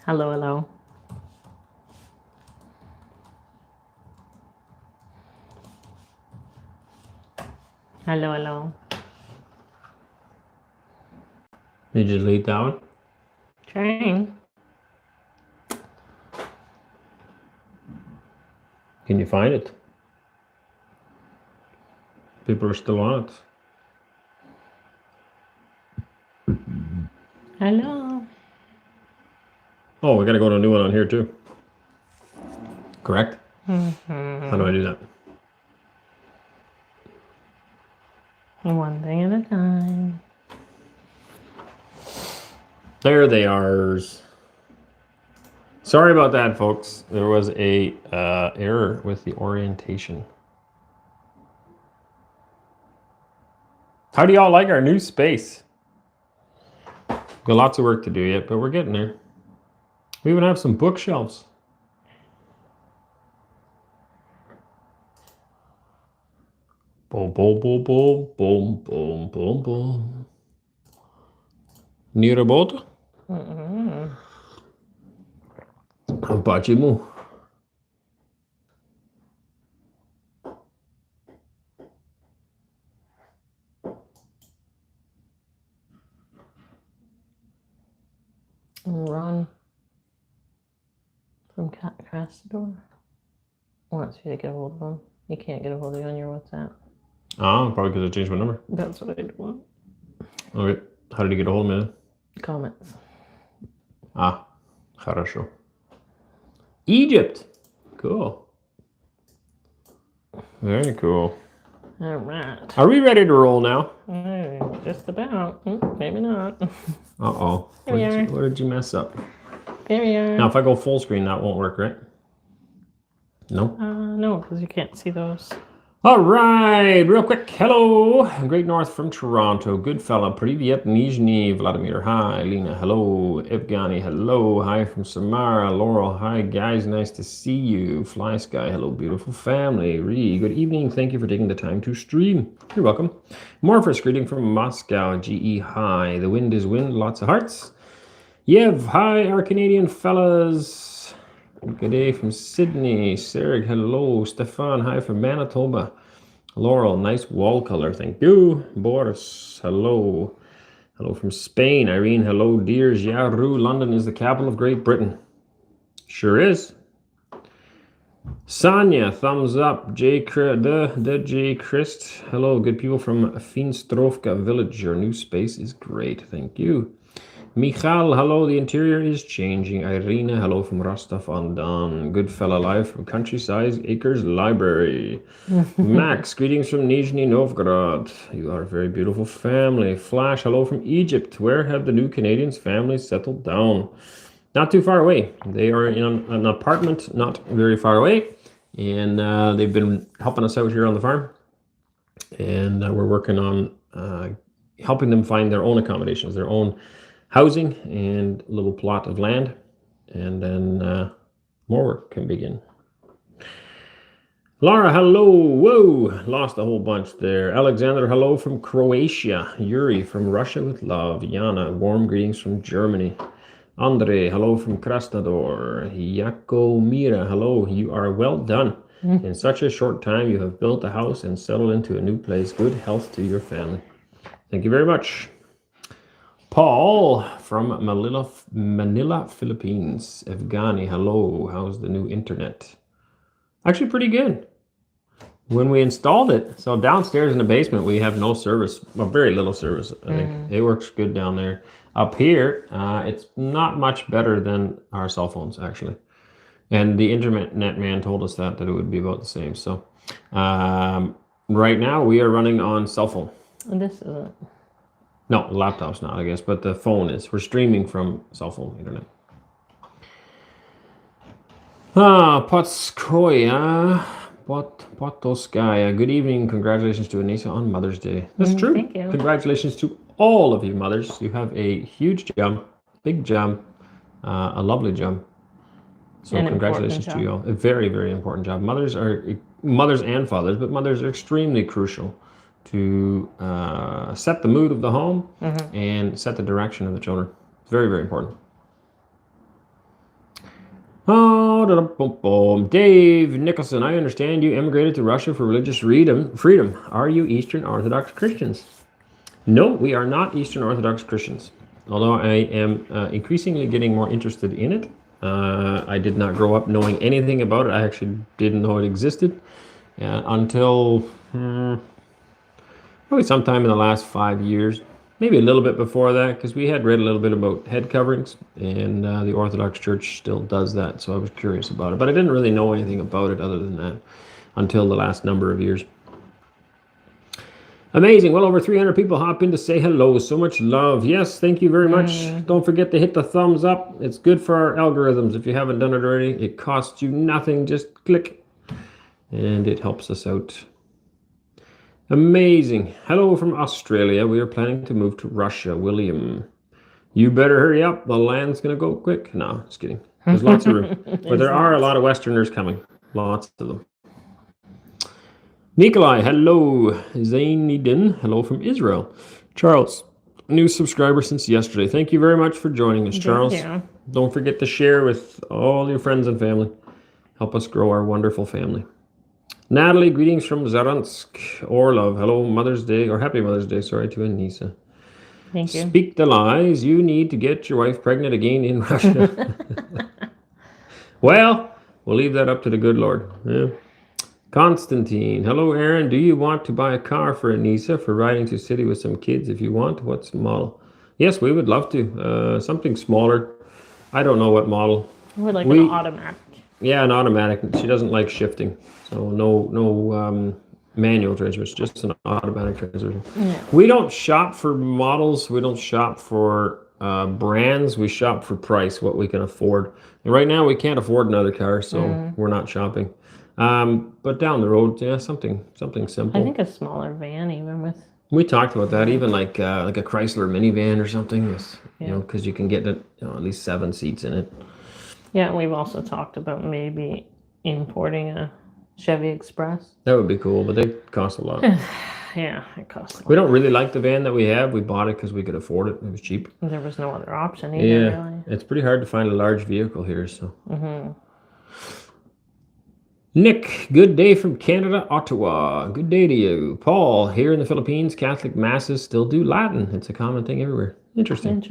Hello, hello. Hello, hello. Did you delete that one? Trying. Can you find it? People are still on it. Hello. Oh, we gotta go to a new one on here too. Correct? Mm-hmm. How do I do that? One thing at a time. There they are. Sorry about that, folks. There was a error with the orientation. How do y'all like our new space? Got lots of work to do yet, but we're getting there. We even have some bookshelves. Boom, boom, boom, boom, boom, boom, boom, boom. Ni robota? Почему? Ron from Cat Crastador wants you to get a hold of him. You can't get a hold of you on your WhatsApp. Ah, probably because I changed my number. That's what I want. Okay. How did you get a hold of me? Comments. Ah, хорошо. Egypt. Cool. Very cool. All right. Are we ready to roll now? Just about. Maybe not. Uh-oh. What did you mess up? Here we are. Now, if I go full screen, that won't work, right? No? No, because you can't see those. All right, real quick. Hello, Great North from Toronto. Good fella. Privyet, Nizhny, Vladimir. Hi, Lena. Hello, Evgeny. Hello. Hi from Samara. Laurel. Hi, guys. Nice to see you. Fly Sky. Hello, beautiful family. Ree. Good evening. Thank you for taking the time to stream. You're welcome. Morphus, greeting from Moscow. GE. Hi. The wind is wind. Lots of hearts. Yev. Hi, our Canadian fellas. Good day from Sydney. Serg, hello. Stefan, hi from Manitoba. Laurel, nice wall color, thank you. Boris, hello. Hello from Spain. Irene, hello. Dears, Yaru, London is the capital of Great Britain. Sure is. Sonia, thumbs up. J. Christ, hello. Good people from Finstrovka village. Your new space is great, thank you. Michal, hello, the interior is changing. Irina, hello from Rostov-on-Don. Good fella live from Countryside Acres Library. Max, greetings from Nizhny Novgorod. You are a very beautiful family. Flash, hello from Egypt. Where have the new Canadians' families settled down? Not too far away. They are in an apartment not very far away. And they've been helping us out here on the farm. And we're working on helping them find their own accommodations, their own housing and a little plot of land, and then more work can begin. Laura, hello. Whoa, lost a whole bunch there. Alexander, hello from Croatia. Yuri from Russia with love. Yana, warm greetings from Germany. Andre, hello from Krasnodar. Yakomira, hello. You are well done. In such a short time, you have built a house and settled into a new place. Good health to your family. Thank you very much. Paul from Manila, Philippines. Evgeny, hello. How's the new internet? Actually pretty good. When we installed it, so downstairs in the basement, we have no service, well, very little service, I think. It works good down there. Up here, it's not much better than our cell phones, actually. And the internet man told us that it would be about the same. So right now, we are running on cell phone. This isn't. No, the laptop's not, I guess, but the phone is. We're streaming from cell phone internet. Potskoya, Potoskaya. Good evening. Congratulations to Anneesa on Mother's Day. That's true. Thank you. Congratulations to all of you mothers. You have a huge job, big job, a lovely job. So congratulations to you all. A very, very important job. Mothers and fathers, but mothers are extremely crucial to set the mood of the home and set the direction of the children. It's very, very important. Dave Nicholson, I understand you immigrated to Russia for religious freedom. Are you Eastern Orthodox Christians? No, we are not Eastern Orthodox Christians, although I am increasingly getting more interested in it. I did not grow up knowing anything about it. I actually didn't know it existed until probably sometime in the last 5 years, maybe a little bit before that, because we had read a little bit about head coverings, and the Orthodox Church still does that, so I was curious about it. But I didn't really know anything about it other than that until the last number of years. Amazing. Well over 300 people hop in to say hello. So much love. Yes, thank you very much. Don't forget to hit the thumbs up. It's good for our algorithms. If you haven't done it already, it costs you nothing. Just click, and it helps us out. Amazing. Hello from Australia. We are planning to move to Russia. William, you better hurry up. The land's going to go quick. No, just kidding. There's lots of room. But there are a lot of Westerners coming. Lots of them. Nikolai, hello. Zainidin, hello from Israel. Charles, new subscriber since yesterday. Thank you very much for joining us, Charles. Don't forget to share with all your friends and family. Help us grow our wonderful family. Natalie, greetings from Zaransk. Orlov, hello, Mother's Day, or Happy Mother's Day, sorry, to Anneesa. Thank you. Speak the lies. You need to get your wife pregnant again in Russia. Well, we'll leave that up to the good Lord. Yeah. Constantine, hello, Aaron. Do you want to buy a car for Anneesa for riding to city with some kids if you want? What's the model? Yes, we would love to. Something smaller. I don't know what model. We're like an automatic. Yeah, an automatic. She doesn't like shifting. So no manual transmission, just an automatic transmission. Yeah. We don't shop for models. We don't shop for brands. We shop for price, what we can afford. And right now we can't afford another car, so we're not shopping. But down the road, yeah, something simple. I think a smaller van, even with. We talked about that, even like a Chrysler minivan or something. You know, because you can get at least 7 seats in it. Yeah, we've also talked about maybe importing a Chevy Express. That would be cool, but they cost a lot. Yeah, it costs a lot. We don't really like the van that we have. We bought it because we could afford it. It was cheap. There was no other option either, really. It's pretty hard to find a large vehicle here, so. Nick, good day from Canada, Ottawa. Good day to you. Paul, here in the Philippines, Catholic masses still do Latin. It's a common thing everywhere. Interesting.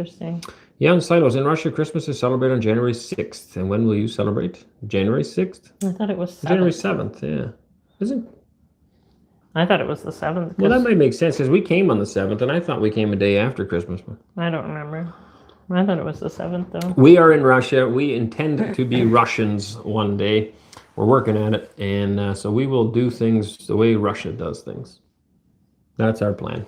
Jan Silos, in Russia, Christmas is celebrated on January 6th. And when will you celebrate? January 6th? I thought it was 7th. January 7th, yeah. Is it? I thought it was the 7th. Well, that might make sense because we came on the 7th, and I thought we came a day after Christmas. I don't remember. I thought it was the 7th, though. We are in Russia. We intend to be Russians one day. We're working at it, and so we will do things the way Russia does things. That's our plan.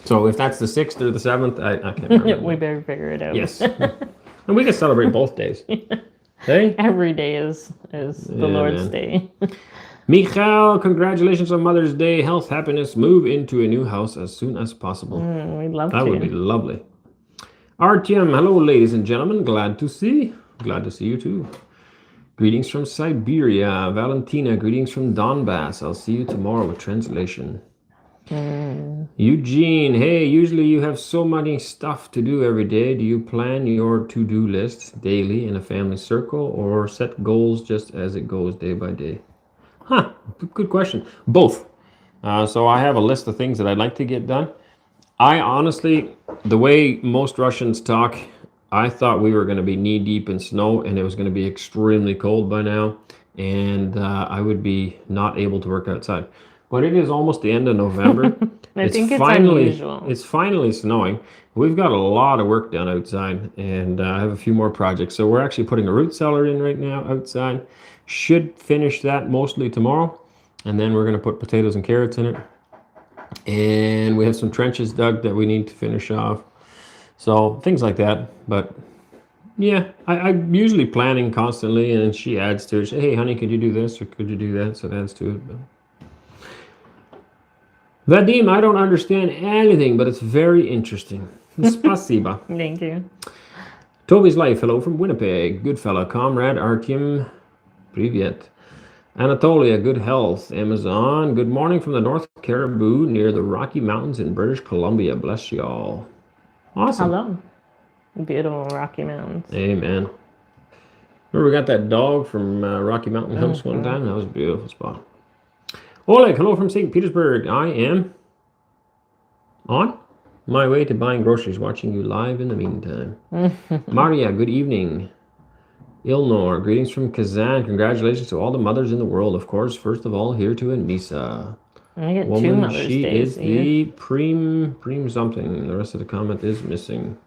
So if that's the 6th or the 7th, I can't remember. We better figure it out. Yes. And we can celebrate both days. Hey? Every day is the Lord's Day. Michael, congratulations on Mother's Day. Health, happiness, move into a new house as soon as possible. We'd love that would be lovely. Artyom, hello, ladies and gentlemen. Glad to see you too. Greetings from Siberia. Valentina, greetings from Donbass. I'll see you tomorrow with translation. Eugene, hey, usually you have so many stuff to do every day. Do you plan your to-do list daily in a family circle or set goals just as it goes day by day? Good question. Both. So I have a list of things that I'd like to get done. I honestly, the way most Russians talk, I thought we were going to be knee-deep in snow and it was going to be extremely cold by now, and I would be not able to work outside. But it is almost the end of November. I think it's unusual. It's finally snowing. We've got a lot of work done outside, and I have a few more projects. So we're actually putting a root cellar in right now outside. Should finish that mostly tomorrow, and then we're going to put potatoes and carrots in it. And we have some trenches dug that we need to finish off. So things like that. But yeah, I'm usually planning constantly, and then she adds to it. She, hey, honey, could you do this or could you do that? So it adds to it. But Vadim, I don't understand anything, but it's very interesting. Spasiba. Thank you. Toby's Life, hello from Winnipeg. Good fella. Comrade Artyom, privyet. Anatolia, good health. Amazon, good morning from the North Caribou near the Rocky Mountains in British Columbia. Bless y'all. Awesome. Hello. Beautiful Rocky Mountains. Amen. Remember we got that dog from Rocky Mountain House one time? That was a beautiful spot. Oleg, hello from St. Petersburg. I am on my way to buying groceries, watching you live in the meantime. Maria, good evening. Ilnor, greetings from Kazan. Congratulations to all the mothers in the world. Of course, first of all, here to Anneesa. I get 2 Mother's She Days is the preem something. The rest of the comment is missing.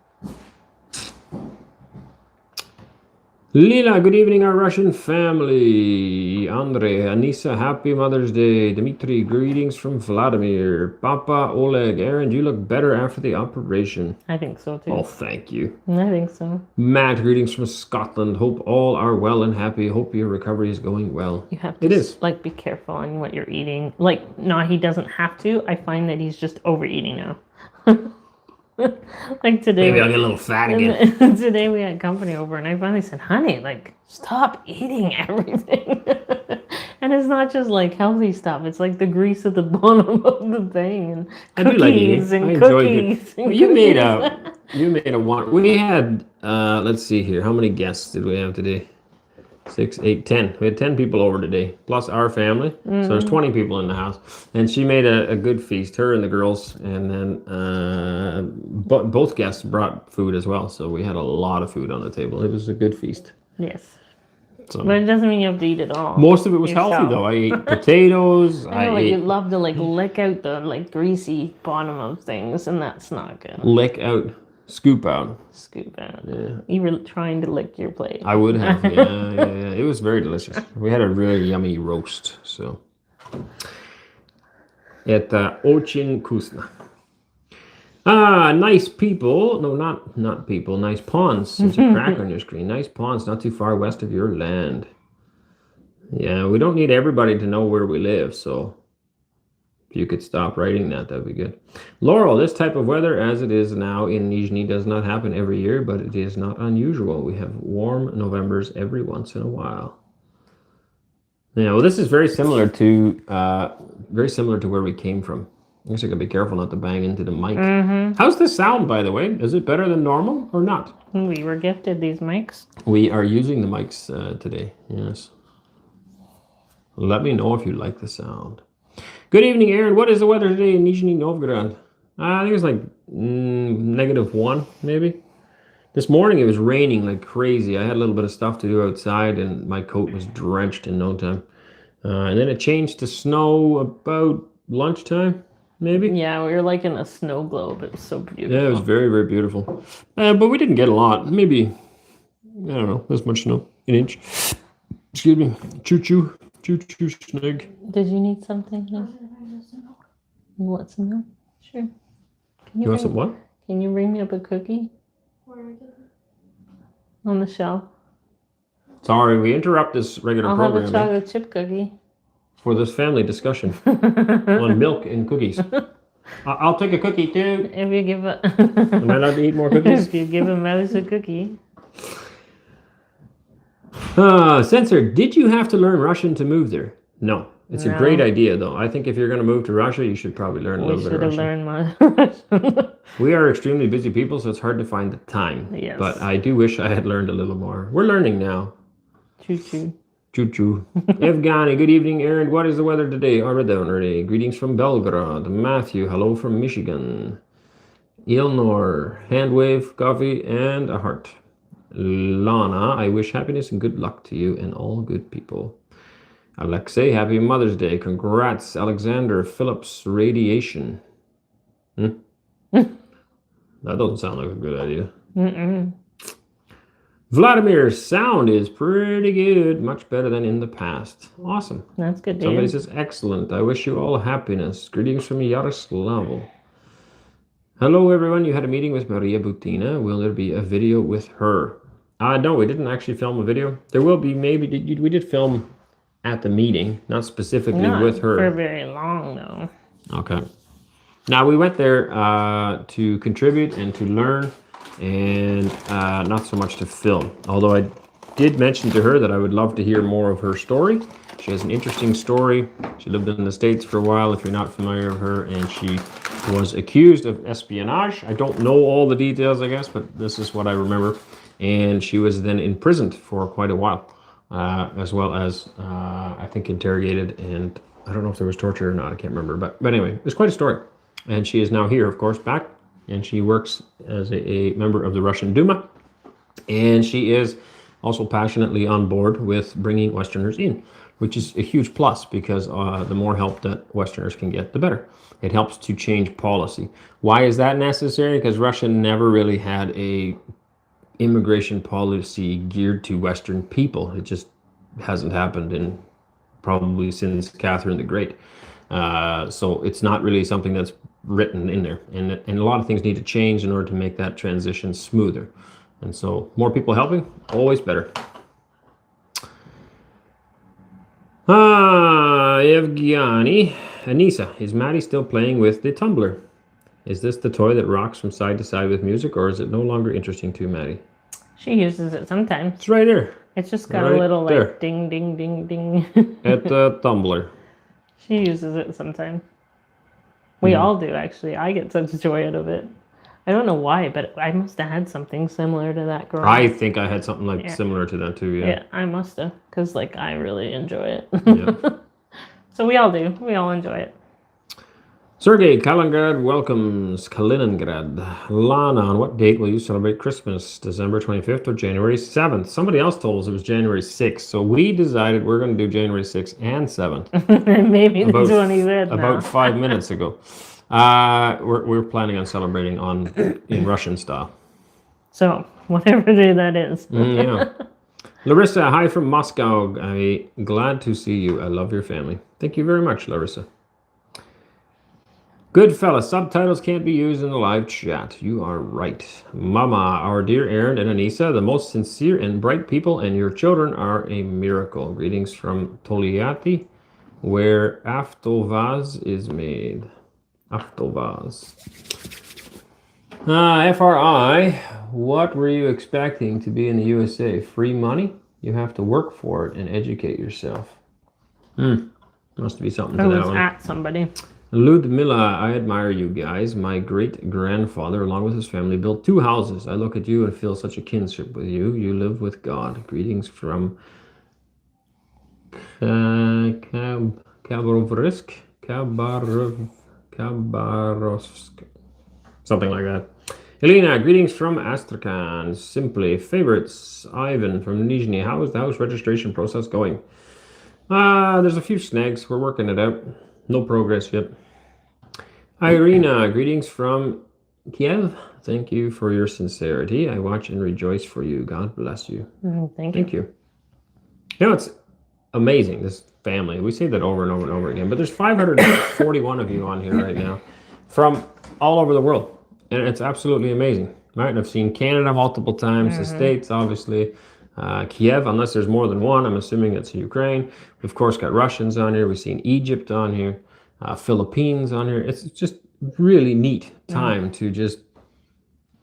Lila, good evening, our Russian family. Andrei, Anneesa, happy Mother's Day. Dmitry, greetings from Vladimir. Papa, Oleg, Arend, you look better after the operation. I think so too. Oh, thank you. I think so. Matt, greetings from Scotland. Hope all are well and happy. Hope your recovery is going well. You have to like be careful on what you're eating. Like, no, he doesn't have to. I find that he's just overeating now. Like today, maybe I'll get a little fat again. Today we had company over, and I finally said, "Honey, like, stop eating everything." And it's not just like healthy stuff; it's like the grease at the bottom of the thing, and cookies and cookies. You made a one. We had let's see here. How many guests did we have today? 6, 8, 10. We had 10 people over today, plus our family. So there's 20 people in the house. And she made a good feast, her and the girls. And then both guests brought food as well. So we had a lot of food on the table. It was a good feast. Yes. So, but it doesn't mean you have to eat it all. Most of it was healthy, though. I ate potatoes. I know, you love to like lick out the like greasy bottom of things, and that's not good. Lick out. Scoop out. Scoop out. Yeah. You were trying to lick your plate. I would have. Yeah. It was very delicious. We had a really yummy roast. So. Это очень вкусно. Nice people. No, not people. Nice ponds. There's a crack on your screen. Nice ponds not too far west of your land. Yeah, we don't need everybody to know where we live, so if you could stop writing that'd be good. Laurel, this type of weather as it is now in Nizhny does not happen every year, but it is not unusual. We have warm Novembers every once in a while. Yeah, well, this is very similar to where we came from. I guess I gotta be careful not to bang into the mic. How's the sound, by the way? Is it better than normal or not? We were gifted these mics. We are using the mics today, yes. Let me know if you like the sound. Good evening, Aaron. What is the weather today in Nizhny Novgorod? I think it's like -1, maybe. This morning it was raining like crazy. I had a little bit of stuff to do outside, and my coat was drenched in no time. And then it changed to snow about lunchtime, maybe. Yeah, we were like in a snow globe. It was so beautiful. Yeah, it was very, very beautiful. But we didn't get a lot. Maybe, I don't know, this much snow. An inch. Excuse me. Choo-choo. Choo-choo snug. Did you need something? You want some milk? Sure. You want some what? Can you bring me up a cookie? On the shelf. Sorry, we interrupt this regular program. I'll have a chocolate chip cookie. For this family discussion on milk and cookies. I'll take a cookie too. If you give a... Am I allowed to eat more cookies? If you give a mouse a cookie. Censor, did you have to learn Russian to move there? No. It's a great idea, though. I think if you're going to move to Russia, you should probably learn a little bit of Russian. We should have learned Russian. We are extremely busy people, so it's hard to find the time. Yes. But I do wish I had learned a little more. We're learning now. Choo-choo. Choo-choo. Evgeny, good evening, Aaron. What is the weather today? I read that already. Greetings from Belgrade. Matthew, hello from Michigan. Ilnor, hand wave, coffee, and a heart. Lana, I wish happiness and good luck to you and all good people. Alexei, happy Mother's Day. Congrats, Alexander Phillips Radiation. That doesn't sound like a good idea. Vladimir, sound is pretty good. Much better than in the past. Awesome. That's good, dude. Somebody says, excellent. I wish you all happiness. Greetings from Yaroslav. Hello, everyone. You had a meeting with Maria Butina. Will there be a video with her? No, we didn't actually film a video. There will be, maybe. We did film at the meeting, not specifically with her. Not for very long, though. Okay. Now, we went there to contribute and to learn, and not so much to film. Although I did mention to her that I would love to hear more of her story. She has an interesting story. She lived in the States for a while, if you're not familiar with her, and she was accused of espionage. I don't know all the details, I guess, but this is what I remember. and she was then imprisoned for quite a while, as well as I think interrogated, and I don't know if there was torture or not. I can't remember, but anyway, it's quite a story. And she is now here, of course, back, and she works as a member of the Russian Duma, and she is also passionately on board with bringing Westerners in, which is a huge plus because the more help that Westerners can get, the better. It helps to change policy. Why is that necessary? Because Russia never really had a immigration policy geared to Western people. It just hasn't happened in probably since Catherine the Great. So it's not really something that's written in there. And a lot of things need to change in order to make that transition smoother. And so more people helping, always better. Evgeny. Anneesa, is Maddie still playing with the tumbler? Is this the toy that rocks from side to side with music, or is it no longer interesting to Maddie? She uses it sometimes. It's right there. It's just got a little like ding, ding, ding, ding. At the tumbler. She uses it sometimes. We all do, actually. I get such joy out of it. I don't know why, but I must have had something similar to that girl. I think I had something like similar to that too, yeah. Yeah, I must have, because like I really enjoy it. Yeah. So we all do. We all enjoy it. Sergey Kaliningrad welcomes Kaliningrad. Lana, on what date will you celebrate Christmas? December 25th or January 7th? Somebody else told us it was January 6th, so we decided we're going to do January 6th and 7th. Maybe that's what he said now. About 5 minutes ago. We're planning on celebrating in Russian style. So, whatever day that is. Yeah. Larissa, hi from Moscow. I'm glad to see you. I love your family. Thank you very much, Larissa. Good fella, subtitles can't be used in the live chat. You are right. Mama, our dear Arend and Anneesa, the most sincere and bright people, and your children are a miracle. Greetings from Toliati, where Avtovaz is made. Avtovaz. FRI, what were you expecting to be in the USA? Free money? You have to work for it and educate yourself. Must be something to that one. At somebody. Ludmilla, I admire you guys. My great-grandfather, along with his family, built 2 houses. I look at you and feel such a kinship with you. You live with God. Greetings from Khabarovsk. Something like that. Elena, greetings from Astrakhan. Simply favorites. Ivan from Nizhny. How is the house registration process going? There's a few snags. We're working it out. No progress yet. Irina, greetings from Kiev. Thank you for your sincerity. I watch and rejoice for you. God bless you. Thank you. You know, it's amazing, this family. We say that over and over and over again, but there's 541 of you on here right now from all over the world. And it's absolutely amazing, right? And I've seen Canada multiple times, the States, obviously, Kiev, unless there's more than one. I'm assuming it's Ukraine. We've, of course, got Russians on here. We've seen Egypt on here, Philippines on here. It's just really neat time to just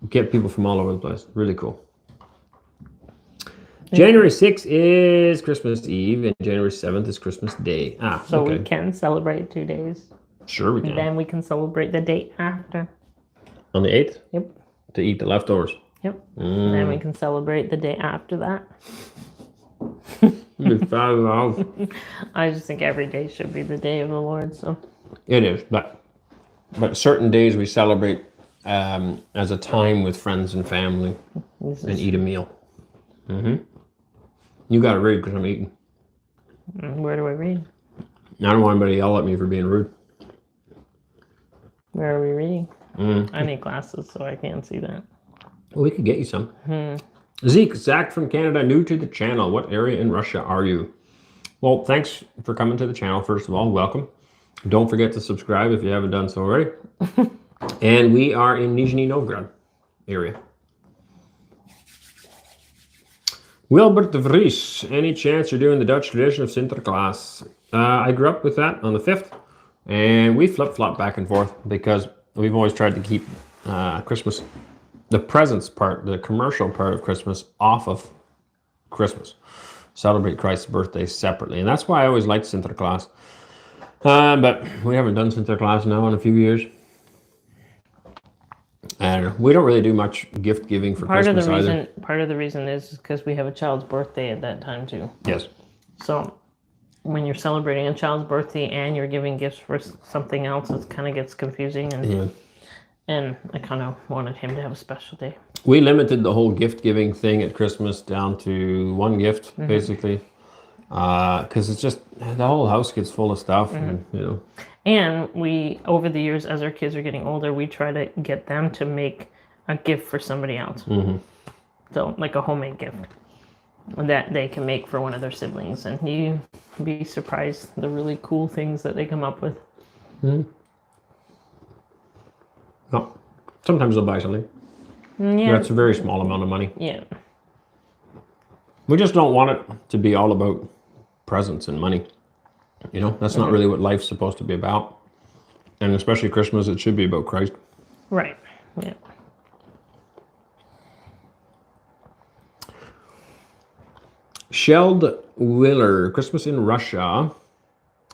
get people from all over the place. Really cool. January 6th is Christmas Eve, and January 7th is Christmas Day. So we can celebrate 2 days. Sure we can. And then we can celebrate the day after. On the 8th? Yep. To eat the leftovers. Yep. And then we can celebrate the day after that. I just think every day should be the day of the Lord. So it is, but certain days we celebrate as a time with friends and family and eat a meal. You got to read because I'm eating. Where do I read? I don't want anybody to yell at me for being rude. Where are we reading? I need glasses, so I can't see that. Well, we could get you some. Zach from Canada, new to the channel. What area in Russia are you? Well, thanks for coming to the channel, first of all. Welcome. Don't forget to subscribe if you haven't done so already. And we are in Nizhny Novgorod area. Wilbert de Vries, any chance you're doing the Dutch tradition of Sinterklaas? I grew up with that on the 5th, and we flip-flop back and forth because we've always tried to keep Christmas, the presents part, the commercial part of Christmas, off of Christmas. Celebrate Christ's birthday separately. And that's why I always liked Sinterklaas. But we haven't done Sinterklaas now in a few years. I don't know. We don't really do much gift giving for Christmas either. Part of the reason is because we have a child's birthday at that time too. Yes. So when you're celebrating a child's birthday and you're giving gifts for something else, it kind of gets confusing. And I kind of wanted him to have a special day. We limited the whole gift giving thing at Christmas down to one gift, basically, because it's just the whole house gets full of stuff, and And we, over the years, as our kids are getting older, we try to get them to make a gift for somebody else. So, like a homemade gift that they can make for one of their siblings. And you'd be surprised the really cool things that they come up with. No. Sometimes they'll buy something. Yeah. That's a very small amount of money. Yeah. We just don't want it to be all about presents and money. That's not really what life's supposed to be about. And especially Christmas, it should be about Christ. Right. Yeah. Shelled Willer, Christmas in Russia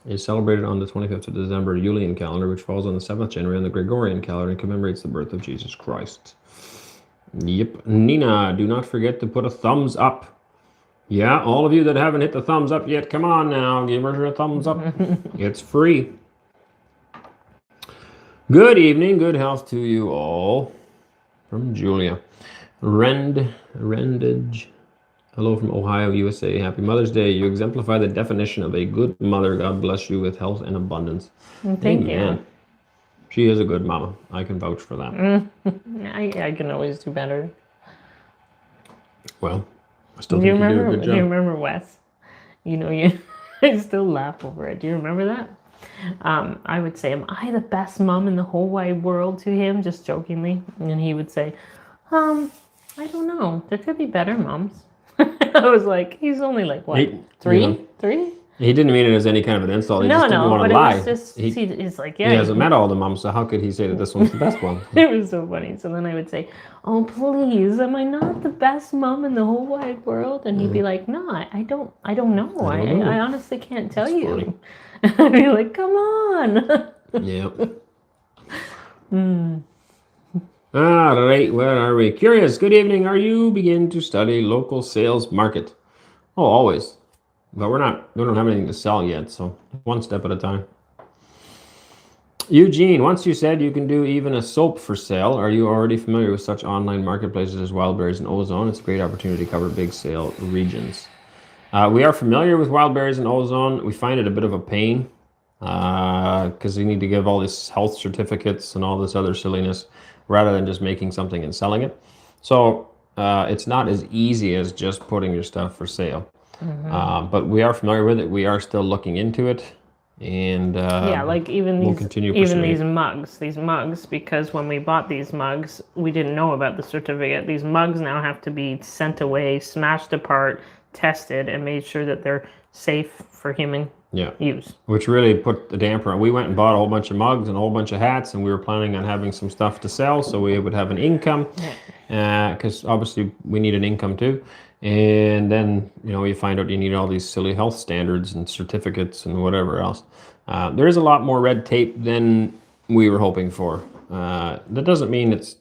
is celebrated on the 25th of December Julian calendar, which falls on the 7th January on the Gregorian calendar and commemorates the birth of Jesus Christ. Yep. Nina, do not forget to put a thumbs up. Yeah, all of you that haven't hit the thumbs up yet, come on now, give her a thumbs up. It's free. Good evening, good health to you all. From Julia. Rendage. Hello from Ohio, USA. Happy Mother's Day. You exemplify the definition of a good mother. God bless you with health and abundance. Thank you. She is a good mama. I can vouch for that. I can always do better. Well, I still think you do a good job. Do you remember Wes? I still laugh over it. Do you remember that? I would say, am I the best mom in the whole wide world to him, just jokingly? And he would say, I don't know. There could be better moms. I was like, he's only like, what, three? He didn't mean it as any kind of an insult. He just didn't want to lie. It was just, he's like, yeah. He hasn't met all the moms, so how could he say that this one's the best one? It was so funny. So then I would say, oh, please, am I not the best mom in the whole wide world? And he'd be like, no, I don't know. I honestly can't tell you. I'd be like, come on. Yeah. All right, where are we? Curious, good evening. Are you begin to study local sales market? Oh, always. But we don't have anything to sell yet, so one step at a time. Eugene, once you said you can do even a soap for sale. Are you already familiar with such online marketplaces as Wildberries and Ozone? It's a great opportunity to cover big sale regions. We are familiar with Wildberries and Ozone. We find it a bit of a pain because you need to give all these health certificates and all this other silliness rather than just making something and selling it. So it's not as easy as just putting your stuff for sale. But we are familiar with it. We are still looking into it, and like even we'll these continue these mugs, because when we bought these mugs, we didn't know about the certificate. These mugs now have to be sent away, smashed apart, tested, and made sure that they're safe for human use. Which really put the damper on. We went and bought a whole bunch of mugs and a whole bunch of hats, and we were planning on having some stuff to sell, so we would have an income, because obviously we need an income too. And then, you find out you need all these silly health standards and certificates and whatever else. There is a lot more red tape than we were hoping for. That doesn't mean it's,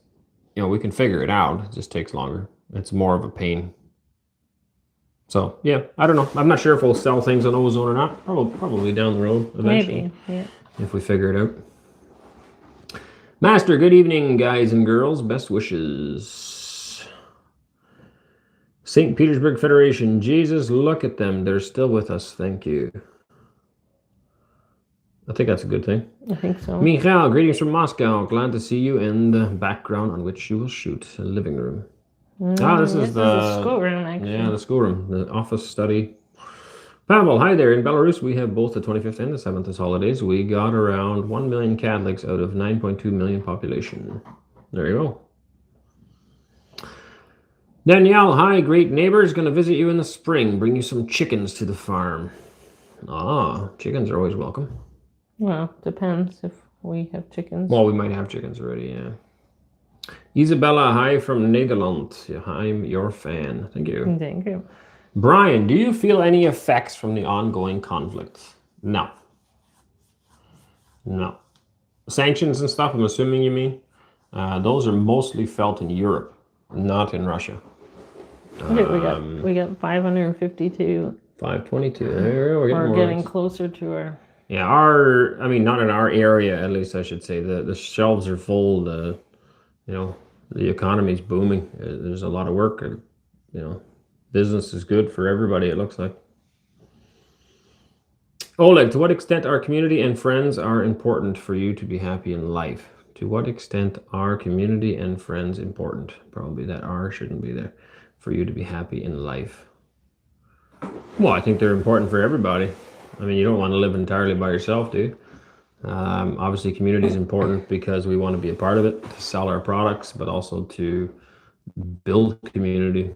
we can figure it out. It just takes longer. It's more of a pain. So, yeah, I don't know. I'm not sure if we'll sell things on Ozone or not. Probably down the road eventually. Maybe, if we figure it out. Master, good evening, guys and girls. Best wishes. St. Petersburg Federation. Jesus, look at them. They're still with us. Thank you. I think that's a good thing. I think so. Michael, greetings from Moscow. Glad to see you in the background on which you will shoot. A living room. This is the schoolroom, actually. Yeah, the schoolroom. The office study. Pavel, hi there. In Belarus, we have both the 25th and the 7th as holidays. We got around 1 million Catholics out of 9.2 million population. There you go. Danielle, hi, great neighbors. Going to visit you in the spring. Bring you some chickens to the farm. Chickens are always welcome. Well, depends if we have chickens. Well, we might have chickens already, yeah. Isabella, hi from Netherlands. I'm your fan. Thank you. Thank you. Brian, do you feel any effects from the ongoing conflict? No. Sanctions and stuff, I'm assuming you mean? those are mostly felt in Europe, not in Russia. We got 552. 522. We're getting closer to our. Yeah, not in our area, at least I should say. The shelves are full. The economy's booming. There's a lot of work. Business is good for everybody, it looks like. Oleg, to what extent are community and friends are important for you to be happy in life? To what extent are community and friends important? Probably that R shouldn't be there. For you to be happy in life. Well, I think they're important for everybody. I mean, you don't want to live entirely by yourself, do you? Obviously, community is important because we want to be a part of it, to sell our products, but also to build community.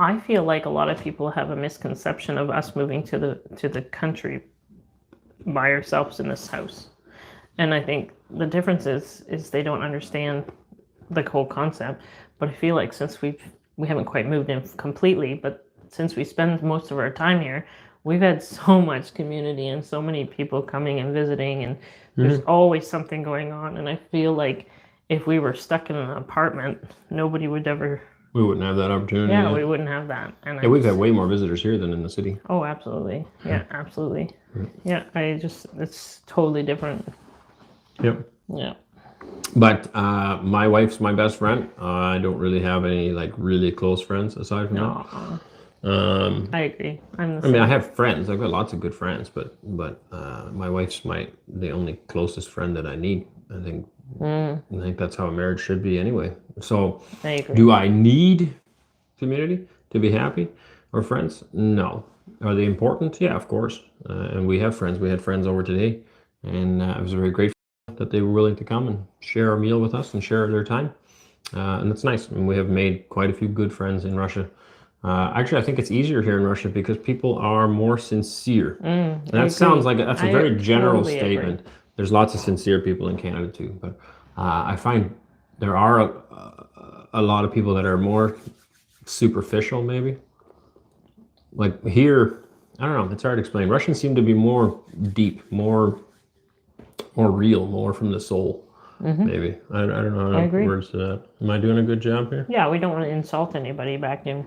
I feel like a lot of people have a misconception of us moving to the country by ourselves in this house. And I think the difference is they don't understand the whole concept. But I feel like since we haven't quite moved in completely, but since we spend most of our time here, we've had so much community and so many people coming and visiting, and there's always something going on. And I feel like if we were stuck in an apartment, nobody would ever... We wouldn't have that opportunity. Yeah, we wouldn't have that. And we've had way more visitors here than in the city. Oh, absolutely. Yeah, absolutely. Yeah, it's totally different. Yep. Yeah. But my wife's my best friend. I don't really have any really close friends aside from that. I agree. I have friends. I've got lots of good friends, but my wife's the only closest friend that I need. I think that's how a marriage should be anyway. So I agree. Do I need community to be happy, or friends? No. Are they important? Yeah, of course. And we have friends. We had friends over today, and I was very grateful that they were willing to come and share a meal with us and share their time. And that's nice. And we have made quite a few good friends in Russia. Actually, I think it's easier here in Russia because people are more sincere. And that sounds like that's a very general statement. Agree. There's lots of sincere people in Canada too, but I find there are a lot of people that are more superficial, maybe. Like here, I don't know, it's hard to explain. Russians seem to be more deep, more real, more from the soul. Maybe. I don't know how to put words to that. Am I doing a good job here? Yeah, we don't want to insult anybody back in.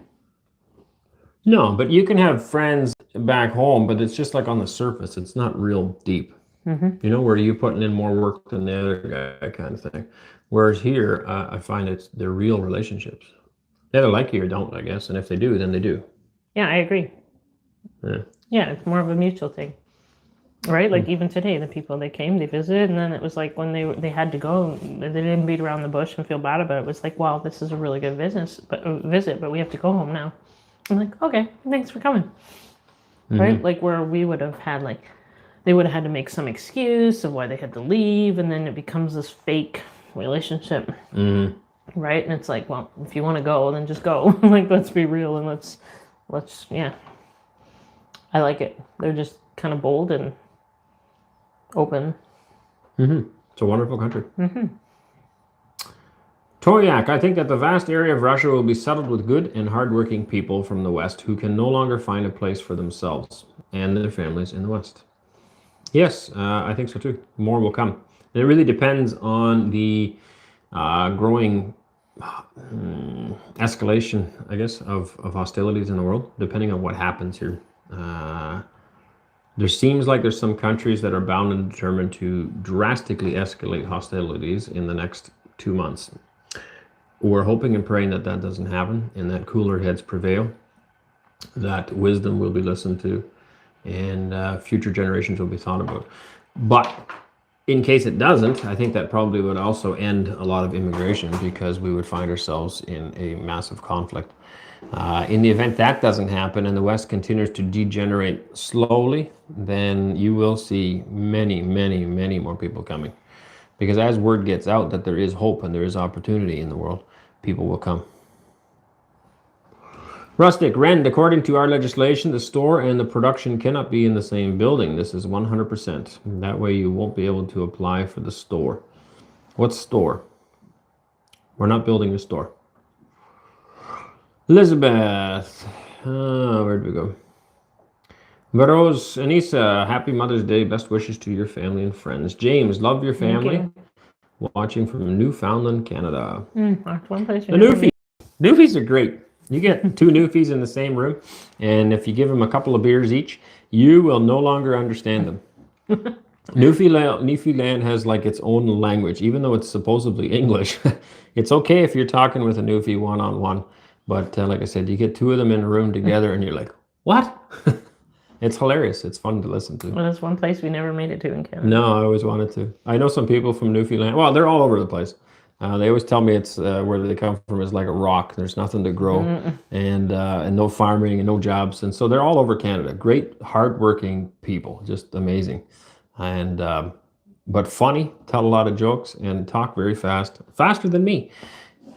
No, but you can have friends back home, but it's just like on the surface. It's not real deep. Where you're putting in more work than the other guy kind of thing. Whereas here, I find they're real relationships. They either like you or don't, I guess. And if they do, then they do. Yeah, I agree. Yeah, it's more of a mutual thing. Right? Like even today, the people, they came, they visited, and then it was like when they had to go, they didn't beat around the bush and feel bad about it. It was like, wow, this is a really good visit, but we have to go home now. I'm like, okay, thanks for coming. Right? Like where we would have had they would have had to make some excuse of why they had to leave, and then it becomes this fake relationship. Right? And it's like, well, if you want to go, then just go. Let's be real and let's yeah. I like it. They're just kind of bold and open. It's a wonderful country. Toyak, I think that the vast area of Russia will be settled with good and hardworking people from the West who can no longer find a place for themselves and their families in the West. Yes, I think so too. More will come. And it really depends on the growing escalation, I guess, of hostilities in the world, depending on what happens here. There seems like there's some countries that are bound and determined to drastically escalate hostilities in the next 2 months. We're hoping and praying that doesn't happen and that cooler heads prevail, that wisdom will be listened to, and future generations will be thought about. But in case it doesn't, I think that probably would also end a lot of immigration because we would find ourselves in a massive conflict. In the event that doesn't happen and the West continues to degenerate slowly, then you will see many, many, many more people coming. Because as word gets out that there is hope and there is opportunity in the world, people will come. Rustic, rent. According to our legislation, the store and the production cannot be in the same building. This is 100%. That way you won't be able to apply for the store. What store? We're not building a store. Elizabeth. Where'd we go? Varos, Anneesa, happy Mother's Day. Best wishes to your family and friends. James, love your family. watching from Newfoundland, Canada. That's one place The Newfies. Newfies are great. You get two Newfies in the same room, and if you give them a couple of beers each, you will no longer understand them. Newfoundland has like its own language, even though it's supposedly English. It's okay if you're talking with a Newfie one-on-one, but like I said, you get two of them in a room together, and you're like, what? It's hilarious. It's fun to listen to. Well, that's one place we never made it to in Canada. No, I always wanted to. I know some people from Newfoundland. Well, they're all over the place. They always tell me it's where they come from is like a rock. There's nothing to grow, and no farming and no jobs, and so they're all over Canada. Great, hardworking people, just amazing, and but funny. Tell a lot of jokes and talk very fast, faster than me.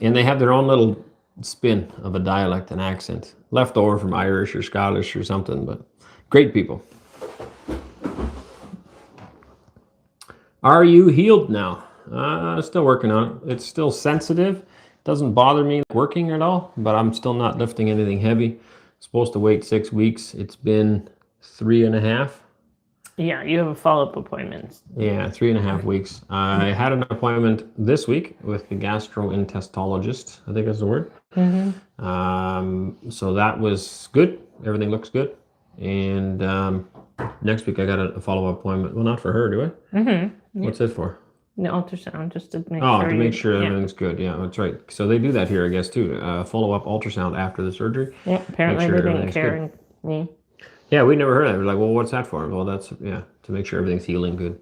And they have their own little spin of a dialect and accent, left over from Irish or Scottish or something. But great people. Are you healed now? Still working on it. It's still sensitive. Doesn't bother me working at all, but I'm still not lifting anything heavy. Supposed to wait 6 weeks. It's been 3.5. Yeah, you have a follow-up appointment. Yeah, 3.5 weeks. I had an appointment this week with the gastrointestinologist. I think that's the word. So that was good. Everything looks good. And next week I got a follow-up appointment. Well, not for her, do I? Yeah. What's it for? The ultrasound, just to make Oh, sure. to make sure everything's good. Yeah, that's right. So they do that here, I guess, too. Follow-up ultrasound after the surgery. Yeah, apparently sure they didn't everything's care good. me. Yeah, we never heard that. We're like, well, what's that for? Well, that's, to make sure everything's healing good.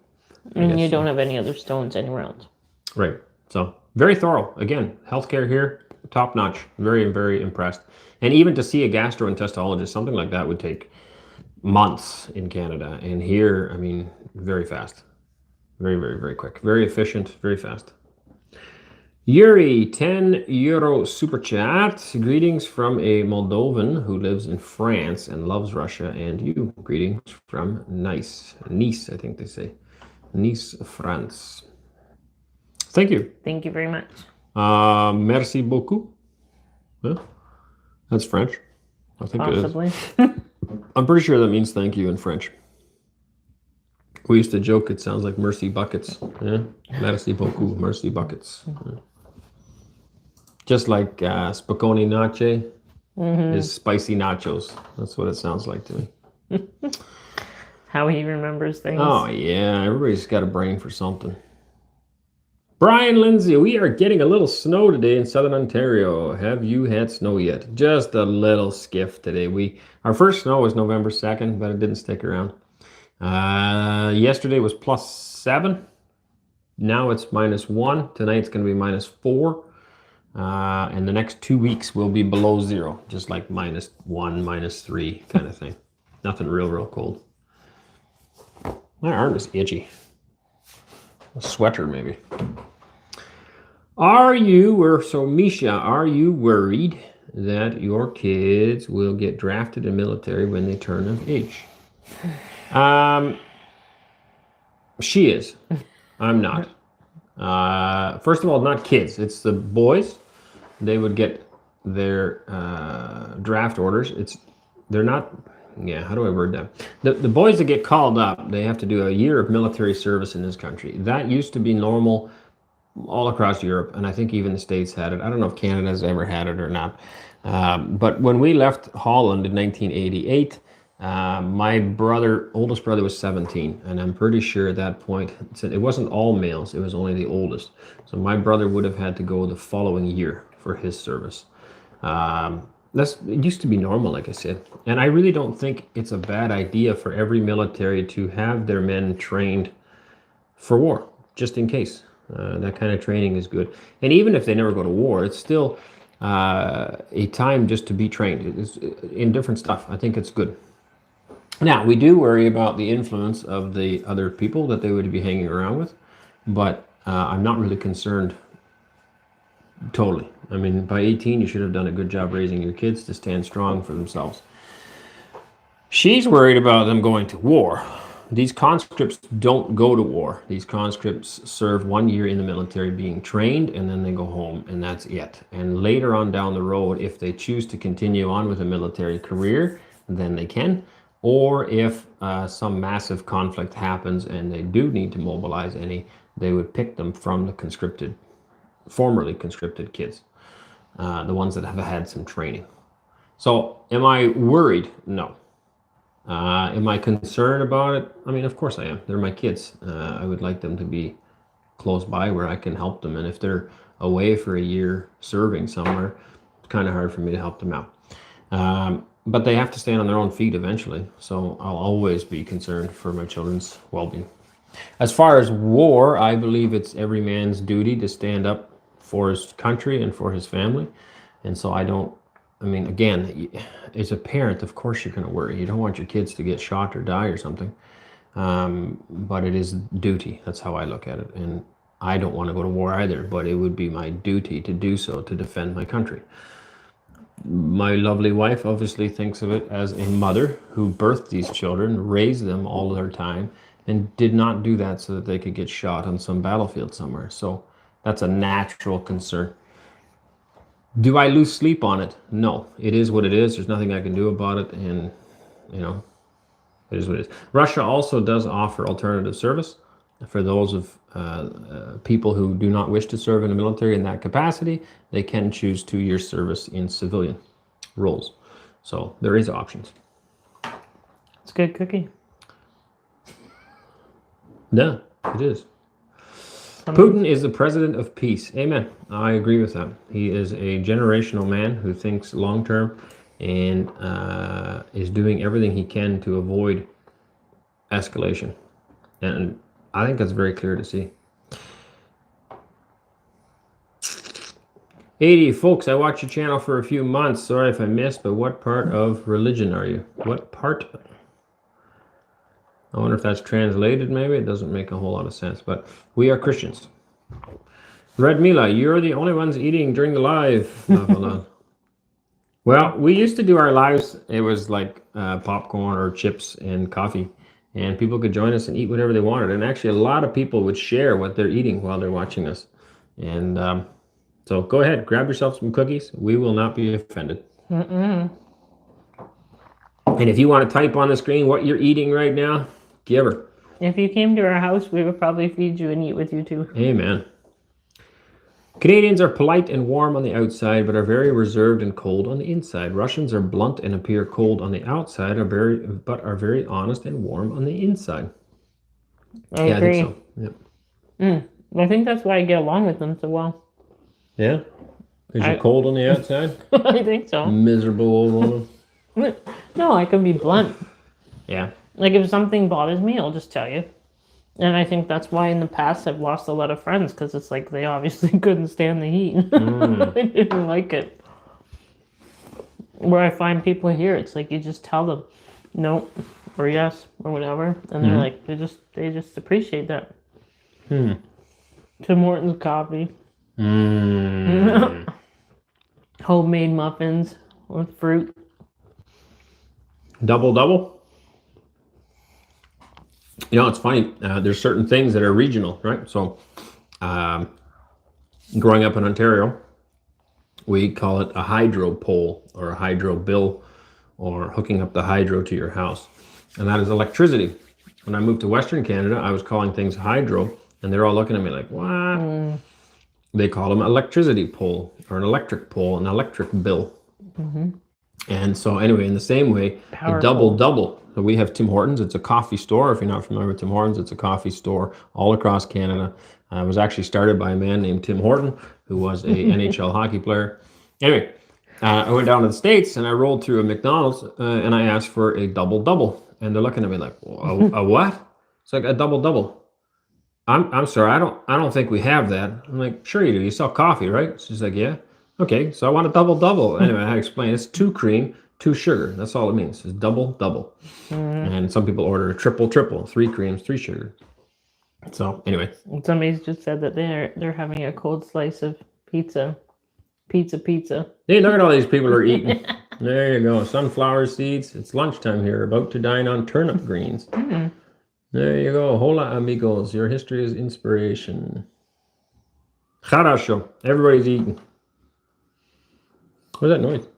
And you don't have any other stones anywhere else. Right. So very thorough. Again, healthcare here, top notch. Very, very impressed. And even to see a gastrointestinologist, something like that would take months in Canada. And here, I mean, very fast. Very, very, very quick. Very efficient, very fast. Yuri, €10 super chat. Greetings from a Moldovan who lives in France and loves Russia and you. Greetings from Nice, I think they say. Nice, France. Thank you. Thank you very much. Merci beaucoup. Huh? That's French. I think Possibly. it is. I'm pretty sure that means thank you in French. We used to joke it sounds like mercy buckets. Yeah? Merci beaucoup, mercy buckets. Yeah. Just like spiconi nache is spicy nachos. That's what it sounds like to me. How he remembers things. Oh, yeah. Everybody's got a brain for something. Brian Lindsay, we are getting a little snow today in Southern Ontario. Have you had snow yet? Just a little skiff today. Our first snow was November 2nd, but it didn't stick around. Yesterday was +7. Now it's -1. Tonight it's going to be -4. And the next 2 weeks will be below 0, just like -1, -3 kind of thing. Nothing real cold. My arm is itchy. A sweater maybe. Misha, are you worried that your kids will get drafted in military when they turn of age? She is. I'm not. First of all, not kids. It's the boys. They would get their draft orders. They're not. Yeah, how do I word that? The boys that get called up, they have to do a year of military service in this country. That used to be normal all across Europe, and I think even the States had it. I don't know if Canada's ever had it or not. But when we left Holland in 1988, my oldest brother was 17, and I'm pretty sure at that point, it wasn't all males, it was only the oldest. So my brother would have had to go the following year for his service. It used to be normal, like I said. And I really don't think it's a bad idea for every military to have their men trained for war, just in case. That kind of training is good. And even if they never go to war, it's still a time just to be trained. It's in different stuff. I think it's good. Now, we do worry about the influence of the other people that they would be hanging around with, but I'm not really concerned totally. I mean, by 18, you should have done a good job raising your kids to stand strong for themselves. She's worried about them going to war. These conscripts don't go to war. These conscripts serve 1 year in the military being trained, and then they go home, and that's it. And later on down the road, if they choose to continue on with a military career, then they can. Or if some massive conflict happens and they do need to mobilize any, they would pick them from the formerly conscripted kids, the ones that have had some training. So am I worried? No. Am I concerned about it? I mean, of course I am. They're my kids. I would like them to be close by where I can help them. And if they're away for a year serving somewhere, it's kind of hard for me to help them out. But they have to stand on their own feet eventually. So I'll always be concerned for my children's well-being. As far as war, I believe it's every man's duty to stand up for his country and for his family. And so again, as a parent, of course you're going to worry. You don't want your kids to get shot or die or something. But it is duty. That's how I look at it. And I don't want to go to war either, but it would be my duty to do so, to defend my country. My lovely wife obviously thinks of it as a mother who birthed these children, raised them all their time, and did not do that so that they could get shot on some battlefield somewhere. So that's a natural concern. Do I lose sleep on it? No. It is what it is. There's nothing I can do about it. And, it is what it is. Russia also does offer alternative service for those of people who do not wish to serve in the military in that capacity. They can choose 2 years service in civilian roles. So there is options. It's good cookie. Yeah, it is. Putin is the president of peace. Amen. I agree with that. He is a generational man who thinks long term and is doing everything he can to avoid escalation. And I think that's very clear to see. 80 folks, I watched your channel for a few months. Sorry if I missed, but what part of religion are you? What part? I wonder if that's translated, maybe. It doesn't make a whole lot of sense, but we are Christians. Red Mila, you're the only ones eating during the live. Well, we used to do our lives, it was like popcorn or chips and coffee, and people could join us and eat whatever they wanted. And actually, a lot of people would share what they're eating while they're watching us. And so go ahead, grab yourself some cookies. We will not be offended. And if you want to type on the screen what you're eating right now, give her. If you came to our house, we would probably feed you and eat with you too. Amen. Canadians are polite and warm on the outside, but are very reserved and cold on the inside. Russians are blunt and appear cold on the outside, but are very honest and warm on the inside. I agree. I think so. Yep. I think that's why I get along with them so well. Yeah? Because you're cold on the outside? I think so. Miserable old woman. No, I can be blunt. Yeah. Like if something bothers me, I'll just tell you. And I think that's why in the past I've lost a lot of friends, because it's like they obviously couldn't stand the heat. They didn't like it. Where I find people here, it's like you just tell them no or yes or whatever, and they're like they just appreciate that. Tim Hortons coffee. Homemade muffins with fruit. Double. It's funny. There's certain things that are regional, right? So, growing up in Ontario, we call it a hydro pole or a hydro bill, or hooking up the hydro to your house, and that is electricity. When I moved to Western Canada, I was calling things hydro, and they're all looking at me like, "What?" They call them electricity pole or an electric pole, an electric bill. And so anyway, in the same way, a double. So we have Tim Hortons. It's a coffee store. If you're not familiar with Tim Hortons, it's a coffee store all across Canada. It was actually started by a man named Tim Horton, who was a NHL hockey player. Anyway, I went down to the States and I rolled through a McDonald's and I asked for a double. And they're looking at me like, a what? It's like a double. I'm sorry, I don't think we have that. I'm like, sure you do. You sell coffee, right? She's like, yeah. Okay, so I want a double. Anyway, I had to explain. It's 2 cream, 2 sugar. That's all it means. It's double. And some people order a triple, 3 creams, 3 sugar. So anyway. Somebody's just said that they're having a cold slice of pizza. Pizza. Hey, look at all these people are eating. There you go. Sunflower seeds. It's lunchtime here. About to dine on turnip greens. There you go. Hola, amigos. Your history is inspiration. Хорошо. Everybody's eating. What's that noise?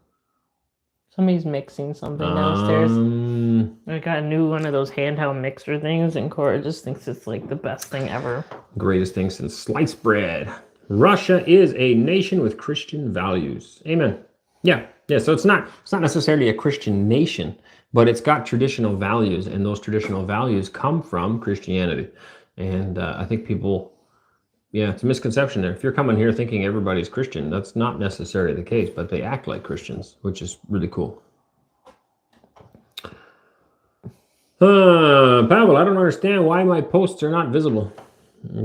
Somebody's mixing something downstairs. Um, I got a new one of those handheld mixer things, and Cora just thinks it's like the best thing ever. Greatest thing since sliced bread. Russia is a nation with Christian values. Amen. Yeah. So it's not necessarily a Christian nation, but it's got traditional values, and those traditional values come from Christianity. And I think people, it's a misconception there. If you're coming here thinking everybody's Christian, that's not necessarily the case, but they act like Christians, which is really cool. Pavel, I don't understand why my posts are not visible.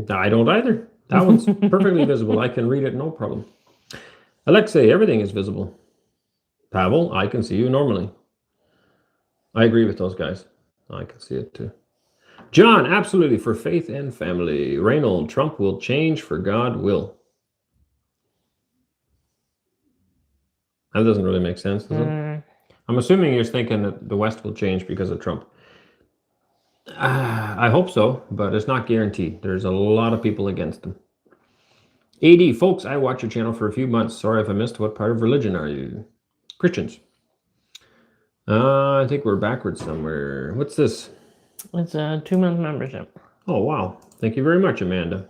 I don't either. That one's perfectly visible. I can read it, no problem. Alexei, everything is visible. Pavel, I can see you normally. I agree with those guys. I can see it too. John, absolutely, for faith and family. Reynold, Trump will change for God will. That doesn't really make sense, does it? I'm assuming you're thinking that the West will change because of Trump. I hope so, but it's not guaranteed. There's a lot of people against him. AD, folks, I watch your channel for a few months. Sorry if I missed. What part of religion are you? Christians. I think we're backwards somewhere. What's this? It's a 2-month membership. Oh, wow. Thank you very much, Amanda.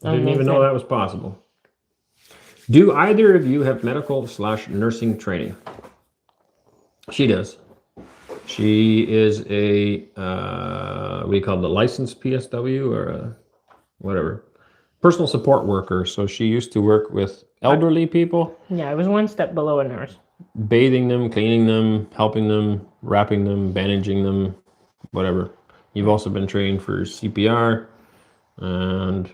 I didn't even know that was possible. Do either of you have medical/nursing training? She does. She is a, what do you call it, a licensed PSW or a, whatever, personal support worker. So she used to work with elderly people. Yeah, I was one step below a nurse. Bathing them, cleaning them, helping them, wrapping them, bandaging them, whatever. You've also been trained for CPR. And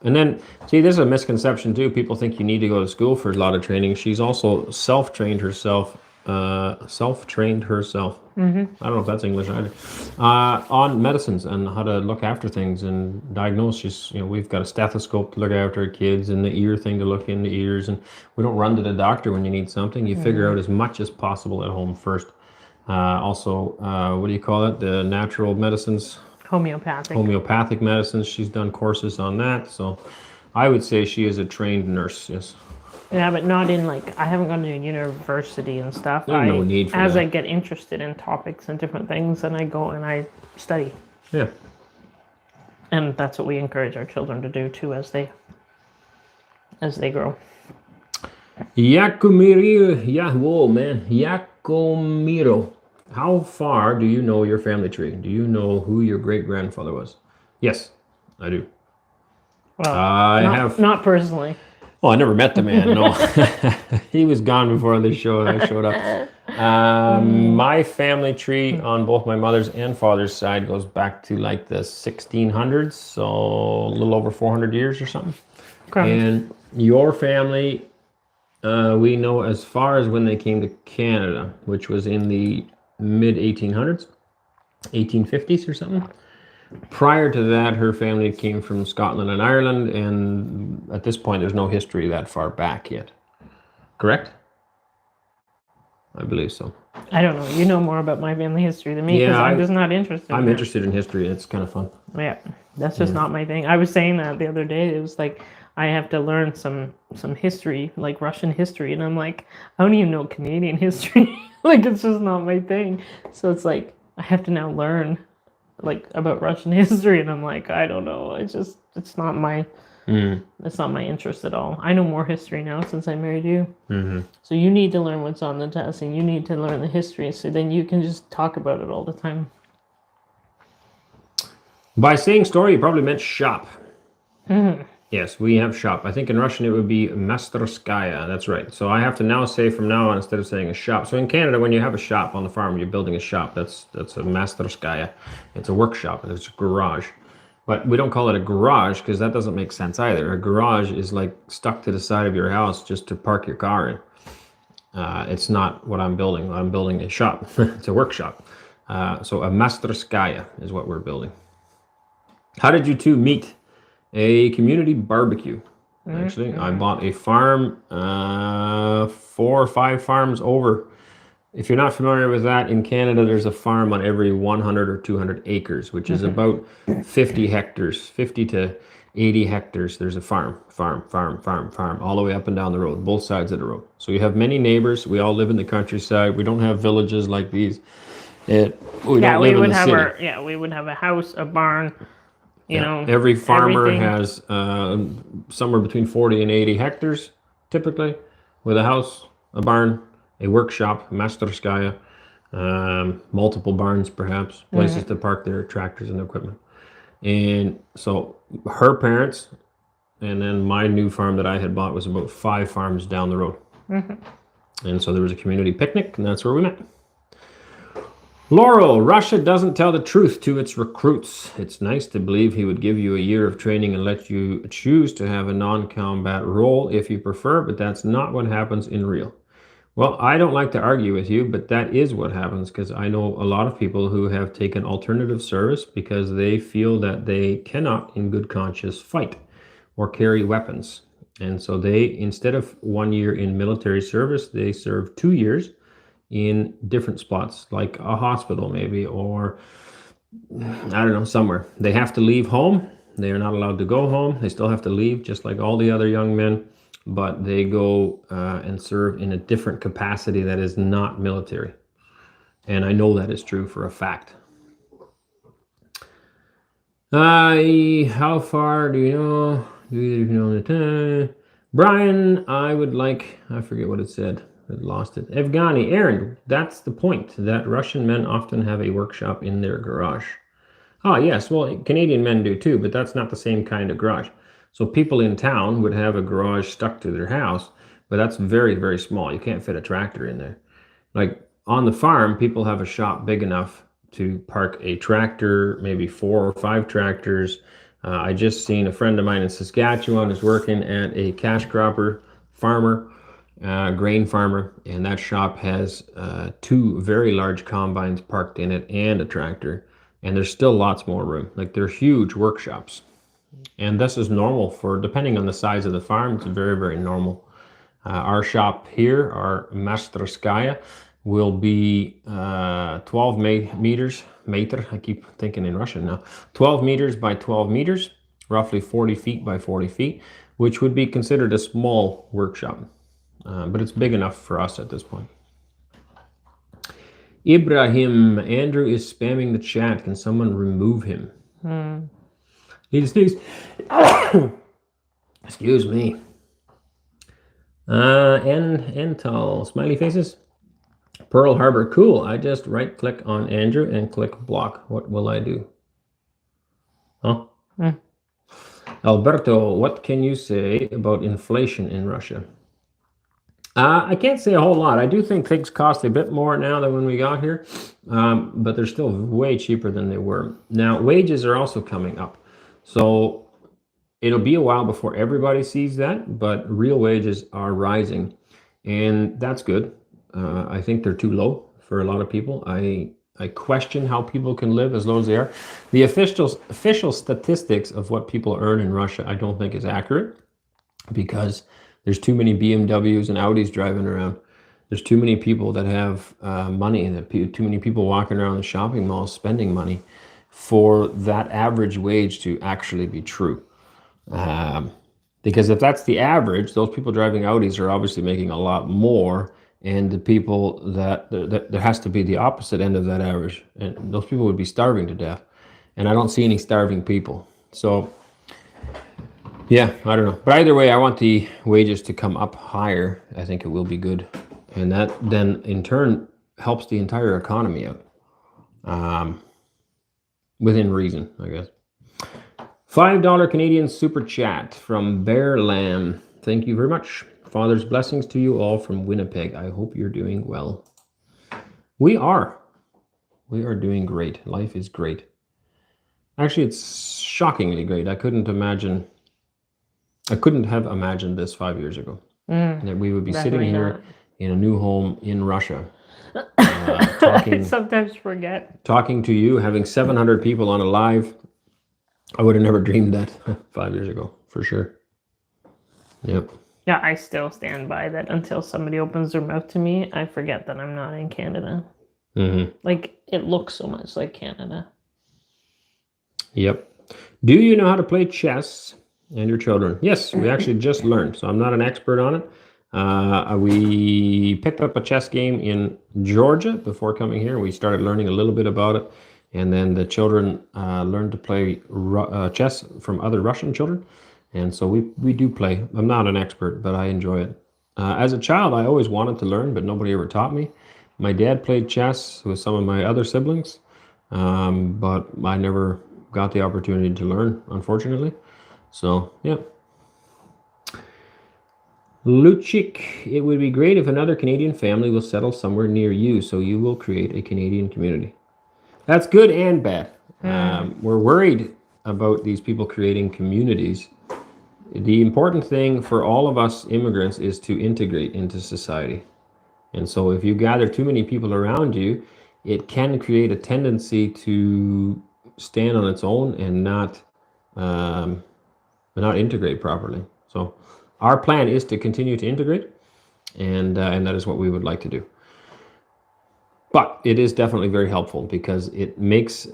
then, see, this is a misconception too. People think you need to go to school for a lot of training. She's also self-trained herself. Mm-hmm. I don't know if that's English either. On medicines and how to look after things and diagnose. She's, we've got a stethoscope to look after our kids and the ear thing to look in the ears. And we don't run to the doctor when you need something. You figure out as much as possible at home first. Also, what do you call it? The natural medicines. Homeopathic medicines. She's done courses on that. So I would say she is a trained nurse, yes. Yeah, but not in I haven't gone to university and stuff. There's no need for that. I get interested in topics and different things, and I go and I study. Yeah. And that's what we encourage our children to do too as they grow. Yakomiro. How far do you know your family tree? Do you know who your great-grandfather was? Yes, I do. Well, not personally. Oh, I never met the man, no. He was gone before I showed up. My family tree on both my mother's and father's side goes back to the 1600s, so a little over 400 years or something. Okay. And your family, we know as far as when they came to Canada, which was in the mid-1800s, 1850s or something. Prior to that, her family came from Scotland and Ireland, and at this point, there's no history that far back yet. Correct? I believe so. I don't know. You know more about my family history than me because I'm just not interested. I'm interested in history. It's kind of fun. Yeah, that's just not my thing. I was saying that the other day. It was I have to learn some history, like Russian history, and I'm like, I don't even know Canadian history. It's just not my thing. So it's I have to now learn about Russian history, and I'm I don't know. It's not my it's not my interest at all. I know more history now since I married you. Mm-hmm. So you need to learn what's on the test, and you need to learn the history, so then you can just talk about it all the time. By saying story, you probably meant shop. Mm-hmm. Yes, we have shop. I think in Russian it would be masterskaya. That's right. So I have to now say from now on, instead of saying a shop. So in Canada, when you have a shop on the farm, you're building a shop. That's a masterskaya. It's a workshop. It's a garage. But we don't call it a garage because that doesn't make sense either. A garage is stuck to the side of your house just to park your car in. It's not what I'm building. I'm building a shop. It's a workshop. So a masterskaya is what we're building. How did you two meet? A community barbecue. Actually, I bought a farm 4 or 5 farms over. If you're not familiar with that, in Canada, there's a farm on every 100 or 200 acres, which is about 50 hectares, 50 to 80 hectares. There's a farm, all the way up and down the road, both sides of the road. So you have many neighbors. We all live in the countryside. We don't have villages like these. We don't live in the city. We would have a house, a barn, you know. Every farmer everything. has somewhere between 40 and 80 hectares, typically, with a house, a barn, a workshop, masтерская, multiple barns, perhaps, places to park their tractors and equipment. And so her parents, and then my new farm that I had bought was about 5 farms down the road. And so there was a community picnic, and that's where we met. Laurel, Russia doesn't tell the truth to its recruits. It's nice to believe he would give you a year of training and let you choose to have a non-combat role if you prefer, but that's not what happens in real. Well, I don't like to argue with you, but that is what happens, because I know a lot of people who have taken alternative service because they feel that they cannot, in good conscience, fight or carry weapons. And so they, instead of 1 year in military service, they serve 2 years in different spots, like a hospital maybe, or I don't know, somewhere. They have to leave home. They are not allowed to go home. They still have to leave, just like all the other young men. But they go and serve in a different capacity that is not military. And I know that is true for a fact. How far do you know? Do you know the time? Brian, I would like, I forget what it said. I lost it. Evgeny, Arend, that's the point, that Russian men often have a workshop in their garage. Oh, yes, well, Canadian men do too, but that's not the same kind of garage. So people in town would have a garage stuck to their house, but that's very, very small. You can't fit a tractor in there. Like on the farm, people have a shop big enough to park a tractor, maybe 4 or 5 tractors. I just seen a friend of mine in Saskatchewan is working at a cash cropper farmer, grain farmer, and that shop has 2 very large combines parked in it and a tractor, and there's still lots more room. Like they're huge workshops. And this is normal for, depending on the size of the farm, it's very, very normal. Our shop here, our masтерskaya, will be 12 meters, meter, I keep thinking in Russian now, 12 meters by 12 meters, roughly 40 feet by 40 feet, which would be considered a small workshop. But it's big enough for us at this point. Ibrahim, Andrew is spamming the chat. Can someone remove him? Need to sneeze. Excuse me. Ental, smiley faces. Pearl Harbor, cool. I just right click on Andrew and click block. What will I do? Huh? Alberto, what can you say about inflation in Russia? I can't say a whole lot. I do think things cost a bit more now than when we got here, but they're still way cheaper than they were. Now, wages are also coming up. So it'll be a while before everybody sees that, but real wages are rising, and that's good. I think they're too low for a lot of people. I question how people can live as low as they are. The official statistics of what people earn in Russia, I don't think is accurate, because there's too many BMWs and Audis driving around. There's too many people that have money, and too many people walking around the shopping malls spending money for that average wage to actually be true. Because if that's the average, those people driving Audis are obviously making a lot more, and the people that there has to be the opposite end of that average, and those people would be starving to death. And I don't see any starving people. So yeah, I don't know. But either way, I want the wages to come up higher. I think it will be good. And that then in turn helps the entire economy out. Within reason, I guess. $5 Canadian super chat from Bear Lamb. Thank you very much. Father's blessings to you all from Winnipeg. I hope you're doing well. We are. We are doing great. Life is great. Actually, it's shockingly great. I couldn't have imagined this 5 years ago. That we would be sitting here in a new home in Russia. I sometimes forget. Talking to you, having 700 people on a live. I would have never dreamed that 5 years ago, for sure. Yep. Yeah, I still stand by that. Until somebody opens their mouth to me, I forget that I'm not in Canada. Like, it looks so much like Canada. Yep. Do you know how to play chess? And your children. Yes, we actually just learned. So I'm not an expert on it. We picked up a chess game in Georgia before coming here. We started learning a little bit about it. And then the children learned to play chess from other Russian children. And so we do play. I'm not an expert, but I enjoy it. As a child, I always wanted to learn, but nobody ever taught me. My dad played chess with some of my other siblings, but I never got the opportunity to learn, unfortunately. So, yeah. Luchik, it would be great if another Canadian family will settle somewhere near you, so you will create a Canadian community. That's good and bad. We're worried about these people creating communities. The important thing for all of us immigrants is to integrate into society. And so if you gather too many people around you, it can create a tendency to stand on its own and not integrate properly. So our plan is to continue to integrate, and that is what we would like to do. But it is definitely very helpful because it makes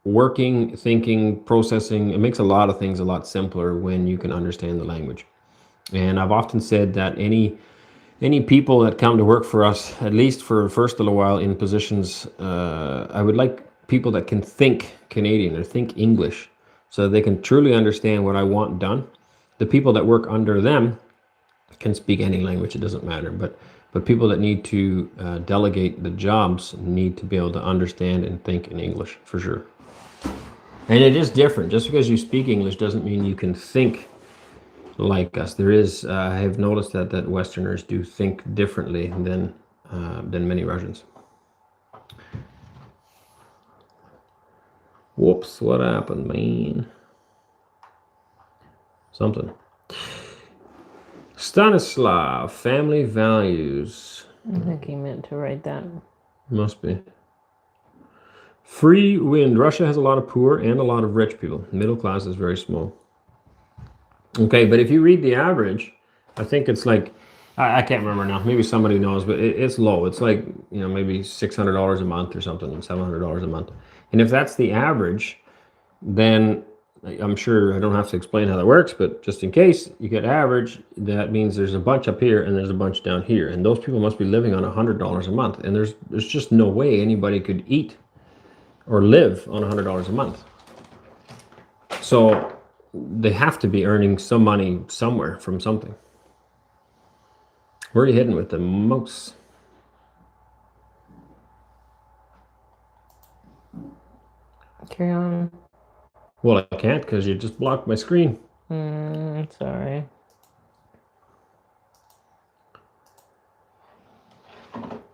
working, thinking, processing, it makes a lot of things a lot simpler when you can understand the language. And I've often said that any people that come to work for us, at least for first little while in positions, I would like people that can think Canadian or think English so that they can truly understand what I want done. The people that work under them can speak any language, it doesn't matter. But people that need to delegate the jobs need to be able to understand and think in English, for sure. And it is different. Just because you speak English doesn't mean you can think like us. There is, I have noticed that Westerners do think differently than many Russians. Whoops, what happened, man? Something. Stanislav, family values. I think he meant to write that. Must be. Free wind. Russia has a lot of poor and a lot of rich people. Middle class is very small. Okay, but if you read the average, I think it's like, I can't remember now. Maybe somebody knows, but it's low. It's like, maybe $600 a month or something, $700 a month. And if that's the average, then I'm sure I don't have to explain how that works, but just in case you get average, that means there's a bunch up here and there's a bunch down here. And those people must be living on $100 a month. And there's just no way anybody could eat or live on $100 a month. So they have to be earning some money somewhere from something. Where are you heading with the mouse? Carry on. Well, I can't because you just blocked my screen. Sorry.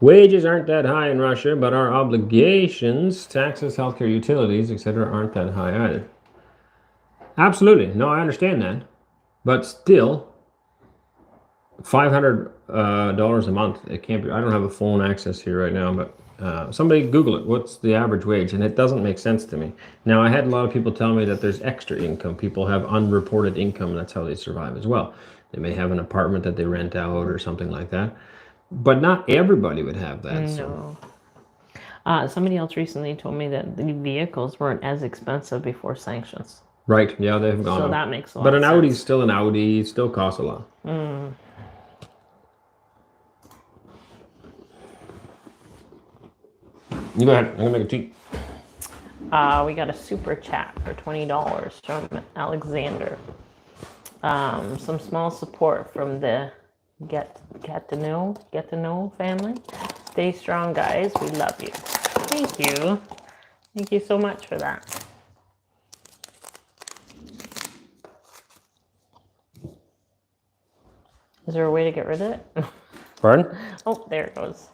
Wages aren't that high in Russia, but our obligations, taxes, healthcare, utilities, etc., aren't that high either. Absolutely. No, I understand that. But still, $500 a month, it can't be. I don't have a phone access here right now, but somebody Google it. What's the average wage? And it doesn't make sense to me. Now, I had a lot of people tell me that there's extra income. People have unreported income. That's how they survive as well. They may have an apartment that they rent out or something like that. But not everybody would have that. No. Somebody else recently told me that the vehicles weren't as expensive before sanctions. Right. Yeah, they've gone up. So that makes a lot of sense. But an Audi's still an Audi. It still costs a lot. You go ahead. I'm going to make a tea. We got a super chat for $20 from Alexander. Some small support from the get to know family. Stay strong, guys. We love you. Thank you. Thank you so much for that. Is there a way to get rid of it? Pardon? Oh, there it goes.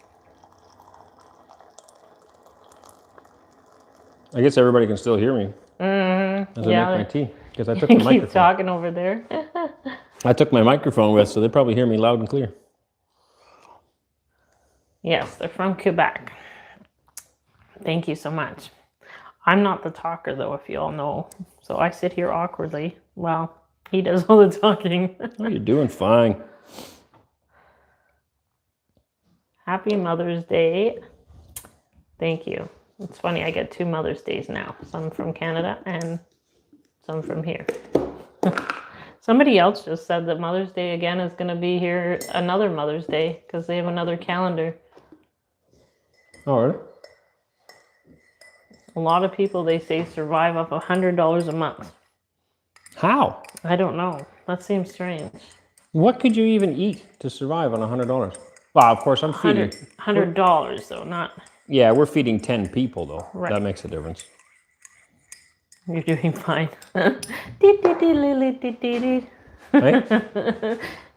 I guess everybody can still hear me. As I make my tea. Because I took the microphone. Keep talking over there. I took my microphone with, so they probably hear me loud and clear. Yes, they're from Quebec. Thank you so much. I'm not the talker, though, if you all know. So I sit here awkwardly. Well, he does all the talking. Oh, you're doing fine. Happy Mother's Day. Thank you. It's funny, I get 2 Mother's Days now. Some from Canada and some from here. Somebody else just said that Mother's Day again is going to be here another Mother's Day because they have another calendar. Oh, really? A lot of people, they say, survive off $100 a month. How? I don't know. That seems strange. What could you even eat to survive on $100? Well, of course, I'm feeding. $100 though, not. Yeah, we're feeding 10 people though. Right. That makes a difference. You're doing fine. Right?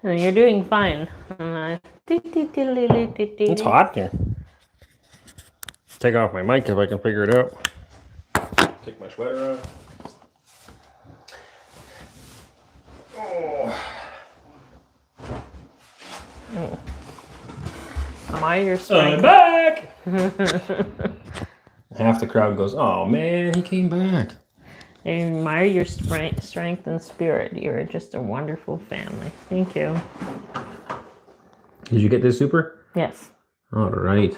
You're doing fine. It's hot here. Take off my mic if I can figure it out. Take my sweater off. Oh. Admire your strength. I'm back! Half the crowd goes, oh man, he came back. I admire your strength and spirit. You're just a wonderful family. Thank you. Did you get this super? Yes. All right.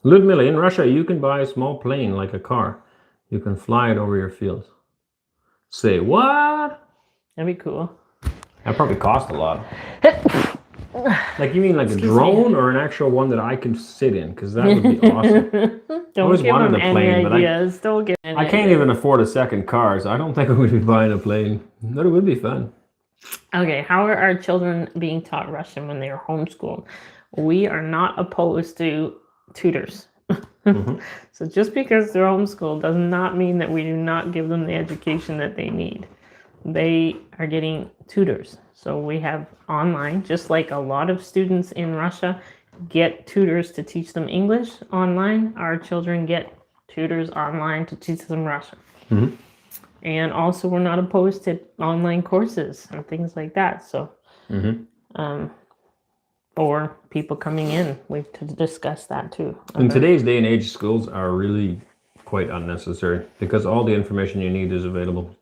Ludmilla, in Russia, you can buy a small plane like a car. You can fly it over your fields. Say what? That'd be cool. That probably cost a lot. Like, you mean like a drone or an actual one that I can sit in? Because that would be awesome. Don't give them any ideas. Don't give any I can't even afford a second car, so I don't think I would be buying a plane. But it would be fun. Okay, how are our children being taught Russian when they are homeschooled? We are not opposed to tutors. So just because they're homeschooled does not mean that we do not give them the education that they need. They are getting tutors. So we have online, just like a lot of students in Russia get tutors to teach them English online, our children get tutors online to teach them Russian. And also we're not opposed to online courses and things like that. So, or people coming in, we've discussed that too. In today's day and age, schools are really quite unnecessary because all the information you need is available.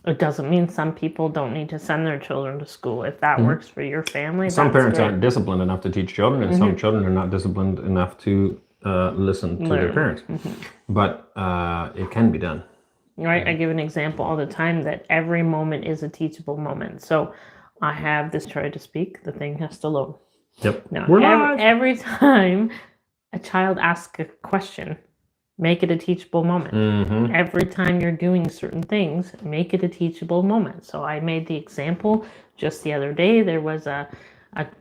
It doesn't mean some people don't need to send their children to school. If that works for your family, some parents aren't disciplined enough to teach children, and some children are not disciplined enough to listen to their parents. But it can be done. Right. I give an example all the time that every moment is a teachable moment. So I have this try to speak, the thing has to load. Yep. Now, every time a child asks a question, make it a teachable moment. Every time you're doing certain things, make it a teachable moment. So I made the example just the other day. There was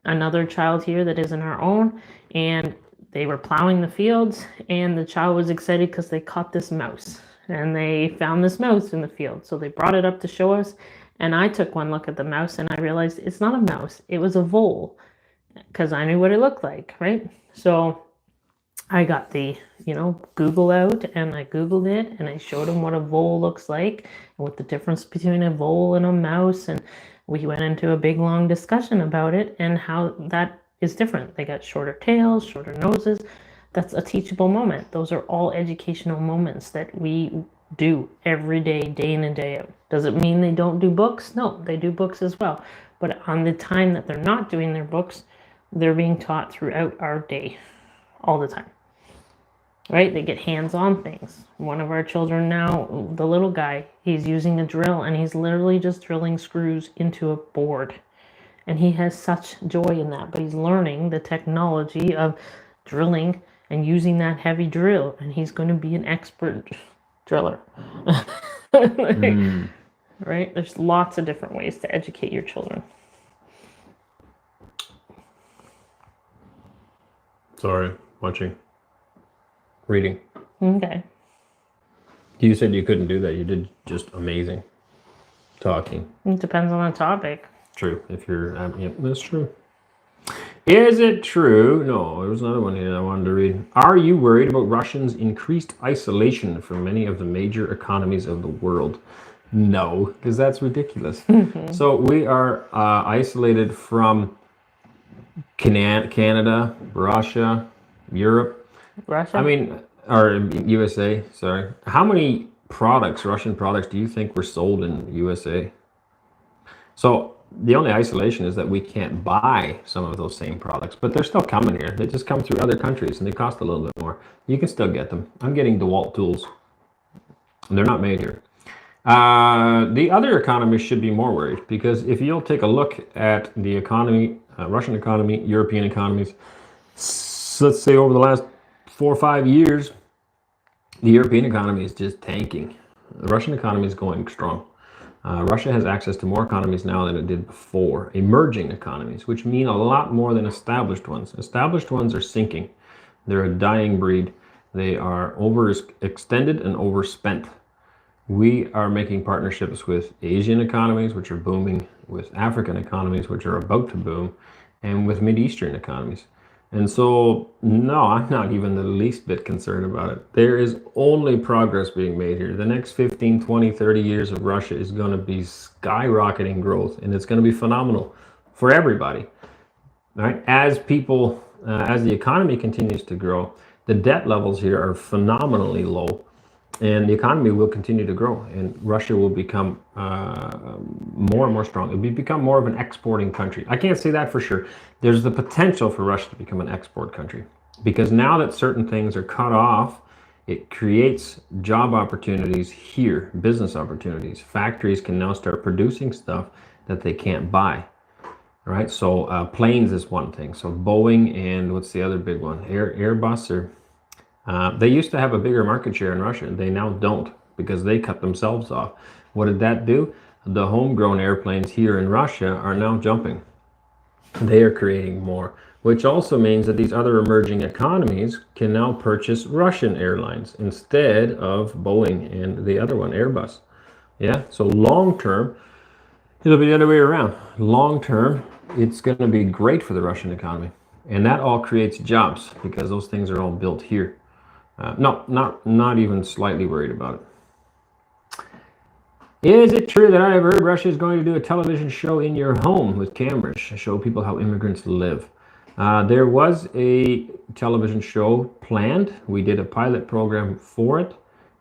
another child here that isn't our own, and they were plowing the fields, and the child was excited because they caught this mouse. And they found this mouse in the field. So they brought it up to show us, and I took one look at the mouse, and I realized it's not a mouse. It was a vole, because I knew what it looked like, right? So I got the, Google out, and I Googled it, and I showed him what a vole looks like and what the difference between a vole and a mouse. And we went into a big, long discussion about it and how that is different. They got shorter tails, shorter noses. That's a teachable moment. Those are all educational moments that we do every day, day in and day out. Does it mean they don't do books? No, they do books as well. But on the time that they're not doing their books, they're being taught throughout our day, all the time. Right? They get hands-on things. One of our children now, the little guy, he's using a drill, and he's literally just drilling screws into a board. And he has such joy in that. But he's learning the technology of drilling and using that heavy drill. And he's going to be an expert driller. Right? There's lots of different ways to educate your children. Sorry, watching. Reading. Okay. You said you couldn't do that. You did just amazing. Talking. It depends on the topic. True. If you're, yeah, that's true. Is it true? No, there was another one here I wanted to read. Are you worried about Russians' increased isolation from many of the major economies of the world? No, because that's ridiculous. So we are isolated from Canada, Russia, Europe. Russia? I mean, or USA, sorry. How many products, Russian products, do you think were sold in USA? So the only isolation is that we can't buy some of those same products, but they're still coming here. They just come through other countries and they cost a little bit more. You can still get them. I'm getting DeWalt tools, and they're not made here. The other economies should be more worried because if you'll take a look at the economy, Russian economy, European economies, let's say over the last 4 or 5 years, the European economy is just tanking. The Russian economy is going strong. Russia has access to more economies now than it did before. Emerging economies, which mean a lot more than established ones. Established ones are sinking. They're a dying breed. They are overextended and overspent. We are making partnerships with Asian economies, which are booming, with African economies, which are about to boom, and with Mideastern economies. And so, no, I'm not even the least bit concerned about it. There is only progress being made here. The next 15, 20, 30 years of Russia is going to be skyrocketing growth, and it's going to be phenomenal for everybody. Right? As the economy continues to grow, the debt levels here are phenomenally low, and the economy will continue to grow, and Russia will become more and more strong. It will become more of an exporting country. I can't say that for sure. There's the potential for Russia to become an export country, because now that certain things are cut off, it creates job opportunities here, business opportunities. Factories can now start producing stuff that they can't buy. Right? So planes is one thing. So Boeing and what's the other big one? Airbus or... they used to have a bigger market share in Russia. They now don't because they cut themselves off. What did that do? The homegrown airplanes here in Russia are now jumping. They are creating more, which also means that these other emerging economies can now purchase Russian airlines instead of Boeing and the other one, Airbus. Yeah, so long term, it'll be the other way around. Long term, it's going to be great for the Russian economy. And that all creates jobs because those things are all built here. No, not even slightly worried about it. Is it true that I have heard Russia is going to do a television show in your home with cameras to show people how immigrants live? There was a television show planned. We did a pilot program for it,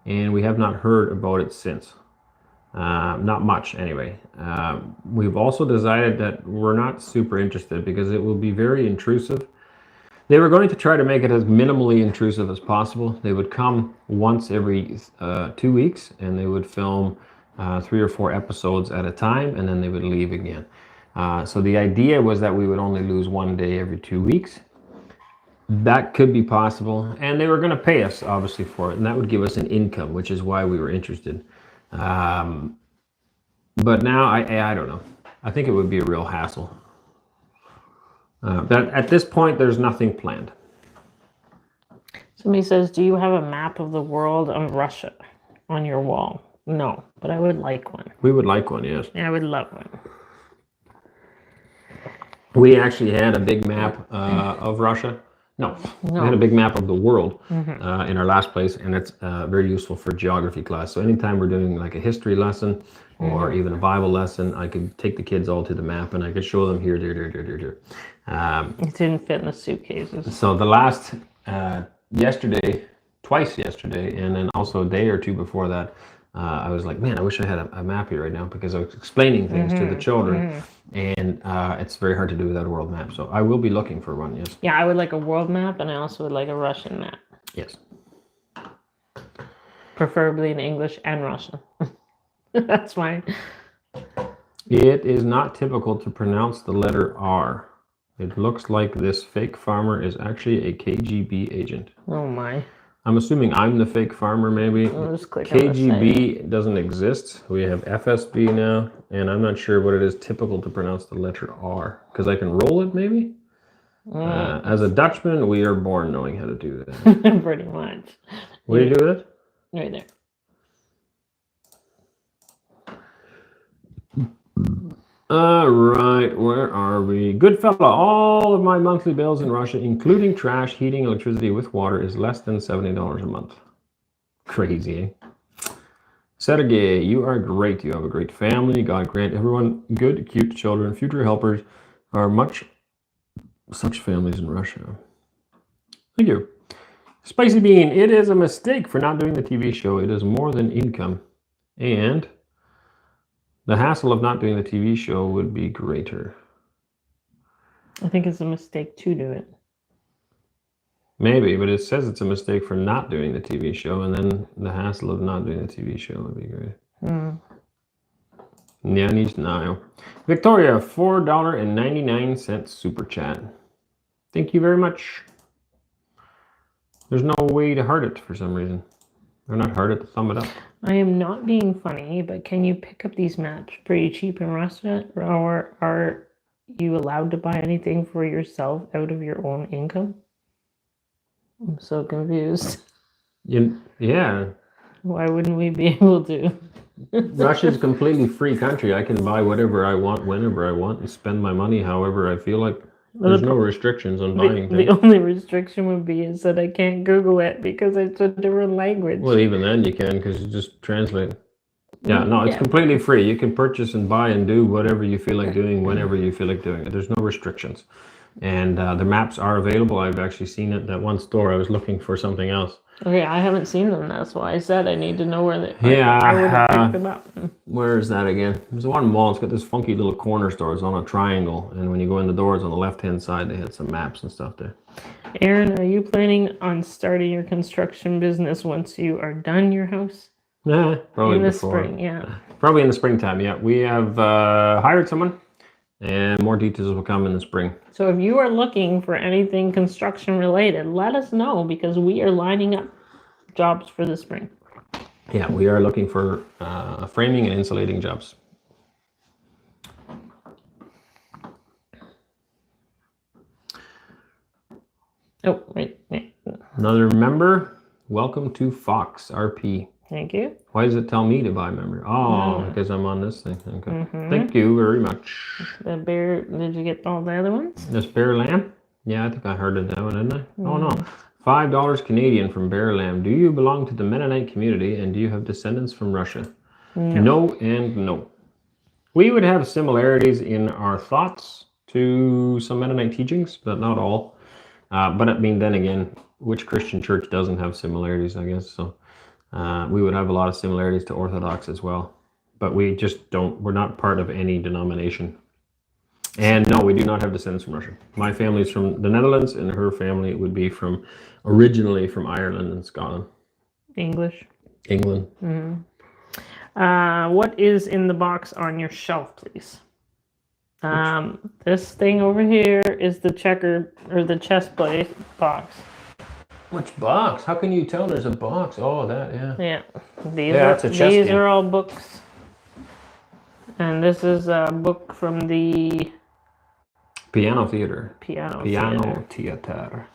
and we have not heard about it since. Not much, anyway. We've also decided that we're not super interested because it will be very intrusive. They were going to try to make it as minimally intrusive as possible. They would come once every 2 weeks, and they would film 3 or 4 episodes at a time, and then they would leave again. So the idea was that we would only lose 1 day every 2 weeks. That could be possible, and they were going to pay us, obviously, for it, and that would give us an income, which is why we were interested. But now, I don't know. I think it would be a real hassle. But at this point, there's nothing planned. Somebody says, do you have a map of the world of Russia on your wall? No, but I would like one. We would like one, yes. Yeah, I would love one. We actually had a big map of Russia. No, we had a big map of the world in our last place, and it's very useful for geography class. So anytime we're doing like a history lesson or even a Bible lesson, I could take the kids all to the map and I could show them here, there. It didn't fit in the suitcases. So the last, twice yesterday, and then also a day or two before that, I was like, man, I wish I had a map here right now because I was explaining things to the children, and it's very hard to do without a world map. So I will be looking for one, yes. Yeah, I would like a world map, and I also would like a Russian map. Yes. Preferably in English and Russian. That's fine. It is not typical to pronounce the letter R. It looks like this fake farmer is actually a KGB agent. Oh my. I'm assuming I'm the fake farmer, maybe. I'll just click on the KGB doesn't exist. We have FSB now, and I'm not sure what it is typical to pronounce the letter R. Because I can roll it, maybe? As a Dutchman, we are born knowing how to do that. Pretty much. What do you do with it? Right there. All right, where are we? Good fella, all of my monthly bills in Russia, including trash, heating, electricity with water, is less than $70 a month. Crazy, eh? Sergey, you are great. You have a great family. God grant everyone good, cute children. Future helpers are such families in Russia. Thank you. Spicy Bean, it is a mistake for not doing the TV show. It is more than income. And the hassle of not doing the TV show would be greater. I think it's a mistake to do it. Maybe, but it says it's a mistake for not doing the TV show, and then the hassle of not doing the TV show would be great. Anneesa. Victoria, $4.99 super chat. Thank you very much. There's no way to heart it for some reason. Or not heart it, thumb it up. I am not being funny, but can you pick up these maps pretty cheap in Russia? Or are you allowed to buy anything for yourself out of your own income? I'm so confused. Yeah. Why wouldn't we be able to? Russia's a completely free country. I can buy whatever I want, whenever I want, and spend my money however I feel like. There's no restrictions on buying things. The only restriction would be is that I can't Google it because it's a different language. Well, even then you can, because you just translate. Yeah, no, it's completely free. You can purchase and buy and do whatever you feel like doing, whenever you feel like doing it. There's no restrictions. And the maps are available. I've actually seen it at one store. I was looking for something else. Okay, I haven't seen them. That's why I said I need to know where they are. Yeah, I would have picked them up. Where is that again? There's one mall. It's got this funky little corner store. It's on a triangle. And when you go in the doors on the left-hand side, they had some maps and stuff there. Aaron, are you planning on starting your construction business once you are done your house? Yeah, probably in the before. spring, yeah. Probably in the springtime, yeah. We have hired someone, and more details will come in the spring. So if you are looking for anything construction related, let us know because we are lining up jobs for the spring. Yeah, we are looking for framing and insulating jobs. Oh, wait. Another member, welcome to Fox RP. Thank you. Why does it tell me to buy member? Oh, because I'm on this thing. Okay. Thank you very much. The bear, did you get all the other ones? This Bear Lamb? Yeah, I think I heard it that one, didn't I? Oh, no. $5 Canadian from Bear Lamb. Do you belong to the Mennonite community and do you have descendants from Russia? No and no. We would have similarities in our thoughts to some Mennonite teachings, but not all. But I mean, then again, which Christian church doesn't have similarities, I guess? So we would have a lot of similarities to Orthodox as well. But we just don't, we're not part of any denomination. And no, we do not have descendants from Russia. My family is from the Netherlands, and her family would be originally from Ireland and Scotland. England. What is in the box on your shelf, please? This thing over here is the chess play box. Which box? How can you tell there's a box? Oh, that, yeah. Yeah. These are all books. And this is a book from the Piano theater. Piano theater.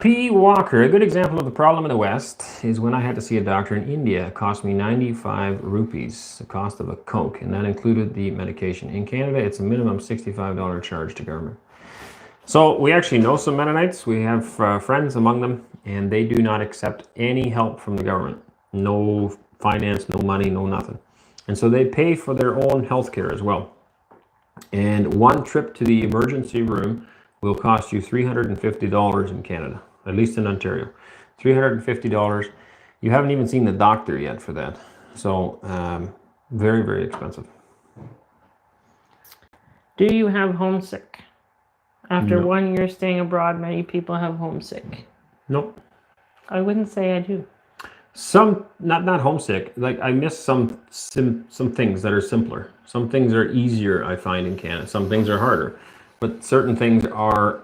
P. Walker. A good example of the problem in the West is when I had to see a doctor in India. It cost me 95 rupees, the cost of a Coke, and that included the medication. In Canada, it's a minimum $65 charge to government. So we actually know some Mennonites. We have friends among them, and they do not accept any help from the government. No finance, no money, no nothing. And so they pay for their own health care as well. And one trip to the emergency room will cost you $350 in Canada, at least in Ontario. $350. You haven't even seen the doctor yet for that. So very, very expensive. Do you have homesick? After 1 year staying abroad, many people have homesick. Nope. I wouldn't say I do. Some, not homesick. Like I miss some things that are simpler. Some things are easier, I find, in Canada. Some things are harder. But certain things are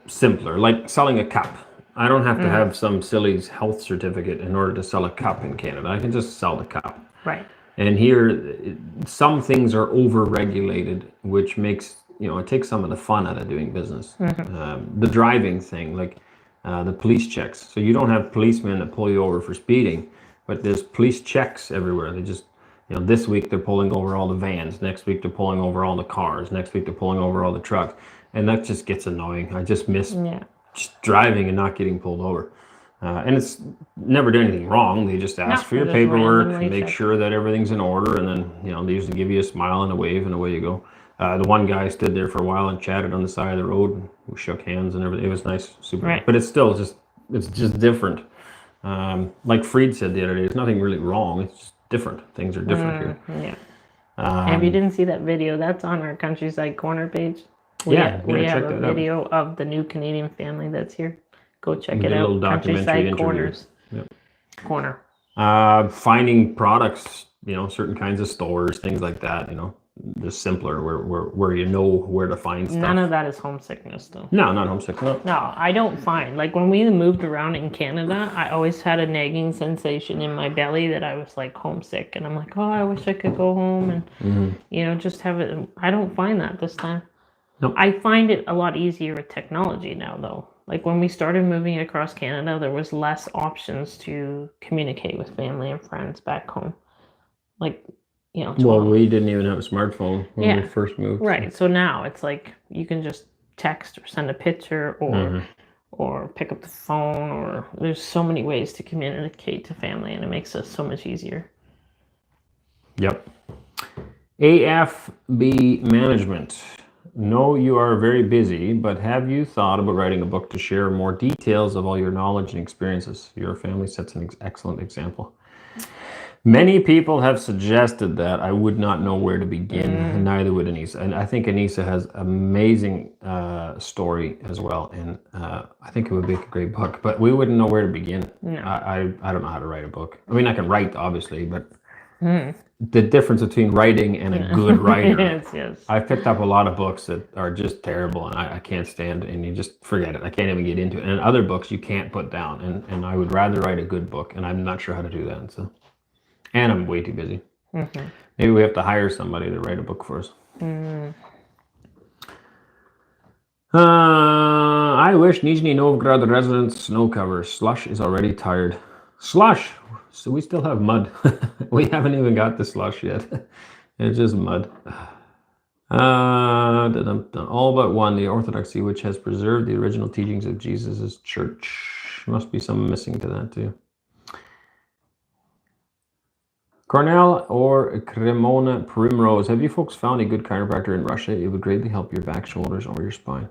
simpler, like selling a cup. I don't have to have some silly health certificate in order to sell a cup in Canada. I can just sell the cup. Right. And here, some things are over-regulated, which makes, it takes some of the fun out of doing business. The driving thing, like the police checks. So you don't have policemen that pull you over for speeding, but there's police checks everywhere. They just, this week they're pulling over all the vans. Next week they're pulling over all the cars. Next week they're pulling over all the trucks. And that just gets annoying. I just miss just driving and not getting pulled over. And it's never done anything wrong. They just ask for your paperwork, make sure that everything's in order, and then, they usually give you a smile and a wave, and away you go. The one guy stood there for a while and chatted on the side of the road. And we shook hands and everything. It was nice, super. Right. But it's still it's just different. Like Fried said the other day, there's nothing really wrong. It's just different. Things are different here. Yeah. And if you didn't see that video, that's on our Countryside Corner page. We have a video of the new Canadian family that's here. Go check it out. Countryside Corners. Yep. Corner. Finding products, certain kinds of stores, things like that, just simpler where you know where to find stuff. None of that is homesickness, though. No, not homesick. No. No, I don't find. Like, when we moved around in Canada, I always had a nagging sensation in my belly that I was, like, homesick. And I'm like, oh, I wish I could go home and, just have it. I don't find that this time. Nope. I find it a lot easier with technology now, though. Like, when we started moving across Canada, there was less options to communicate with family and friends back home. Like, well, we didn't even have a smartphone when we first moved. Right. So now it's like you can just text or send a picture or pick up the phone, or there's so many ways to communicate to family, and it makes us so much easier. Yep. AFB Management. Know you are very busy, but have you thought about writing a book to share more details of all your knowledge and experiences? Your family sets an excellent example. Many people have suggested that. I would not know where to begin, and neither would Anneesa. And I think Anneesa has amazing story as well, and I think it would make a great book, but we wouldn't know where to begin. No. I don't know how to write a book. I mean, I can write, obviously, but the difference between writing and a good writer. Yes. I've picked up a lot of books that are just terrible, and I can't stand, and you just forget it. I can't even get into it. And other books you can't put down, and I would rather write a good book, and I'm not sure how to do that, so... And I'm way too busy. Maybe we have to hire somebody to write a book for us. I wish Nizhny Novgorod residents snow cover. Slush is already tired. Slush! So we still have mud. We haven't even got the slush yet. It's just mud. All but one, the Orthodoxy, which has preserved the original teachings of Jesus' church. Must be some missing to that too. Cornell or Cremona Primrose. Have you folks found a good chiropractor in Russia? It would greatly help your back, shoulders, or your spine.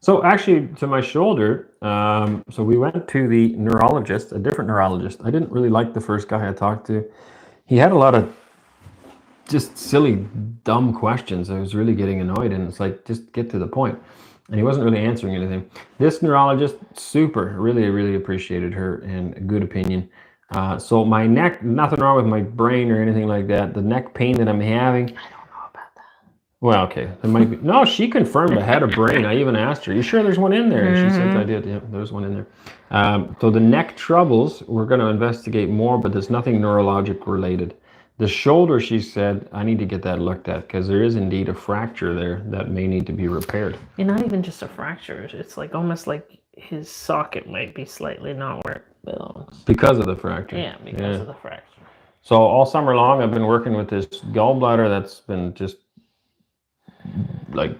So actually, to my shoulder, so we went to the neurologist, a different neurologist. I didn't really like the first guy I talked to. He had a lot of just silly, dumb questions. I was really getting annoyed, and it's like, just get to the point. And he wasn't really answering anything. This neurologist, super, really, really appreciated her and a good opinion. So my neck, nothing wrong with my brain or anything like that. The neck pain that I'm having. I don't know about that. Well, okay. There might be. No, she confirmed I had a brain. I even asked her, you sure there's one in there? And she said I did. Yeah, there's one in there. So the neck troubles, we're going to investigate more, but there's nothing neurologic related. The shoulder, she said, I need to get that looked at because there is indeed a fracture there that may need to be repaired. And not even just a fracture. It's like almost like his socket might be slightly not where it belongs. Because of the fracture. Yeah, because of the fracture. So all summer long, I've been working with this gallbladder that's been just like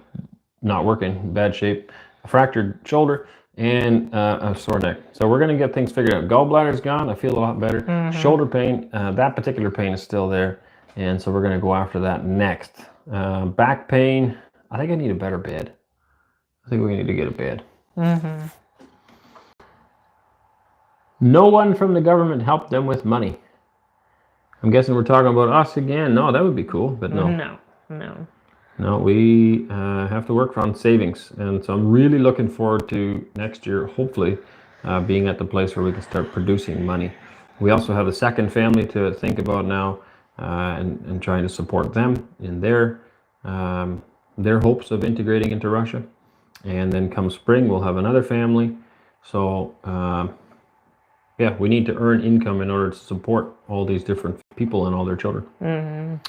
not working, bad shape, a fractured shoulder, and a sore neck. So we're going to get things figured out. Gallbladder's gone. I feel a lot better. Shoulder pain, that particular pain is still there. And so we're going to go after that next. Back pain, I think I need a better bed. I think we need to get a bed. No one from the government helped them with money. I'm guessing we're talking about us again. No, that would be cool, but no. No, we have to work on savings. And so I'm really looking forward to next year, hopefully, being at the place where we can start producing money. We also have a second family to think about now and trying to support them in their hopes of integrating into Russia. And then come spring, we'll have another family. So, yeah, we need to earn income in order to support all these different people and all their children.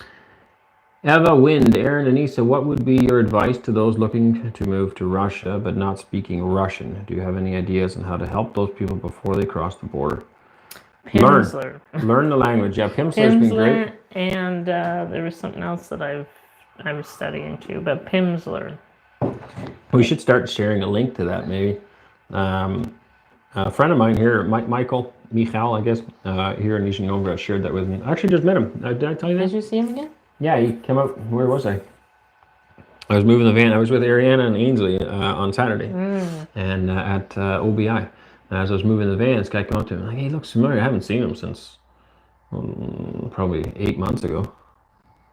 Eva Wind, Arend and Anneesa, what would be your advice to those looking to move to Russia but not speaking Russian? Do you have any ideas on how to help those people before they cross the border? Pimsleur. Learn the language. Yeah, Pimsleur's been great. And there was something else that I'm studying too, but Pimsleur. We should start sharing a link to that maybe. A friend of mine here, Michael, I guess, here in Nizhny Novgorod shared that with me. I actually just met him. Did I tell you that? Did you see him again? Yeah, he came out. Where was I? I was moving the van. I was with Ariana and Ainsley on Saturday and at OBI. And as I was moving the van, this guy came up to me like, hey, he looks familiar. I haven't seen him since probably 8 months ago,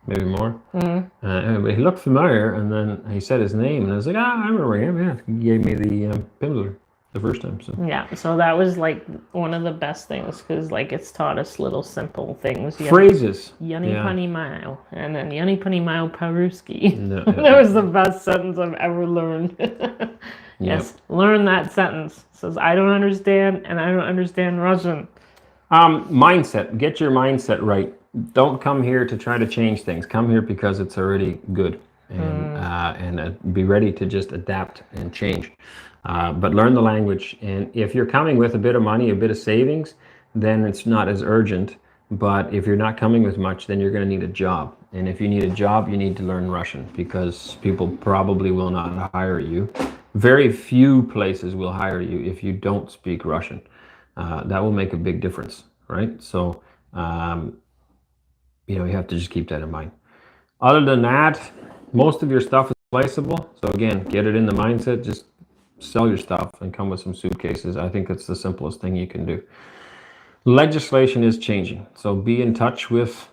maybe more. But he looked familiar, and then he said his name, and I was like, I remember him. Yeah, he gave me the Pimsleur. the first time. So Yeah, so that was like one of the best things because like it's taught us little simple things. Phrases. Yunny Yeah. punny mile, and then yunny punny mile paruski. No, That was the best sentence I've ever learned. Yes, learn that sentence. It says I don't understand, and I don't understand Russian. Mindset. Get your mindset right. Don't come here to try to change things. Come here because it's already good, and be ready to just adapt and change. But learn the language. And if you're coming with a bit of money, a bit of savings, then it's not as urgent. But if you're not coming with much, then you're going to need a job. And if you need a job, you need to learn Russian because people probably will not hire you. Very few places will hire you if you don't speak Russian. That will make a big difference, right? So, you have to just keep that in mind. Other than that, most of your stuff is replaceable. So again, get it in the mindset, just sell your stuff and come with some suitcases. I think that's the simplest thing you can do. Legislation is changing. So be in touch with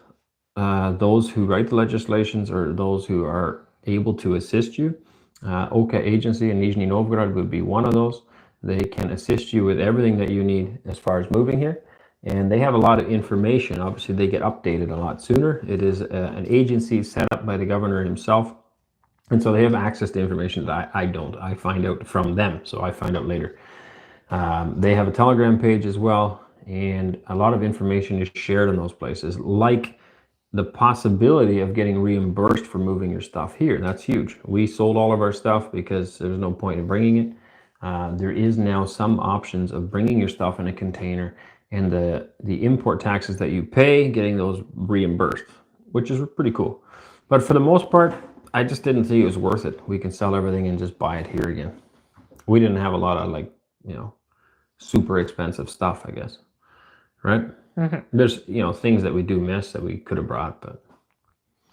those who write the legislations or those who are able to assist you. OKA agency in Nizhny Novgorod would be one of those. They can assist you with everything that you need as far as moving here. And they have a lot of information. Obviously, they get updated a lot sooner. It is an agency set up by the governor himself. And so they have access to information that I don't. I find out from them, so I find out later. They have a Telegram page as well, and a lot of information is shared in those places, like the possibility of getting reimbursed for moving your stuff here. That's huge. We sold all of our stuff because there was no point in bringing it. There is now some options of bringing your stuff in a container and the import taxes that you pay, getting those reimbursed, which is pretty cool. But for the most part, I just didn't think it was worth it. We can sell everything and just buy it here again. We didn't have a lot of super expensive stuff, I guess. Right? Mm-hmm. There's, things that we do miss that we could have brought, but.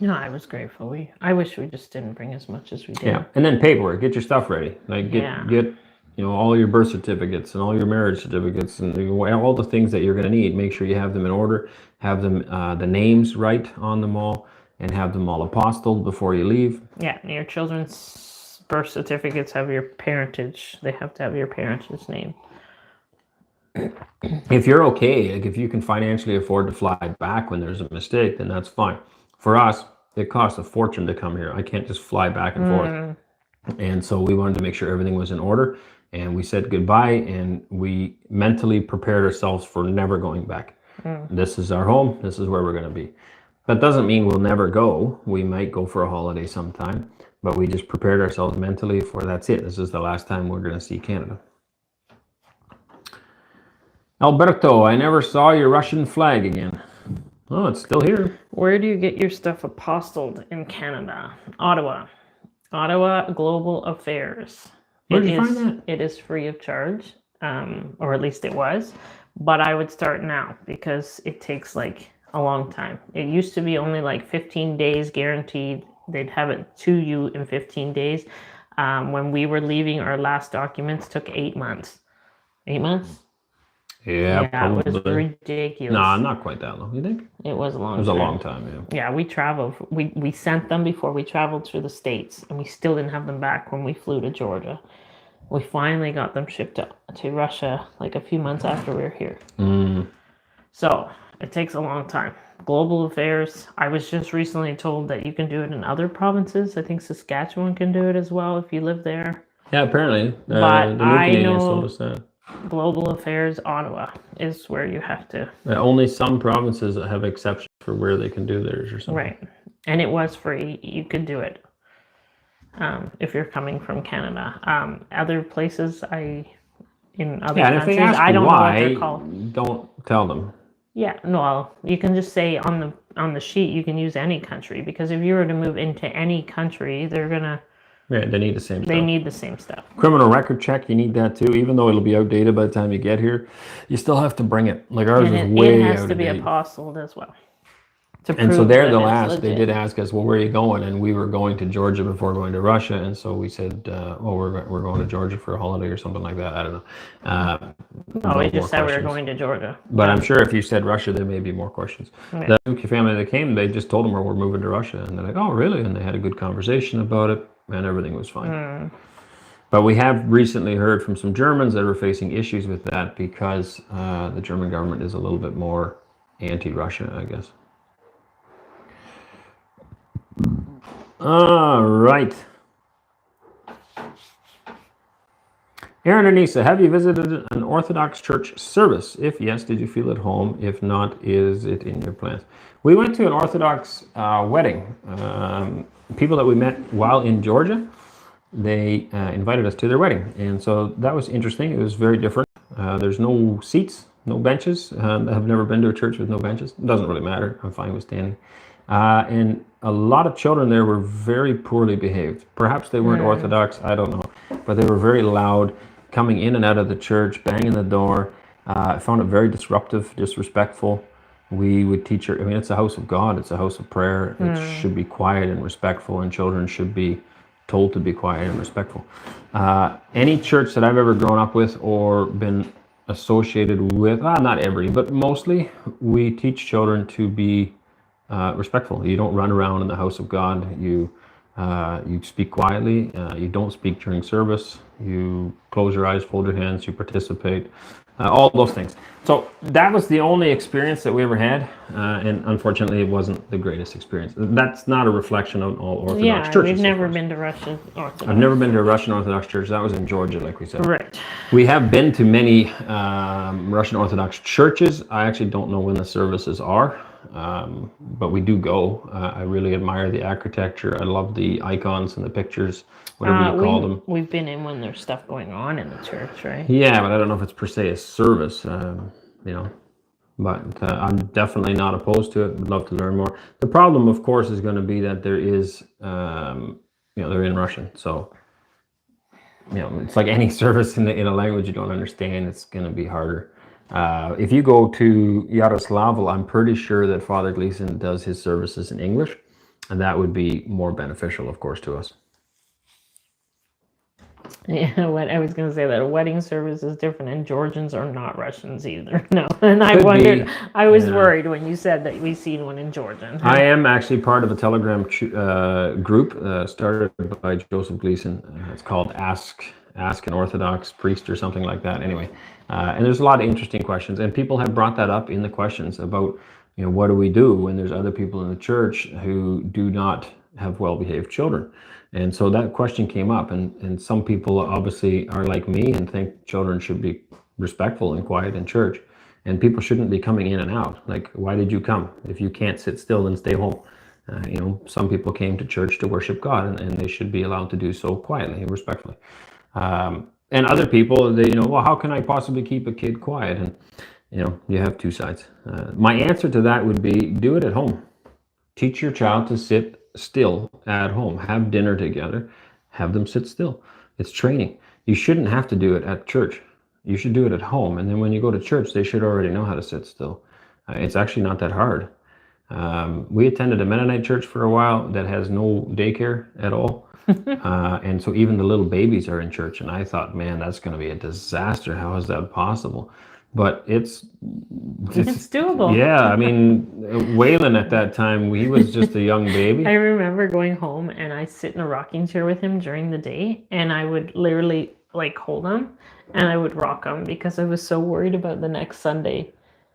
No, I was grateful. I wish we just didn't bring as much as we did. Yeah, and then paperwork. Get your stuff ready. Like get all your birth certificates and all your marriage certificates and all the things that you're going to need. Make sure you have them in order. Have them the names right on them all, and have them all apostilled before you leave. Yeah, and your children's birth certificates have your parentage. They have to have your parentage name. If you're okay, like if you can financially afford to fly back when there's a mistake, then that's fine. For us, it costs a fortune to come here. I can't just fly back and forth. And so we wanted to make sure everything was in order, and we said goodbye, and we mentally prepared ourselves for never going back. This is our home. This is where we're going to be. That doesn't mean we'll never go. We might go for a holiday sometime, but we just prepared ourselves mentally for that's it. This is the last time we're going to see Canada. Alberto, I never saw your Russian flag again. Oh, it's still here. Where do you get your stuff apostilled in Canada? Ottawa Global Affairs. Where did you find that? It is free of charge, or at least it was. But I would start now because it takes like a long time. It used to be only like 15 days guaranteed. They'd have it to you in 15 days. When we were leaving, our last documents took 8 months. 8 months? Yeah, probably. It was ridiculous. No, not quite that long. You think? It was a long time. It was a long time, yeah. Yeah, we traveled. We sent them before we traveled through the States, and we still didn't have them back when we flew to Georgia. We finally got them shipped to Russia like a few months after we were here. So it takes a long time. Global Affairs, I was just recently told that you can do it in other provinces. I think Saskatchewan can do it as well if you live there. Yeah, apparently. But I know Global Affairs Ottawa is where you have to. Only some provinces have exceptions for where they can do theirs or something. Right. And it was free. You could do it if you're coming from Canada. Other places, countries, if they ask I don't why, know what they're called. Don't tell them. Yeah, no, you can just say on the sheet you can use any country, because if you were to move into any country, they're gonna. Yeah, they need the same stuff. They need the same stuff. Criminal record check, you need that too. Even though it'll be outdated by the time you get here, you still have to bring it. Like ours is way out of date. It has to be apostilled as well. And so they're the last. They did ask us, well, where are you going? And we were going to Georgia before going to Russia. And so we said, we're going to Georgia for a holiday or something like that. I don't know. No, we just said we were going to Georgia. But I'm sure if you said Russia, there may be more questions. Yeah. The UK family that came, they just told them we're moving to Russia. And they're like, oh, really? And they had a good conversation about it. And everything was fine. But we have recently heard from some Germans that are facing issues with that because the German government is a little bit more anti-Russia, I guess. All right. Arend and Anneesa, have you visited an Orthodox church service? If yes, did you feel at home? If not, is it in your plans? We went to an Orthodox wedding. People that we met while in Georgia, they invited us to their wedding. And so that was interesting. It was very different. There's no seats, no benches. I've never been to a church with no benches. It doesn't really matter. I'm fine with standing. And a lot of children there were very poorly behaved. Perhaps they weren't Orthodox, I don't know. But they were very loud, coming in and out of the church, banging the door. I found it very disruptive, disrespectful. We would teach her, I mean, it's a house of God, it's a house of prayer. It should be quiet and respectful, and children should be told to be quiet and respectful. Any church that I've ever grown up with or been associated with, not every, but mostly, we teach children to be respectful. You don't run around in the house of God. You speak quietly. You don't speak during service. You close your eyes, fold your hands, you participate. All those things. So that was the only experience that we ever had, and unfortunately, it wasn't the greatest experience. That's not a reflection on all Orthodox churches. We've never been to Russian Orthodox. I've never been to a Russian Orthodox church. That was in Georgia, like we said. Right. We have been to many Russian Orthodox churches. I actually don't know when the services are, but we do go. I really admire the architecture. I love the icons and the pictures, whatever you call them. We've been in when there's stuff going on in the church, right? Yeah, but I don't know if it's per se a service, but I'm definitely not opposed to it. Would love to learn more. The problem, of course, is going to be that there is, they're in Russian. So, it's like any service in a language you don't understand, it's going to be harder. If you go to Yaroslavl, I'm pretty sure that Father Gleason does his services in English, and that would be more beneficial, of course, to us. Yeah, what I was going to say, that a wedding service is different, and Georgians are not Russians either. No, and I wondered, I was worried when you said that we seen one in Georgia. I am actually part of a Telegram group started by Joseph Gleason. It's called Ask an Orthodox Priest or something like that. Anyway, and there's a lot of interesting questions, and people have brought that up in the questions about, what do we do when there's other people in the church who do not have well-behaved children? And so that question came up, and some people obviously are like me and think children should be respectful and quiet in church, and people shouldn't be coming in and out. Like, why did you come? If you can't sit still, then stay home. Some people came to church to worship God, and they should be allowed to do so quietly and respectfully. And other people, well, how can I possibly keep a kid quiet? And, you have two sides. My answer to that would be, do it at home. Teach your child to sit still at home. Have dinner together. Have them sit still. It's training. You shouldn't have to do it at church. You should do it at home. And then when you go to church, they should already know how to sit still. It's actually not that hard. We attended a Mennonite church for a while that has no daycare at all. And so even the little babies are in church. And I thought, man, that's going to be a disaster. How is that possible? But it's doable. Yeah, I mean, Waylon at that time, he was just a young baby. I remember going home and I sit in a rocking chair with him during the day, and I would literally hold him and I would rock him because I was so worried about the next Sunday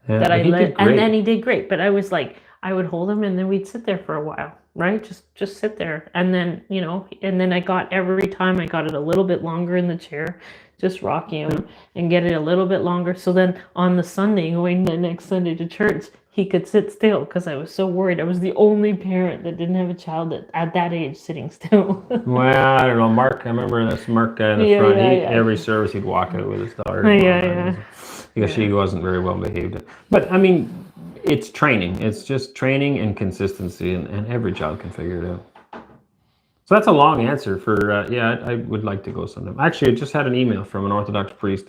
that I let. And then he did great, but I was like, I would hold him and then we'd sit there for a while, right? Just sit there, and then and then every time I got it a little bit longer in the chair. Just rocking him and get it a little bit longer. So then on the Sunday, going the next Sunday to church, he could sit still because I was so worried. I was the only parent that didn't have a child at that age sitting still. Well, I don't know. Mark, I remember this Mark guy in the front. Every service he'd walk out with his daughter. Because she wasn't very well behaved. But I mean, it's training. It's just training and consistency, and every child can figure it out. So that's a long answer for, I would like to go sometime. Actually, I just had an email from an Orthodox priest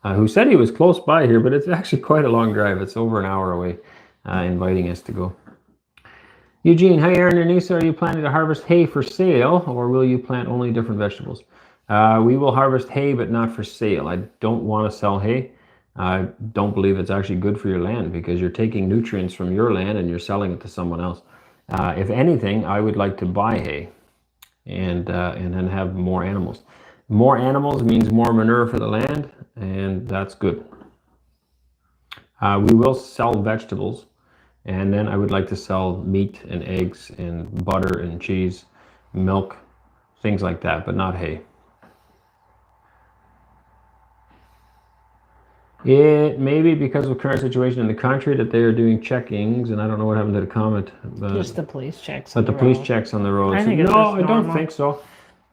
who said he was close by here, but it's actually quite a long drive. It's over an hour away, inviting us to go. Eugene, hi, Arend and Anneesa. Are you planning to harvest hay for sale, or will you plant only different vegetables? We will harvest hay, but not for sale. I don't want to sell hay. I don't believe it's actually good for your land, because you're taking nutrients from your land and you're selling it to someone else. If anything, I would like to buy hay and then have more animals. More animals means more manure for the land, and that's good. We will sell vegetables, and then I would like to sell meat and eggs and butter and cheese, milk, things like that, but not hay. It may be because of current situation in the country that they are doing checkings, and I don't know what happened to the comment. But, just the police checks. But the police checks on the road. I think it's no, just I don't normal. think so.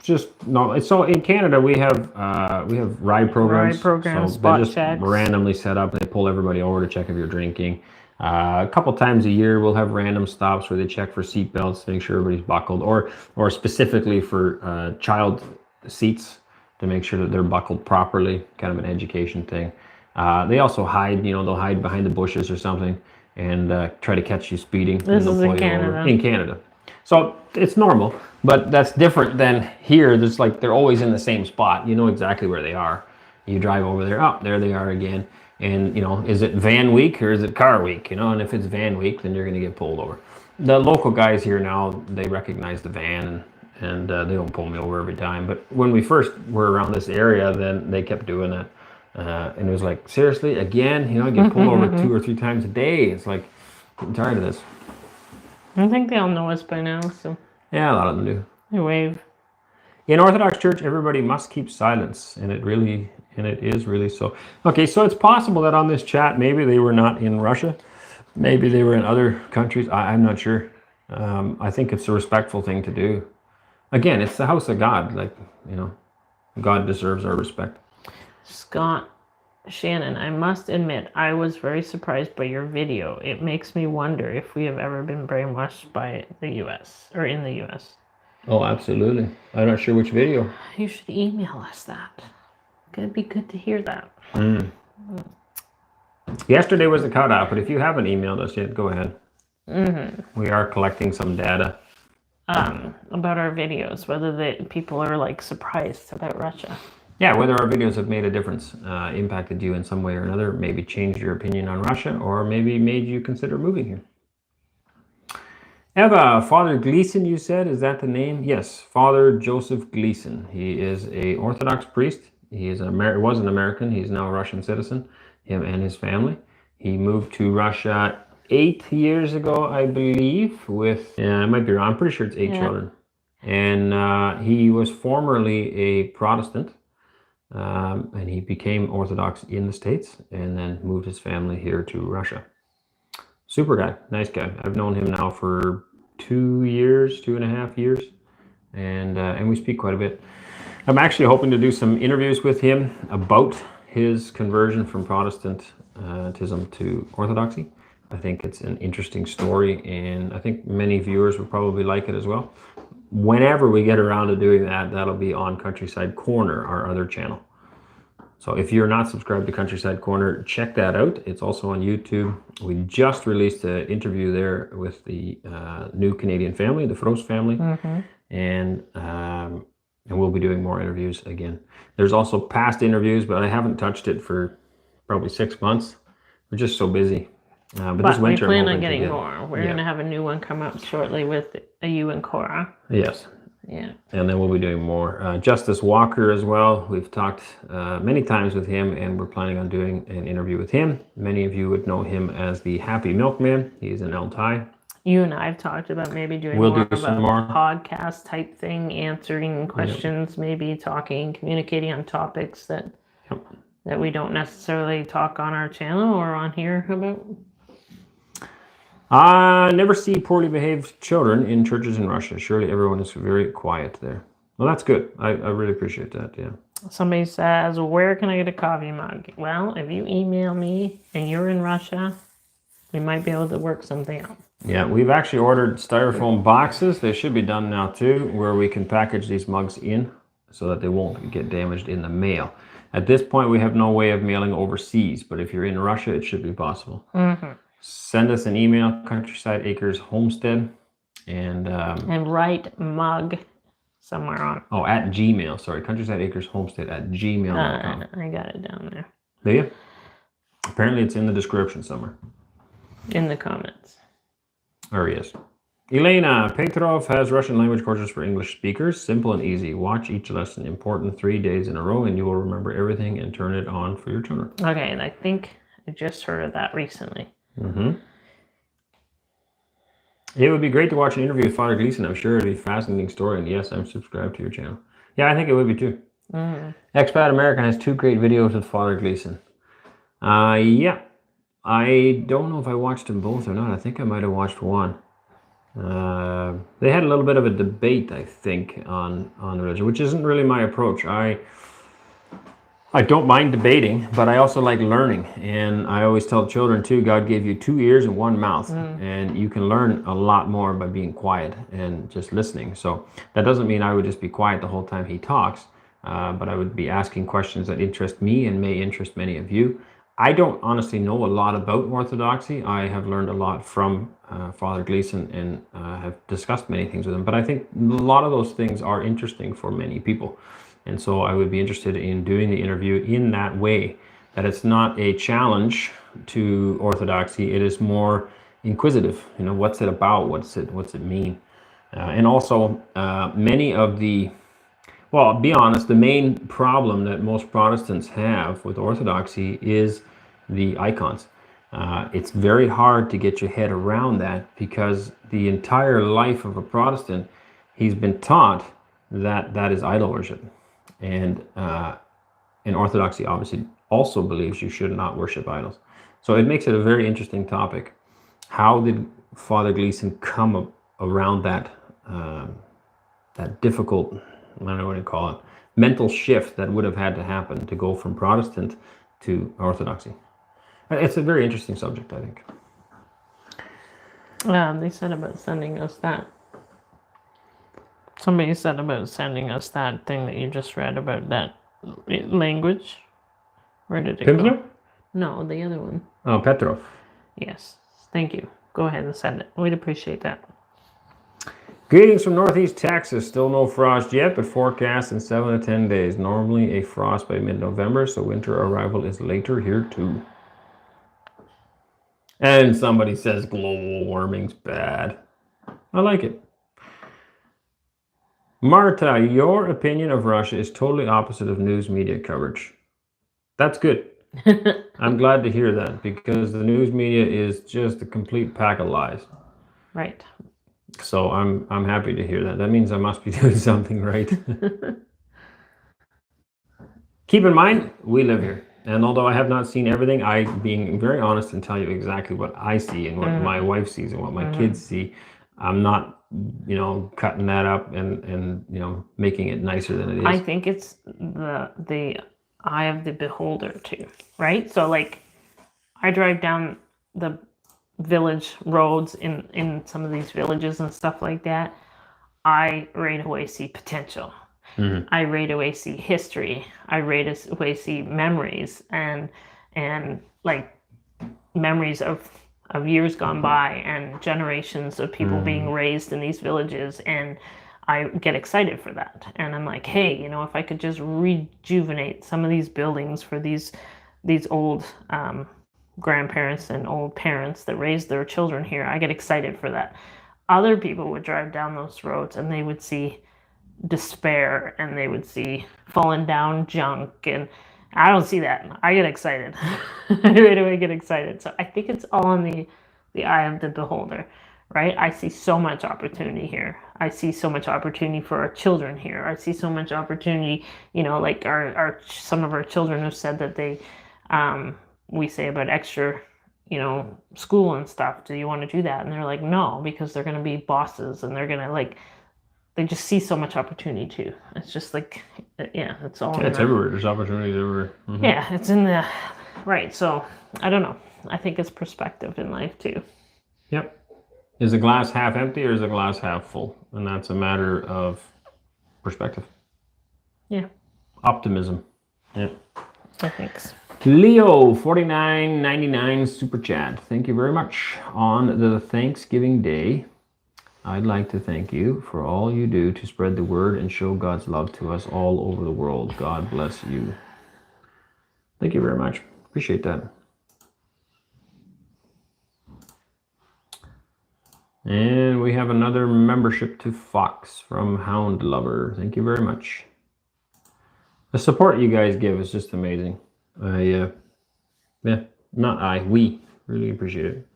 Just no. So in Canada we have ride programs. Ride programs, so spot they just checks. randomly set up. They pull everybody over to check if you're drinking. A couple times a year we'll have random stops where they check for seat belts to make sure everybody's buckled, or specifically for child seats to make sure that they're buckled properly. Kind of an education thing. They also hide, they'll hide behind the bushes or something and try to catch you speeding. This is in Canada. In Canada. So it's normal, but that's different than here. There's like, they're always in the same spot. You know exactly where they are. You drive over there, oh, there they are again. And, is it van week or is it car week? And if it's van week, then you're going to get pulled over. The local guys here now, they recognize the van and they don't pull me over every time. But when we first were around this area, then they kept doing that. And it was like, seriously, again, I get pulled over 2 or 3 times a day. It's like, I'm tired of this. I think they all know us by now, so. Yeah, a lot of them do. They wave. In Orthodox Church, everybody must keep silence, and it is really so. Okay, so it's possible that on this chat, maybe they were not in Russia. Maybe they were in other countries. I'm not sure. I think it's a respectful thing to do. Again, it's the house of God. Like, God deserves our respect. Scott Shannon, I must admit, I was very surprised by your video. It makes me wonder if we have ever been brainwashed by the U.S. or in the U.S. Oh, absolutely. I'm not sure which video. You should email us that. It'd be good to hear that. Yesterday was the cutoff, but if you haven't emailed us yet, go ahead. We are collecting some data. About our videos, whether the people are like surprised about Russia. Yeah, whether our videos have made a difference, impacted you in some way or another, maybe changed your opinion on Russia, or maybe made you consider moving here. Eva, Father Gleason, you said, is that the name? Yes, Father Joseph Gleason. He is a Orthodox priest. He is was an American. He's now a Russian citizen, him and his family. He moved to Russia 8 years ago, I believe, with, I might be wrong, I'm pretty sure it's 8 children. And he was formerly a Protestant. And he became Orthodox in the States and then moved his family here to Russia. Super guy, nice guy. I've known him now for 2.5 years, and we speak quite a bit. I'm actually hoping to do some interviews with him about his conversion from Protestantism to Orthodoxy. I think it's an interesting story, and I think many viewers would probably like it as well. Whenever we get around to doing that, that'll be on Countryside Corner, our other channel. So if you're not subscribed to Countryside Corner, check that out. It's also on YouTube. We just released an interview there with the new Canadian family, the Frost family, and we'll be doing more interviews again. There's also past interviews, but I haven't touched it for probably 6 months. We're just so busy. But this winter, we plan on getting more. We're going to have a new one come up shortly with you and Cora. Yes. Yeah. And then we'll be doing more. Justice Walker as well. We've talked many times with him, and we're planning on doing an interview with him. Many of you would know him as the Happy Milkman. He's in Altai. You and I have talked about maybe doing more of a podcast type thing, answering questions, maybe talking, communicating on topics that we don't necessarily talk on our channel or on here about. I never see poorly behaved children in churches in Russia. Surely everyone is very quiet there. Well, that's good. I really appreciate that, yeah. Somebody says, where can I get a coffee mug? Well, if you email me and you're in Russia, we might be able to work something out. Yeah, we've actually ordered styrofoam boxes. They should be done now too, where we can package these mugs in so that they won't get damaged in the mail. At this point, we have no way of mailing overseas, but if you're in Russia, it should be possible. Send us an email, Countryside Acres Homestead, and write mug somewhere on. Oh, at Gmail. Sorry, Countryside Acres Homestead at gmail.com. I got it down there. Do you? Apparently, it's in the description somewhere. In the comments. Or yes. Elena, Petrov has Russian language courses for English speakers. Simple and easy. Watch each lesson. Important 3 days in a row, and you will remember everything and turn it on for your children. Okay, and I think I just heard of that recently. Mm-hmm. It would be great to watch an interview with Father Gleason. I'm sure it'd be a fascinating story. And yes, I'm subscribed to your channel. Yeah, I think it would be too. Expat American has 2 great videos with Father Gleason. Yeah. I don't know if I watched them both or not. I think I might have watched one. They had a little bit of a debate, I think, on religion, which isn't really my approach. I don't mind debating, but I also like learning. And I always tell children too, God gave you 2 ears and 1 mouth, and you can learn a lot more by being quiet and just listening. So that doesn't mean I would just be quiet the whole time he talks, but I would be asking questions that interest me and may interest many of you. I don't honestly know a lot about Orthodoxy. I have learned a lot from Father Gleason and have discussed many things with him, but I think a lot of those things are interesting for many people. And so I would be interested in doing the interview in that way, that it's not a challenge to Orthodoxy. It is more inquisitive. You know, what's it about? What's it mean? And also many of the, well, I'll be honest, the main problem that most Protestants have with Orthodoxy is the icons. It's very hard to get your head around that, because the entire life of a Protestant, he's been taught that that is idol worship. And Orthodoxy obviously also believes you should not worship idols. So it makes it a very interesting topic. How did Father Gleason come around that that difficult, I don't know what to call it, mental shift that would have had to happen to go from Protestant to Orthodoxy? It's a very interesting subject, I think. They said about sending us that. Somebody said about sending us that thing that you just read about that language. Where did it go? No, the other one. Oh, Petrov. Yes. Thank you. Go ahead and send it. We'd appreciate that. Greetings from Northeast Texas. Still no frost yet, but forecast in 7 to 10 days. Normally a frost by mid-November, so winter arrival is later here too. And somebody says global warming's bad. I like it. Marta, your opinion of Russia is totally opposite of news media coverage. That's good. I'm glad to hear that, because the news media is just a complete pack of lies. Right. So I'm happy to hear that. That means I must be doing something right. Keep in mind, we live here. And although I have not seen everything, I'm being very honest and tell you exactly what I see and what my wife sees and what my kids see. I'm not, cutting that up and making it nicer than it is. I think it's the eye of the beholder too, right? So like, I drive down the village roads in some of these villages and stuff like that. I right away see potential. I right away see history. I right away see memories and like memories of years gone by and generations of people being raised in these villages, and I get excited for that. And I'm like, hey, if I could just rejuvenate some of these buildings for these old grandparents and old parents that raised their children here, I get excited for that. Other people would drive down those roads and they would see despair and they would see fallen down junk, and I don't see that. I get excited. I right away get excited. So I think it's all in the eye of the beholder, right? I see so much opportunity here. I see so much opportunity for our children here. I see so much opportunity, like some of our children have said that they, we say about extra, school and stuff. Do you want to do that? And they're like, no, because they're going to be bosses and they're going to they just see so much opportunity too. It's just like, it's all. Yeah, it's everywhere. There's opportunities everywhere. Yeah, it's in the right. So I don't know. I think it's perspective in life too. Yep. Is the glass half empty or is the glass half full? And that's a matter of perspective. Yeah. Optimism. Yeah. I think so. Leo 49.99 super chat. Thank you very much. On the Thanksgiving Day, I'd like to thank you for all you do to spread the word and show God's love to us all over the world. God bless you. Thank you very much. Appreciate that. And we have another membership to Fox from Hound Lover. Thank you very much. The support you guys give is just amazing. We really appreciate it.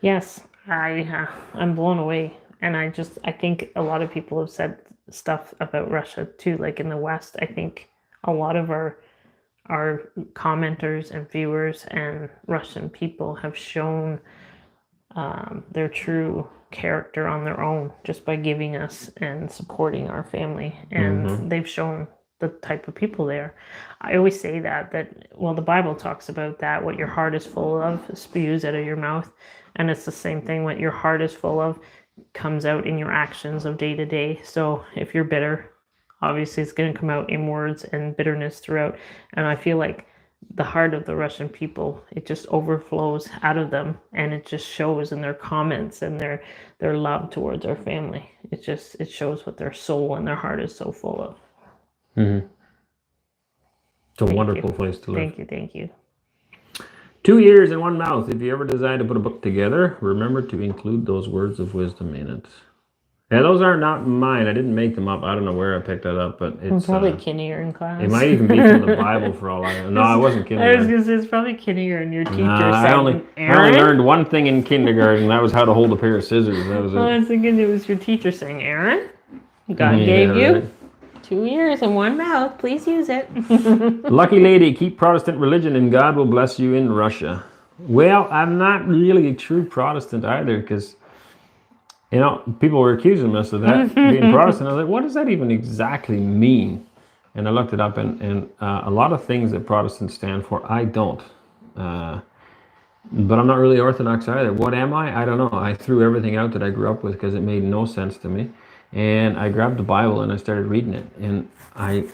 Yes, I'm blown away. And I think a lot of people have said stuff about Russia too, like in the West. I think a lot of our commenters and viewers and Russian people have shown their true character on their own just by giving us and supporting our family. And they've shown the type of people they are. I always say that the Bible talks about that, what your heart is full of spews out of your mouth. And it's the same thing, what your heart is full of comes out in your actions of day to day. So if you're bitter, obviously it's going to come out in words and bitterness throughout. And I feel like the heart of the Russian people, it just overflows out of them, and it just shows in their comments and their love towards our family. It shows what their soul and their heart is so full of. Mm-hmm. It's a wonderful place to live. Thank you. 2 ears and 1 mouth. If you ever decide to put a book together, remember to include those words of wisdom in it. Yeah, those are not mine. I didn't make them up. I don't know where I picked that up, but it's probably kindergarten class. It might even be from the Bible for all I know. No, I wasn't kindergarten. I was going to say it's probably kindergarten. Your teacher said, I only learned one thing in kindergarten. That was how to hold a pair of scissors. That was it. I was thinking it was your teacher saying, Aaron, God gave you 2 ears and 1 mouth. Please use it. Lucky lady, keep Protestant religion and God will bless you in Russia. Well, I'm not really a true Protestant either, because people were accusing us of that, being Protestant. I was like, what does that even exactly mean? And I looked it up, and a lot of things that Protestants stand for, I don't. But I'm not really Orthodox either. What am I? I don't know. I threw everything out that I grew up with because it made no sense to me. And I grabbed the Bible and I started reading it. And I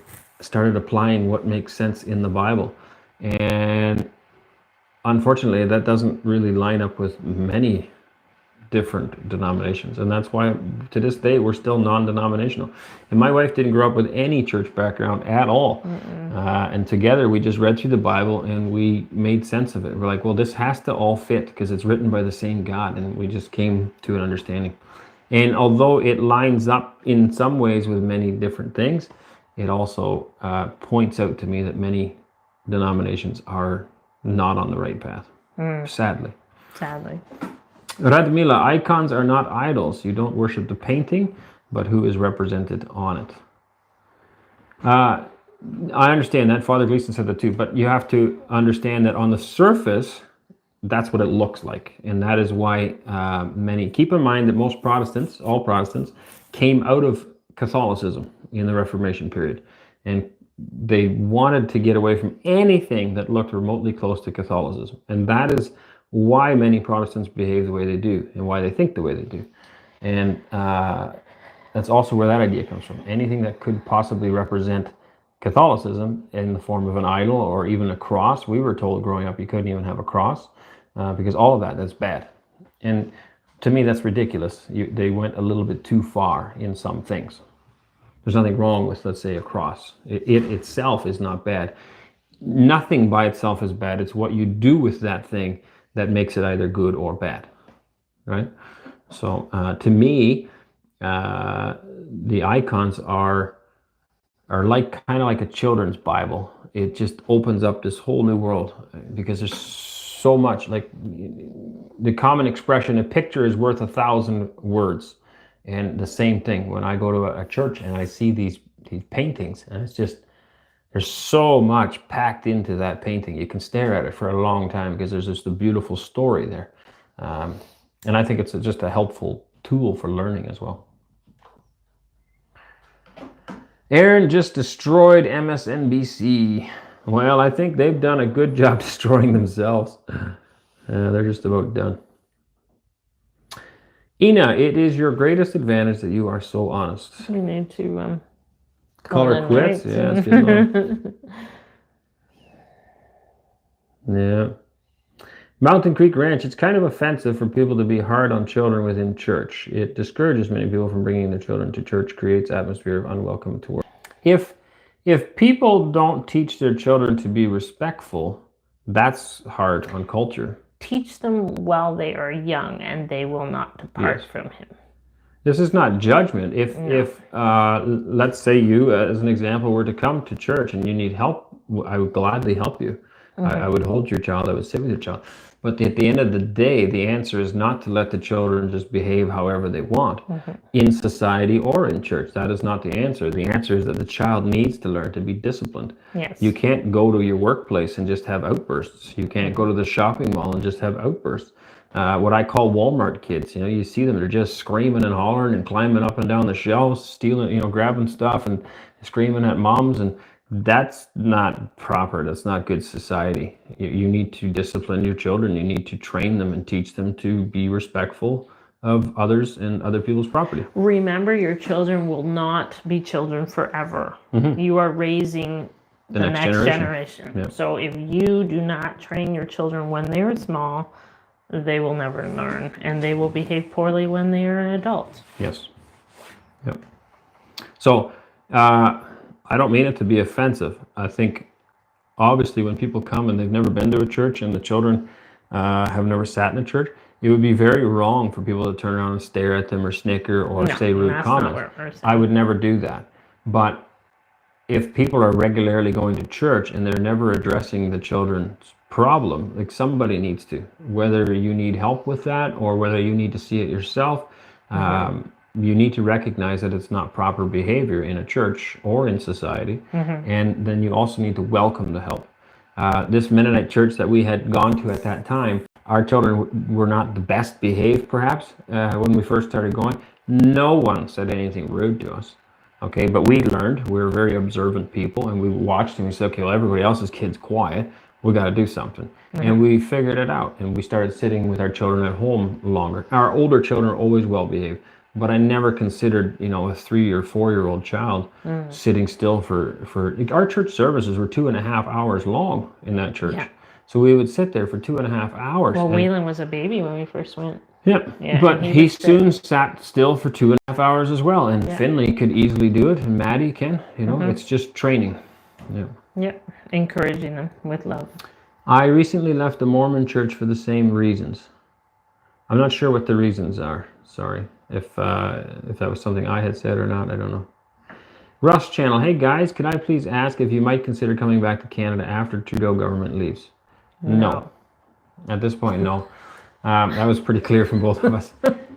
started applying what makes sense in the Bible. And unfortunately, that doesn't really line up with many different denominations, and that's why to this day we're still non-denominational. And my wife didn't grow up with any church background at all, and together we just read through the Bible and we made sense of it. We're like, well, this has to all fit because it's written by the same God, and we just came to an understanding. And although it lines up in some ways with many different things, it also points out to me that many denominations are not on the right path, sadly. Radmila, icons are not idols. You don't worship the painting, but who is represented on it. I understand that. Father Gleason said that too, but you have to understand that on the surface, that's what it looks like. And that is why keep in mind that most Protestants, all Protestants, came out of Catholicism in the Reformation period. And they wanted to get away from anything that looked remotely close to Catholicism. And that is why many Protestants behave the way they do and why they think the way they do. And that's also where that idea comes from. Anything that could possibly represent Catholicism in the form of an idol or even a cross. We were told growing up you couldn't even have a cross because all of that's bad. And to me, that's ridiculous. They went a little bit too far in some things. There's nothing wrong with, let's say, a cross. It itself is not bad. Nothing by itself is bad. It's what you do with that thing that makes it either good or bad, right? So to me, the icons are like kind of like a children's Bible. It just opens up this whole new world because there's so much. Like the common expression, a picture is worth 1,000 words. And the same thing when I go to a church and I see these paintings, and it's just, there's so much packed into that painting. You can stare at it for a long time because there's just a beautiful story there. And I think it's just a helpful tool for learning as well. Aaron just destroyed MSNBC. Well, I think they've done a good job destroying themselves. They're just about done. Ina, it is your greatest advantage that you are so honest. We need to call her quits. Yeah, it's getting on. Yeah. Mountain Creek Ranch, it's kind of offensive for people to be hard on children within church. It discourages many people from bringing their children to church, creates atmosphere of unwelcome to work. If people don't teach their children to be respectful, that's hard on culture. teach them while they are young, and they will not depart from him. This is not judgment. If let's say you, as an example, were to come to church and you need help, I would gladly help you. I would hold your child. I would sit with your child. But at the end of the day, the answer is not to let the children just behave however they want in society or in church. That is not the answer. The answer is that the child needs to learn to be disciplined. Yes. You can't go to your workplace and just have outbursts. You can't go to the shopping mall and just have outbursts. What I call Walmart kids, you see them, they're just screaming and hollering and climbing up and down the shelves, stealing, grabbing stuff and screaming at moms, and that's not proper. That's not good society. You need to discipline your children. You need to train them and teach them to be respectful of others and other people's property. Remember, your children will not be children forever. You are raising the next generation. Yeah. So if you do not train your children when they are small, they will never learn, and they will behave poorly when they are adults. Yes. Yep. So, I don't mean it to be offensive. I think, obviously, when people come and they've never been to a church and the children have never sat in a church, it would be very wrong for people to turn around and stare at them or snicker or say rude comments. I would never do that. But if people are regularly going to church and they're never addressing the children's problem, like somebody needs to, whether you need help with that or whether you need to see it yourself, you need to recognize that it's not proper behavior in a church or in society, and then you also need to welcome the help. This Mennonite church that we had gone to at that time, our children were not the best behaved, perhaps, when we first started going. No one said anything rude to us, okay? But we learned, we were very observant people, and we watched and we said, okay, well, everybody else's kid's quiet. We got to do something. And we figured it out, and we started sitting with our children at home longer. Our older children are always well behaved, but I never considered, a 3 or 4 year old child sitting still for our church services were 2.5 hours long in that church. Yeah. So we would sit there for 2.5 hours. Well, Waylon was a baby when we first went. Yeah, but he soon sat still for 2.5 hours as well. And Finley could easily do it, and Maddie can, it's just training. Yeah. Yep, encouraging them with love. I recently left the Mormon church for the same reasons. I'm not sure what the reasons are. Sorry. If that was something I had said or not, I don't know. Russ Channel, hey guys, could I please ask if you might consider coming back to Canada after Trudeau government leaves? No. At this point, no. That was pretty clear from both of us.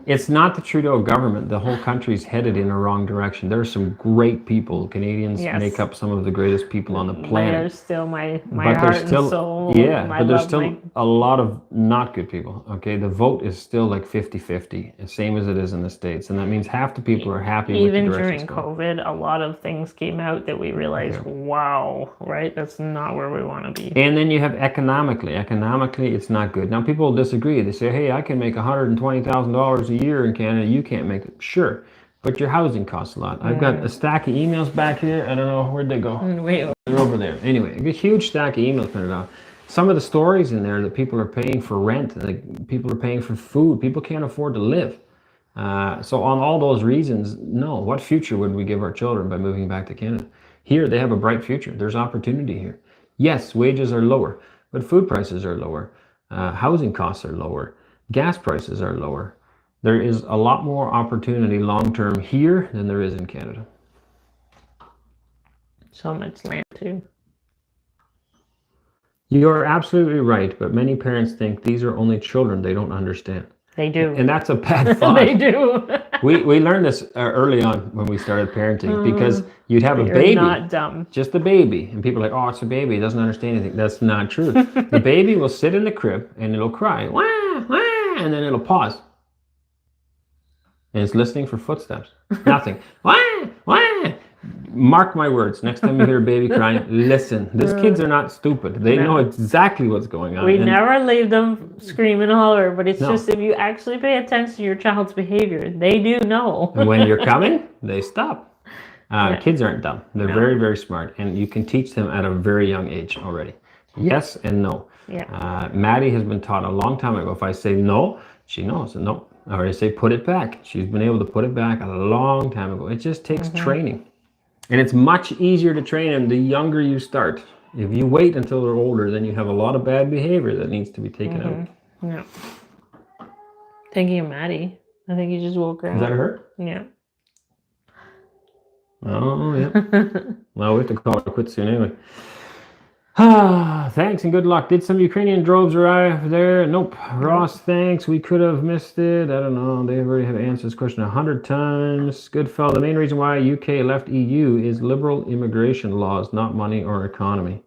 It's not the Trudeau government. The whole country's headed in a wrong direction. There are some great people. Canadians make up some of the greatest people on the planet. They're still my heart and soul. Yeah, but there's still a lot of not good people. Okay, the vote is still like 50-50, same as it is in the States. And that means half the people are happy with the direction. Even during COVID, a lot of things came out that we realized, wow, right? That's not where we want to be. And then you have economically. Economically, it's not good. Now, people disagree. They say, hey, I can make $120,000 a year in Canada, you can't make it. Sure, but your housing costs a lot. I've got a stack of emails back here. I don't know, where'd they go? They're over there. Anyway, a huge stack of emails printed out. Some of the stories in there that people are paying for rent, like people are paying for food, people can't afford to live. So on all those reasons, no. What future would we give our children by moving back to Canada? Here, they have a bright future. There's opportunity here. Yes, wages are lower, but food prices are lower. Housing costs are lower. Gas prices are lower. There is a lot more opportunity long-term here than there is in Canada. So much land too. You're absolutely right, but many parents think these are only children they don't understand. They do. And that's a bad thought. They do. we learned this early on when we started parenting, because you'd have a baby. Not dumb. Just a baby. And people are like, oh, it's a baby. It doesn't understand anything. That's not true. The baby will sit in the crib and it'll cry, wah, wah, and then it'll pause. And it's listening for footsteps. Nothing. Wah, wah. Mark my words. Next time you hear a baby crying, listen. These kids are not stupid. They know exactly what's going on. We never leave them scream and holler, but it's just if you actually pay attention to your child's behavior, they do know. And when you're coming, they stop. Kids aren't dumb. They're very, very smart. And you can teach them at a very young age already. Yes and no. Yeah. Maddie has been taught a long time ago. If I say no, she knows. No. Or I say put it back. She's been able to put it back a long time ago. It just takes training. And it's much easier to train them the younger you start. If you wait until they're older, then you have a lot of bad behavior that needs to be taken out. Yeah. Thinking of Maddie. I think he just woke her Is that up. her? Yeah. Oh, yeah. Well, we have to call it quits soon anyway. Thanks and good luck. Did some Ukrainian droves arrive there? Nope. Ross, thanks. We could have missed it. I don't know. They already have answered this question 100 times. Good fellow. The main reason why UK left EU is liberal immigration laws, not money or economy.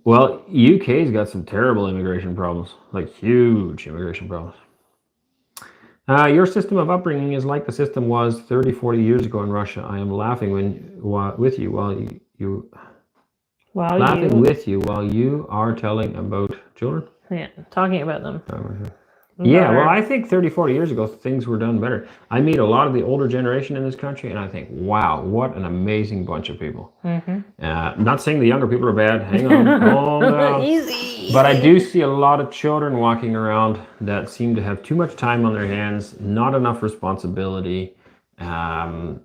Well, UK's got some terrible immigration problems, like huge immigration problems. Your system of upbringing is like the system was 30, 40 years ago in Russia. I am laughing with you while you are telling about children. Yeah, talking about them. Yeah, well, I think 30, 40 years ago, things were done better. I meet a lot of the older generation in this country, and I think, wow, what an amazing bunch of people. Not saying the younger people are bad. Hang on. Calm down. Easy. But I do see a lot of children walking around that seem to have too much time on their hands, not enough responsibility. There's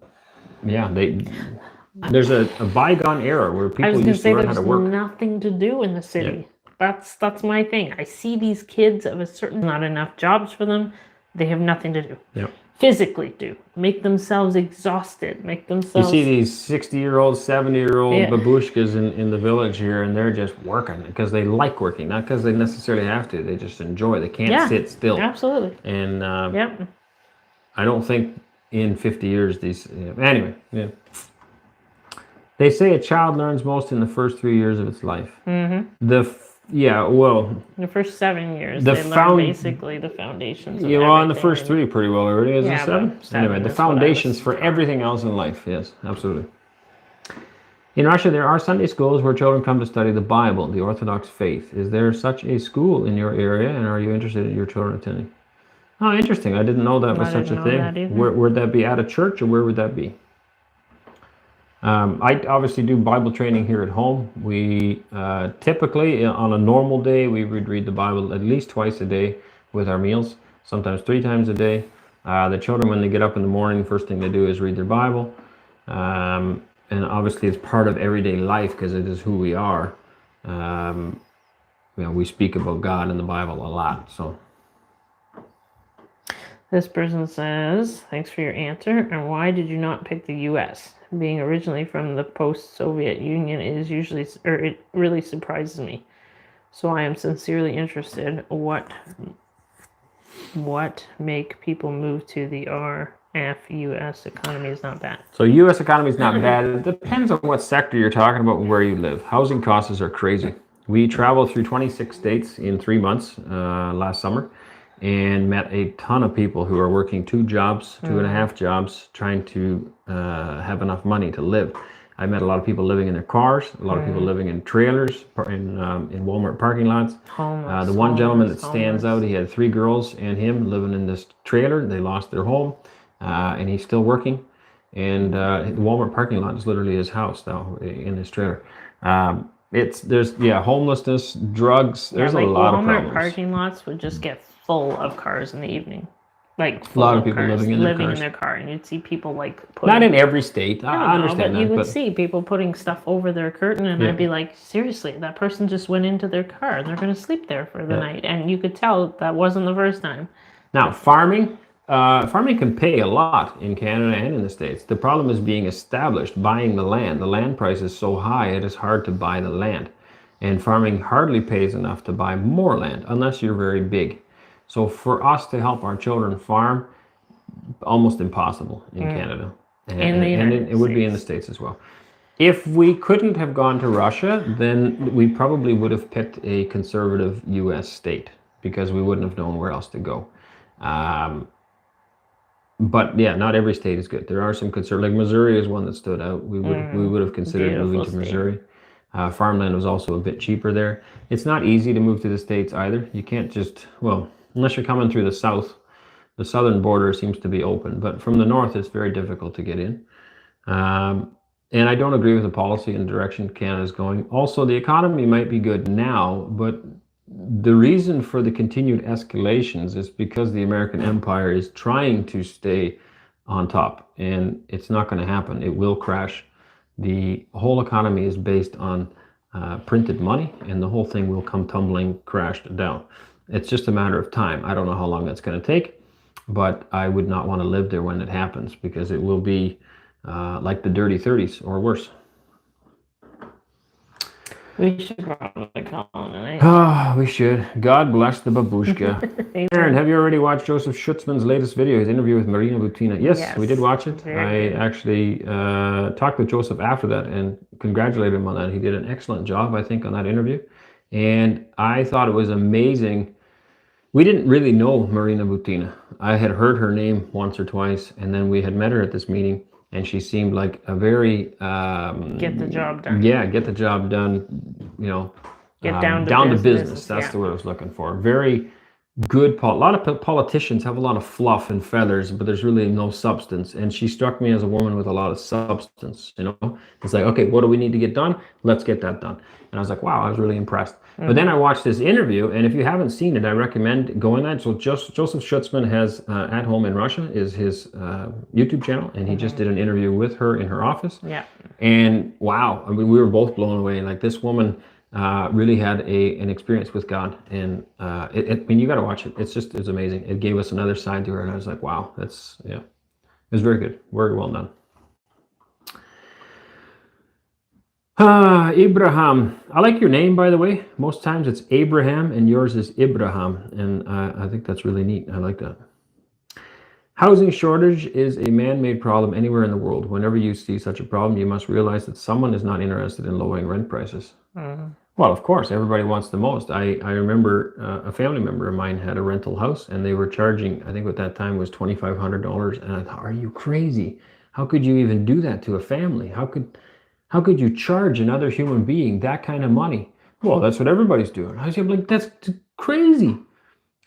a bygone era where people used to learn how to work. There's nothing to do in the city. Yeah. That's my thing. I see these kids of a certain, not enough jobs for them. They have nothing to do. Yeah. Physically do. Make themselves exhausted. You see these 60-year-old, 70-year-old babushkas in the village here, and they're just working because they like working, not because they necessarily have to. They just enjoy. They can't sit still. Absolutely. And I don't think in 50 years these... Anyway, yeah. They say a child learns most in the first 3 years of its life. The first 7 years, they learn basically the foundations. Yeah, well, in the first 3 pretty well already. Is it 7? Anyway, the foundations for everything else in life. Yes, absolutely. In Russia, there are Sunday schools where children come to study the Bible, the Orthodox faith. Is there such a school in your area, and are you interested in your children attending? Oh, interesting. I didn't know that was such a thing. Would that be at a church, or where would that be? I obviously do Bible training here at home. We typically, on a normal day, we would read the Bible at least twice a day with our meals, sometimes 3 times a day. The children, when they get up in the morning, the first thing they do is read their Bible. And obviously it's part of everyday life because it is who we are. We speak about God in the Bible a lot. So this person says, thanks for your answer. And why did you not pick the U.S.? Being originally from the post-Soviet Union it really surprises me. So I am sincerely interested. What make people move to the U.S. economy is not bad. So U.S. economy is not bad. It depends on what sector you're talking about and where you live. Housing costs are crazy. We traveled through 26 states in 3 months last summer, and met a ton of people who are working 2 jobs, 2.5 jobs, trying to have enough money to live. I met a lot of people living in their cars, a lot of people living in trailers, in Walmart parking lots. The one gentleman that stands out, he had 3 girls and him living in this trailer. They lost their home, and he's still working. And the Walmart parking lot is literally his house now in this trailer. There's homelessness, drugs. There's a lot of problems. Walmart parking lots would just get full of cars in the evening. Like a lot of people living in their car, and you'd see people putting, not in every state. I understand that, but you would see people putting stuff over their curtain, and I'd be like, seriously, that person just went into their car and they're going to sleep there for the night, and you could tell that wasn't the first time. Now, farming can pay a lot in Canada and in the States. The problem is being established, buying the land. The land price is so high, it is hard to buy the land, and farming hardly pays enough to buy more land unless you're very big. So for us to help our children farm, almost impossible in Canada. And it would be in the States as well. If we couldn't have gone to Russia, then we probably would have picked a conservative U.S. state because we wouldn't have known where else to go. But yeah, not every state is good. There are some conservative, like Missouri is one that stood out. We would have considered moving to Missouri. Farmland was also a bit cheaper there. It's not easy to move to the States either. You can't just, unless you're coming through the south, the southern border seems to be open, but from the north, it's very difficult to get in. And I don't agree with the policy and direction Canada's going. Also, the economy might be good now, but the reason for the continued escalations is because the American empire is trying to stay on top, and it's not going to happen. It will crash. The whole economy is based on printed money, and the whole thing will come tumbling, crashed down. It's just a matter of time. I don't know how long that's going to take, but I would not want to live there when it happens, because it will be like the dirty 30s or worse. We should probably call it. Oh, we should. God bless the babushka. Aaron, have you already watched Joseph Schutzman's latest video, his interview with Marina Butina? Yes, we did watch it. I actually talked with Joseph after that and congratulated him on that. He did an excellent job, I think, on that interview. And I thought it was amazing. We didn't really know Marina Butina. I had heard her name once or twice, and then we had met her at this meeting. And she seemed like a very get the job done. Yeah, get the job done. You know, get down to business. That's the word I was looking for. Very good. A lot of politicians have a lot of fluff and feathers, but there's really no substance. And she struck me as a woman with a lot of substance. You know, it's like, okay, what do we need to get done? Let's get that done. And I was like, wow, I was really impressed. But then I watched this interview, and if you haven't seen it, I recommend going there. So Joseph Schutzman has At Home in Russia is his YouTube channel, and he just did an interview with her in her office. Yeah. And wow, I mean, we were both blown away. Like, this woman really had an experience with God, and I mean, you got to watch it. It's amazing. It gave us another side to her, and I was like, wow, it was very good, very well done. Abraham. I like your name, by the way. Most times it's Abraham, and yours is Ibrahim, and I think that's really neat. I like that. Housing shortage is a man-made problem anywhere in the world. Whenever you see such a problem, you must realize that someone is not interested in lowering rent prices. Well, of course, everybody wants the most. I remember a family member of mine had a rental house, and they were charging, I think at that time was $2,500, and I thought, are you crazy? How could you even do that to a family? How could you charge another human being that kind of money? Well, that's what everybody's doing. I was like, that's crazy.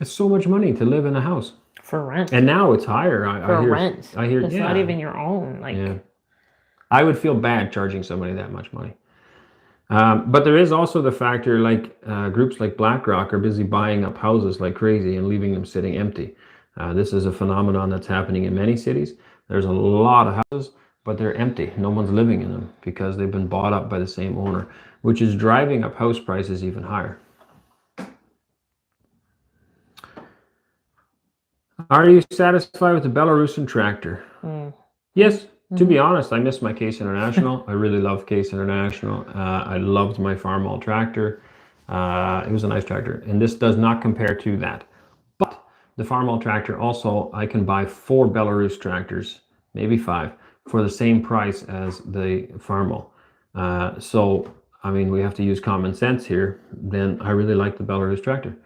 It's so much money to live in a house. For rent. And now it's higher. Rent. I hear it's not even your own. I would feel bad charging somebody that much money. But there is also the factor, like groups like BlackRock are busy buying up houses like crazy and leaving them sitting empty. This is a phenomenon that's happening in many cities. There's a lot of houses, but they're empty. No one's living in them because they've been bought up by the same owner, which is driving up house prices even higher. Are you satisfied with the Belarusian tractor? Yes. To be honest, I miss my Case International. I really love Case International. I loved my Farmall tractor. It was a nice tractor. And this does not compare to that. But the Farmall tractor also, I can buy 4 Belarus tractors, maybe 5, for the same price as the Farmall. So, I mean, we have to use common sense here. Then I really like the Belarus tractor.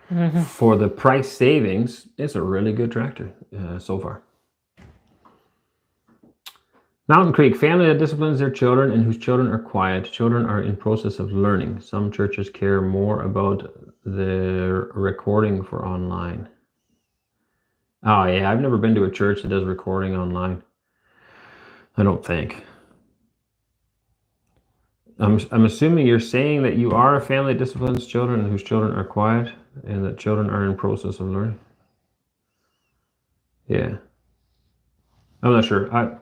For the price savings, it's a really good tractor so far. Mountain Creek, family that disciplines their children and whose children are quiet. Children are in process of learning. Some churches care more about their recording for online. Oh yeah, I've never been to a church that does recording online. I don't think. I'm assuming you're saying that you are a family that disciplines children and whose children are quiet and that children are in process of learning. Yeah. I'm not sure.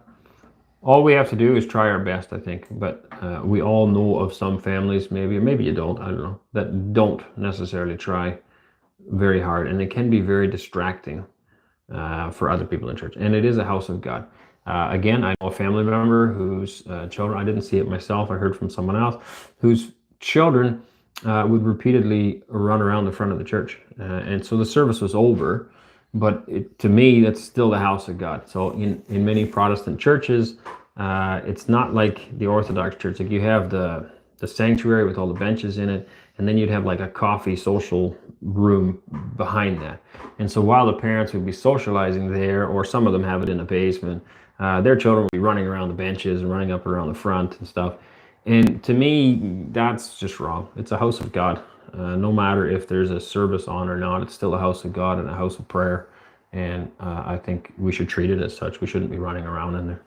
All we have to do is try our best, I think. But we all know of some families, maybe, or maybe you don't, I don't know, that don't necessarily try very hard. And it can be very distracting for other people in church. And it is a house of God. Again, I know a family member whose children, I didn't see it myself, I heard from someone else, whose children would repeatedly run around the front of the church. And so the service was over, but to me, that's still the house of God. So in many Protestant churches, it's not like the Orthodox church. Like, you have the sanctuary with all the benches in it, and then you'd have like a coffee social room behind that. And so while the parents would be socializing there, or some of them have it in the basement, their children would be running around the benches and running up around the front and stuff. And to me, that's just wrong. It's a house of God. No matter if there's a service on or not, it's still a house of God and a house of prayer. And I think we should treat it as such. We shouldn't be running around in there.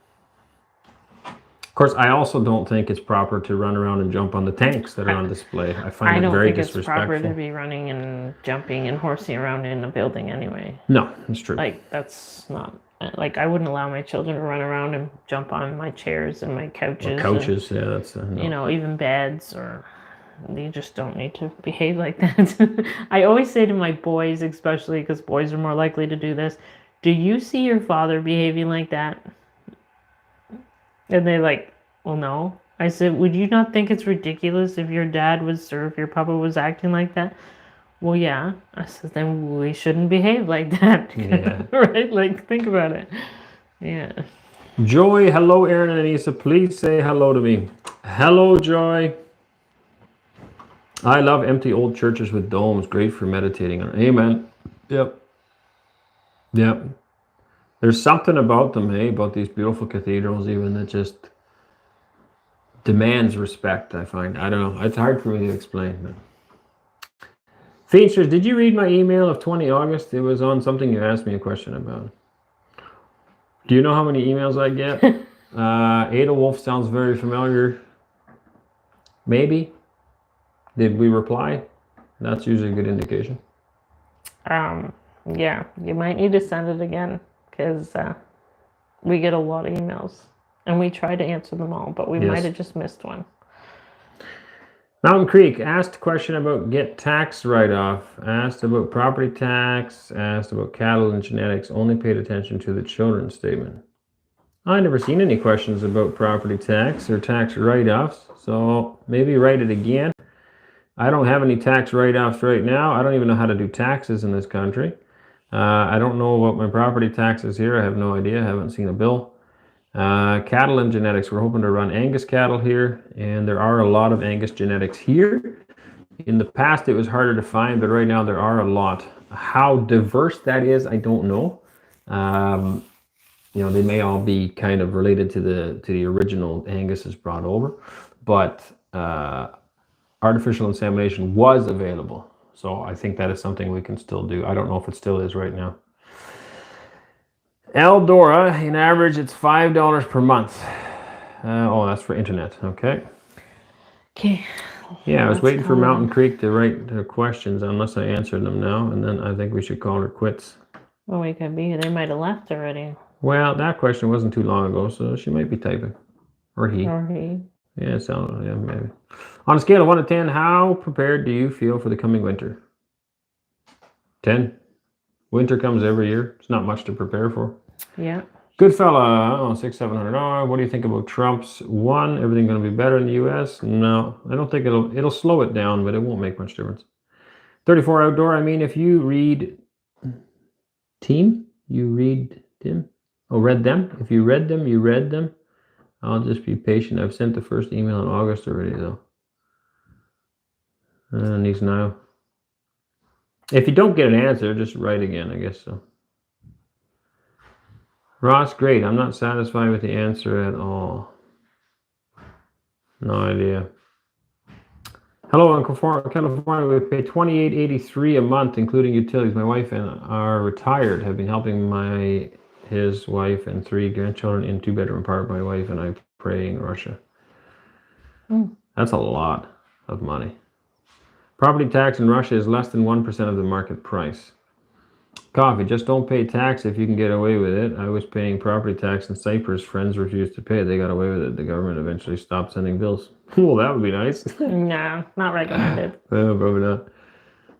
Of course, I also don't think it's proper to run around and jump on the tanks that are on display. I find it very disrespectful. I don't think it's proper to be running and jumping and horsing around in a building anyway. No, that's true. Like, that's not... Like, I wouldn't allow my children to run around and jump on my chairs and my couches. Well, couches, yeah, that's... No. You know, even beds or... they just don't need to behave like that. I always say to my boys, especially because boys are more likely to do this, do you see your father behaving like that? And they're like, well, no. I said, would you not think it's ridiculous if your dad was, or if your papa was acting like that? Well, yeah. I said, then we shouldn't behave like that. Yeah. Right? Like, think about it. Yeah. Joy, hello, Aaron and Anneesa. Please say hello to me. Hello, Joy. I love empty old churches with domes. Great for meditating on. Amen. Yep. Yep. There's something about them, hey, about these beautiful cathedrals even that just demands respect, I find. I don't know. It's hard for me to explain. But. Features, did you read my email of 20 August? It was on something you asked me a question about. Do you know how many emails I get? Ada Wolf sounds very familiar. Maybe. Did we reply? That's usually a good indication. Yeah, you might need to send it again because we get a lot of emails and we try to answer them all, but we might have just missed one. Mountain Creek asked a question about get tax write-off, asked about property tax, asked about cattle and genetics, only paid attention to the children's statement. I never seen any questions about property tax or tax write-offs, so maybe write it again. I don't have any tax write-offs right now. I don't even know how to do taxes in this country. I don't know about my property taxes here. I have no idea. I haven't seen a bill. Cattle and genetics. We're hoping to run Angus cattle here, and there are a lot of Angus genetics here. In the past, it was harder to find, but right now there are a lot. How diverse that is, I don't know. They may all be kind of related to the original Angus is brought over, but artificial insemination was available. So I think that is something we can still do. I don't know if it still is right now. Eldora, in average, it's $5 per month. That's for internet. Okay. Okay. Yeah, I was waiting for Mountain Creek to write the questions, unless I answered them now, and then I think we should call her quits. Well, we could be. They might have left already. Well, that question wasn't too long ago, so she might be typing. Or he. Yeah, maybe. On a scale of 1 to 10, how prepared do you feel for the coming winter? 10. Winter comes every year. It's not much to prepare for. Yeah. Good fella. $600-700. What do you think about Trump's one? Everything going to be better in the U.S.? No, I don't think it'll slow it down, but it won't make much difference. 34 outdoor. I mean, if you read team, you read them. Oh, read them. If you read them, you read them. I'll just be patient. I've sent the first email in August already, though. Needs now. If you don't get an answer, just write again, I guess so. Ross, great. I'm not satisfied with the answer at all. No idea. Hello, in California, we pay $28.83 a month, including utilities. My wife and are retired. Have been helping his wife and 3 grandchildren in 2-bedroom apartment. My wife and I pray in Russia. That's a lot of money. Property tax in Russia is less than 1% of the market price. Coffee, just don't pay tax if you can get away with it. I was paying property tax in Cyprus. Friends refused to pay. They got away with it. The government eventually stopped sending bills. Well, that would be nice. No, not recommended. Probably not.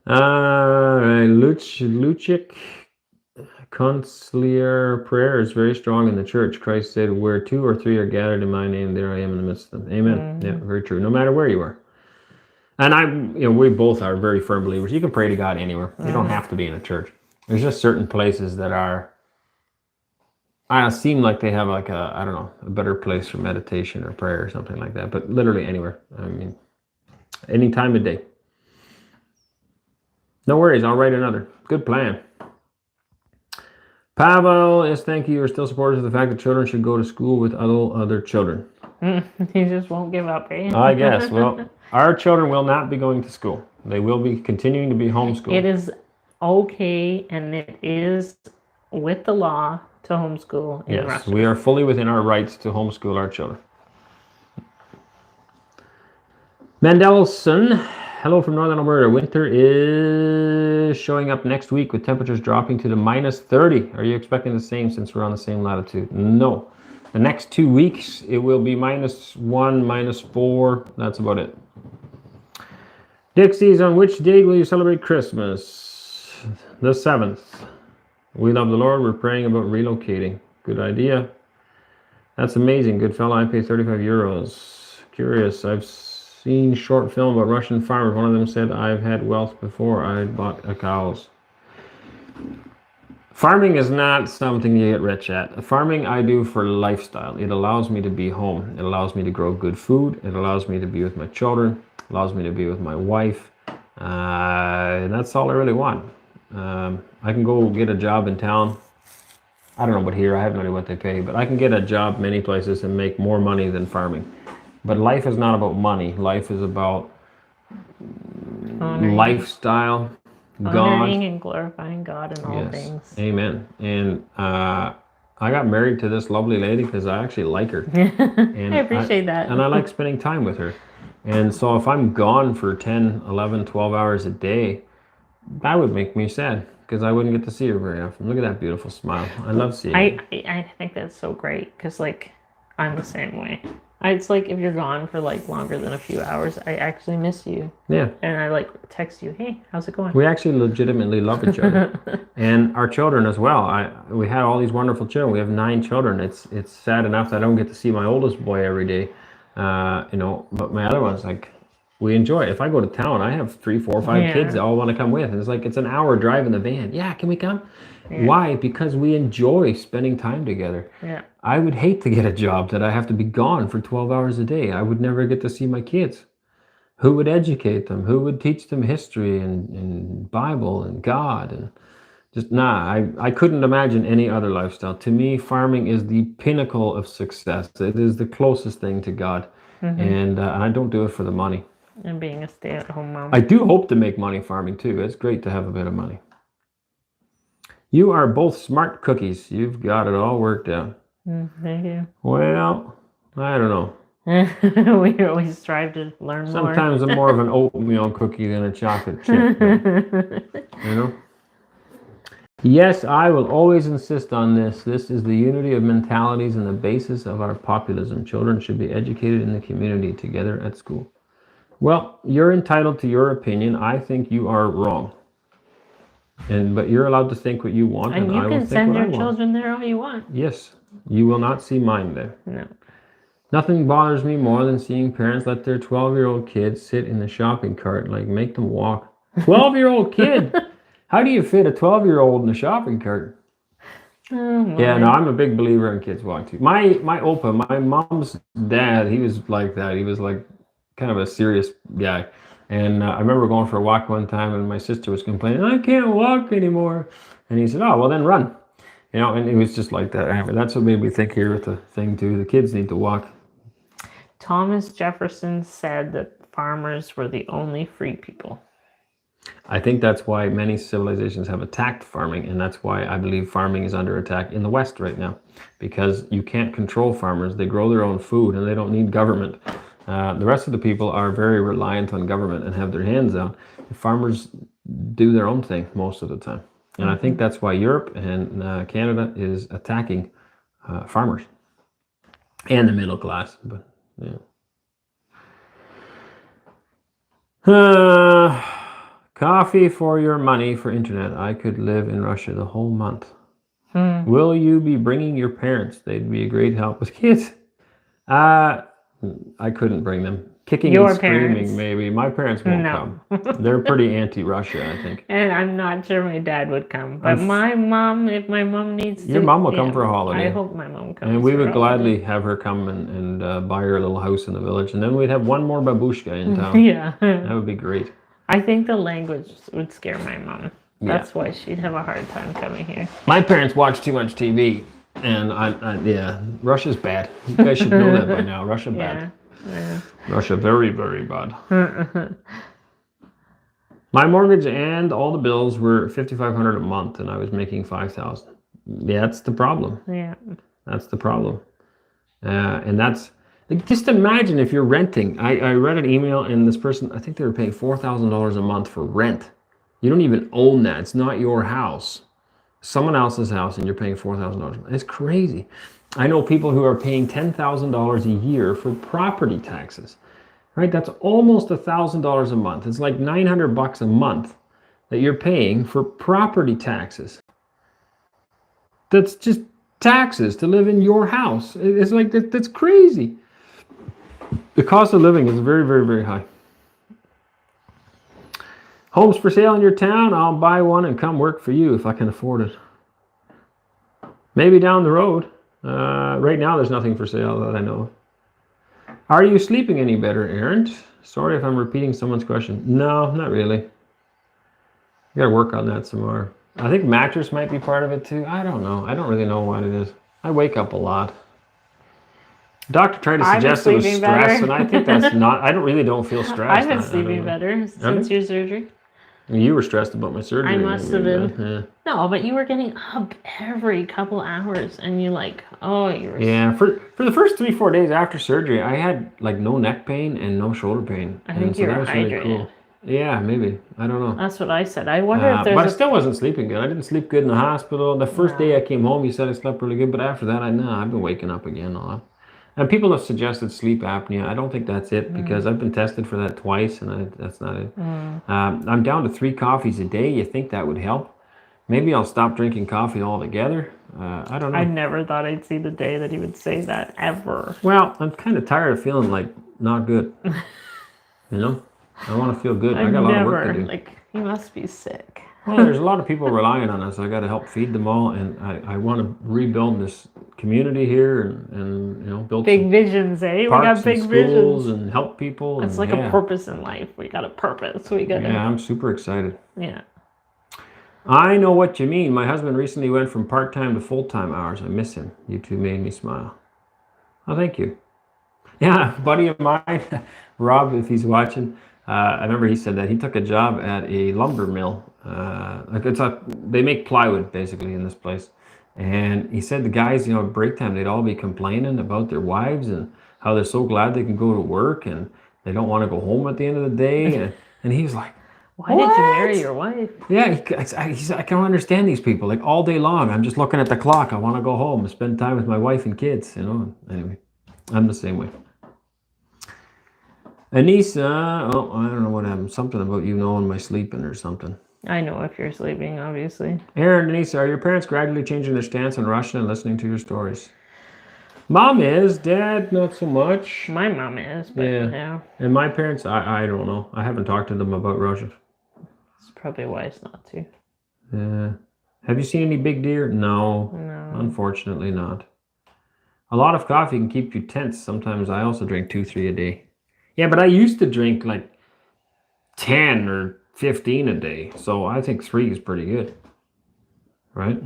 All right, Luchik. Conciliar prayer is very strong in the church. Christ said, where 2 or 3 are gathered in my name, there I am in the midst of them. Amen. Yeah, very true. No matter where you are. And we both are very firm believers. You can pray to God anywhere. You don't have to be in a church. There's just certain places that seem like they have like a better place for meditation or prayer or something like that. But literally anywhere. I mean, any time of day. No worries. I'll write another. Good plan. Pavel, yes, thank you. You're still supporters of the fact that children should go to school with other children. He just won't give up, eh? I guess. Well, our children will not be going to school. They will be continuing to be homeschooled. It is okay, and it is with the law to homeschool in Russia. We are fully within our rights to homeschool our children. Mandelson, hello from Northern Alberta. Winter is showing up next week with temperatures dropping to the -30. Are you expecting the same since we're on the same latitude? No. The next 2 weeks, it will be -1, -4. That's about it. Dixie's, on which date will you celebrate Christmas? The 7th. We love the Lord. We're praying about relocating. Good idea. That's amazing. Good fella. I pay 35 euros. Curious. I've seen short film about Russian farmers. One of them said, I've had wealth before I bought a cows. Farming is not something you get rich at. Farming I do for lifestyle. It allows me to be home. It allows me to grow good food. It allows me to be with my children. It allows me to be with my wife. And that's all I really want. I can go get a job in town. I don't know about here. I have no idea what they pay. But I can get a job many places and make more money than farming. But life is not about money. Life is about lifestyle. Honoring and glorifying God in all things. Amen. And I got married to this lovely lady because I actually like her. And I appreciate that. And I like spending time with her. And so if I'm gone for 10, 11, 12 hours a day, that would make me sad because I wouldn't get to see her very often. Look at that beautiful smile. I love seeing her. I think that's so great because, like, I'm the same way. It's like if you're gone for like longer than a few hours, I actually miss you. Yeah. And I like text you, hey, how's it going? We actually legitimately love each other. And our children as well. We had all these wonderful children. We have 9 children. It's sad enough that I don't get to see my oldest boy every day. But my other ones, like, we enjoy it. If I go to town, I have 3, 4, 5 kids that all want to come with. And it's like, it's an hour drive in the van. Yeah, can we come? Yeah. Why? Because we enjoy spending time together. Yeah. I would hate to get a job that I have to be gone for 12 hours a day. I would never get to see my kids. Who would educate them? Who would teach them history and Bible and God? And just, I couldn't imagine any other lifestyle. To me, farming is the pinnacle of success. It is the closest thing to God. Mm-hmm. And I don't do it for the money. And being a stay-at-home mom. I do hope to make money farming too. It's great to have a bit of money. You are both smart cookies. You've got it all worked out. Thank you. Well, I don't know. We always strive to learn more. Sometimes I'm more of an oatmeal cookie than a chocolate chip. But, you know? Yes, I will always insist on this. This is the unity of mentalities and the basis of our populism. Children should be educated in the community together at school. Well, you're entitled to your opinion. I think you are wrong. But you're allowed to think what you want, and you I will can think send what your I want. children there all you want. Yes, you will not see mine there. No. Nothing bothers me more than seeing parents let their 12-year-old kids sit in the shopping cart, like make them walk. 12-year-old kid? How do you fit a 12-year-old in a shopping cart? Oh, yeah, no, I'm a big believer in kids walking too. My Opa, my mom's dad, he was like that. He was like kind of a serious guy. And I remember going for a walk one time and my sister was complaining, I can't walk anymore. And he said, oh, well then run. You know, and it was just like that. That's what made me think here with the thing too. The kids need to walk. Thomas Jefferson said that farmers were the only free people. I think that's why many civilizations have attacked farming. And that's why I believe farming is under attack in the West right now. Because you can't control farmers. They grow their own food and they don't need government. The rest of the people are very reliant on government and have their hands out. The farmers do their own thing most of the time. And I think that's why Europe and Canada is attacking farmers and the middle class. But yeah. Coffee for your money for internet. I could live in Russia the whole month. Will you be bringing your parents? They'd be a great help with kids. I couldn't bring them. Kicking Your and screaming, parents. Maybe. My parents won't come. They're pretty anti-Russia, I think. And I'm not sure my dad would come. But my mom, if my mom needs to... Your mom will come for a holiday. I hope my mom comes. And we would gladly have her come and buy her a little house in the village. And then we'd have one more babushka in town. Yeah. That would be great. I think the language would scare my mom. That's why she'd have a hard time coming here. My parents watch too much TV. And Russia's bad. You guys should know that by now. Russia bad. Yeah. Russia very, very bad. My mortgage and all the bills were $5,500 a month, and I was making $5,000. Yeah, that's the problem. Yeah. That's the problem. And that's like, just imagine if you're renting. I read an email, and this person, I think they were paying $4,000 a month for rent. You don't even own that. It's not your house. Someone else's house, and you're paying $4,000. It's crazy. I know people who are paying $10,000 a year for property taxes. right? That's almost $1,000 a month. It's like $900 a month that you're paying for property taxes. That's just taxes to live in your house. It's like that's crazy. The cost of living is very, very, very high. Homes for sale in your town? I'll buy one and come work for you if I can afford it. Maybe down the road. Right now, there's nothing for sale that I know of. Are you sleeping any better, Arend? Sorry if I'm repeating someone's question. No, not really. I gotta work on that some more. I think mattress might be part of it too. I don't know. I don't really know what it is. I wake up a lot. Doctor tried to suggest it was stress, and I think that's not. I don't feel stressed. I've been sleeping better since your surgery. You were stressed about my surgery. I must have been. Yeah. No, but you were getting up every couple hours, and you like, oh, you were. Yeah, for the first 3-4 days after surgery, I had like no neck pain and no shoulder pain. I think you were hydrated. Really cool. Yeah, maybe. I don't know. That's what I said. I wonder if there's. But I still wasn't sleeping good. I didn't sleep good in the hospital. The first day I came home, you said I slept really good, but after that, I've been waking up again a lot. And people have suggested sleep apnea. I don't think that's it because I've been tested for that twice, and that's not it. I'm down to 3 coffees a day. You think that would help? Maybe I'll stop drinking coffee altogether. I don't know. I never thought I'd see the day that he would say that ever. Well, I'm kind of tired of feeling like not good. You know, I want to feel good. I got a lot of work to do. Like, you must be sick. Well, there's a lot of people relying on us. I got to help feed them all, and I want to rebuild this community here, and you know, build big visions, eh? We got big visions and help people. It's like a purpose in life. We got a purpose. We got. Yeah, I'm super excited. Yeah. I know what you mean. My husband recently went from part-time to full-time hours. I miss him. You two made me smile. Oh, thank you. Yeah, a buddy of mine, Rob, if he's watching. I remember he said that he took a job at a lumber mill. They make plywood basically in this place, and he said the guys, at break time, they'd all be complaining about their wives and how they're so glad they can go to work and they don't want to go home at the end of the day. And he was like, "Why did you marry your wife?" Yeah, he said, I can't understand these people. Like all day long, I'm just looking at the clock. I want to go home and spend time with my wife and kids. Anyway, I'm the same way. Anneesa, I don't know what happened. Something about you knowing my sleeping or something. I know if you're sleeping, obviously. Arend, Anneesa, are your parents gradually changing their stance on Russia and listening to your stories? Mom is, Dad, not so much. My mom is, but yeah. And my parents, I don't know. I haven't talked to them about Russia. It's probably wise not to. Yeah. Have you seen any big deer? No. Unfortunately not. A lot of coffee can keep you tense. Sometimes I also drink 2-3 a day. Yeah, but I used to drink like 10 or 15 a day. So I think 3 is pretty good. Right?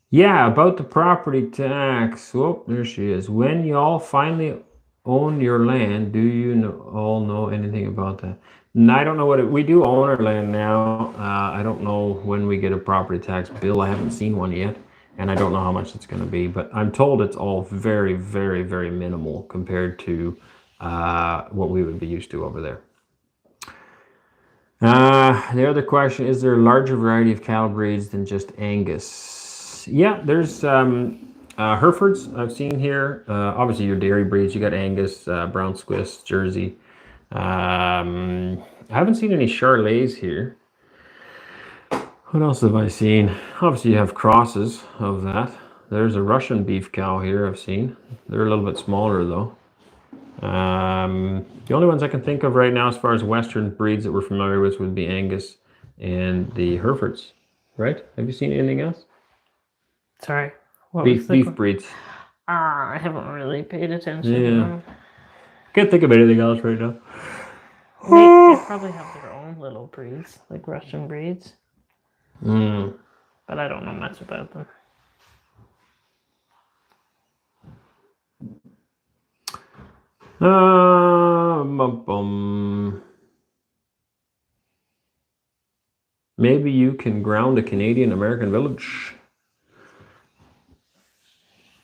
Yeah, about the property tax. Oh, there she is. When y'all finally own your land, do you all know anything about that? No, I don't know what we do own our land now. I don't know when we get a property tax bill. I haven't seen one yet, and I don't know how much it's going to be. But I'm told it's all very, very, very minimal compared to what we would be used to over there. The other question, is there a larger variety of cattle breeds than just Angus? Yeah, there's Herefords I've seen here. Obviously, your dairy breeds. You got Angus, Brown Swiss, Jersey. I haven't seen any Charolais here. What else have I seen? Obviously, you have crosses of that. There's a Russian beef cow here I've seen. They're a little bit smaller, though. The only ones I can think of right now as far as Western breeds that we're familiar with would be Angus and the Herefords, right? Have you seen anything else? Sorry. Beef breeds. I haven't really paid attention. Yeah. Can't think of anything else right now. They probably have their own little breeds, like Russian breeds. But I don't know much about them. Maybe you can ground a Canadian-American village.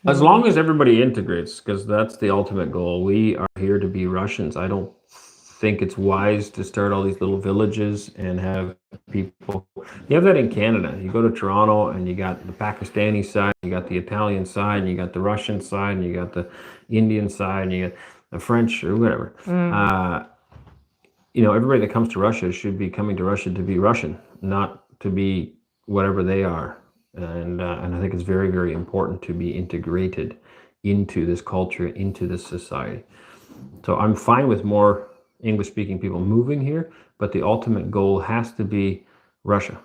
As long as everybody integrates, because that's the ultimate goal. We are here to be Russians. I don't think it's wise to start all these little villages and have people. You have that in Canada. You go to Toronto and you got the Pakistani side, you got the Italian side, and you got the Russian side, and you got the Indian side, and you got the French or whatever. Everybody that comes to Russia should be coming to Russia to be Russian, not to be whatever they are. And I think it's very, very important to be integrated into this culture, into this society. So I'm fine with more English-speaking people moving here, but the ultimate goal has to be Russia.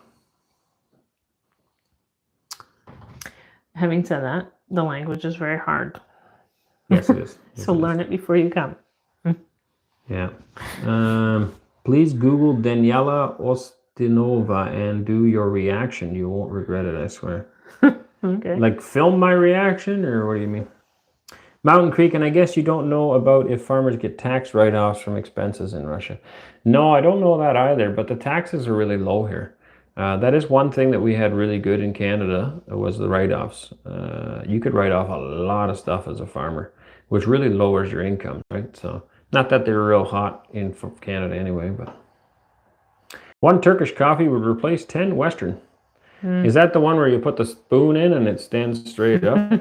Having said that, the language is very hard. Yes, it is. So learn it before you come. Yeah. Please Google Daniela Ostinova and do your reaction. You won't regret it, I swear. Okay. Like film my reaction, or what do you mean? Mountain Creek, and I guess you don't know about if farmers get tax write-offs from expenses in Russia. No, I don't know that either, but the taxes are really low here. That is one thing that we had really good in Canada, was the write-offs. You could write off a lot of stuff as a farmer, which really lowers your income, right? So, not that they're real hot in Canada anyway, but 1 Turkish coffee would replace 10 Western. Is that the one where you put the spoon in and it stands straight up?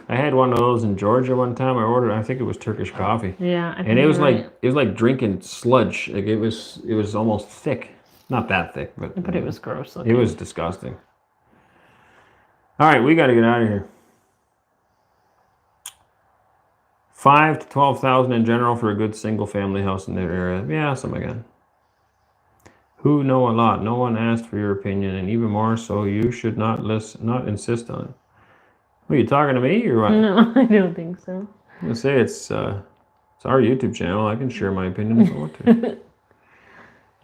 I had one of those in Georgia one time. I ordered, I think it was Turkish coffee. Yeah, and it was like drinking sludge. Like it was almost thick. Not that thick, but it was gross looking. It was disgusting. All right, we got to get out of here. 5 to 12,000 in general for a good single family house in their area. Yeah, something like that. Who know a lot? No one asked for your opinion, and even more so, you should not insist on it. Are you talking to me or what? No, I don't think so. I'm gonna say it's our YouTube channel. I can share my opinion if I want to.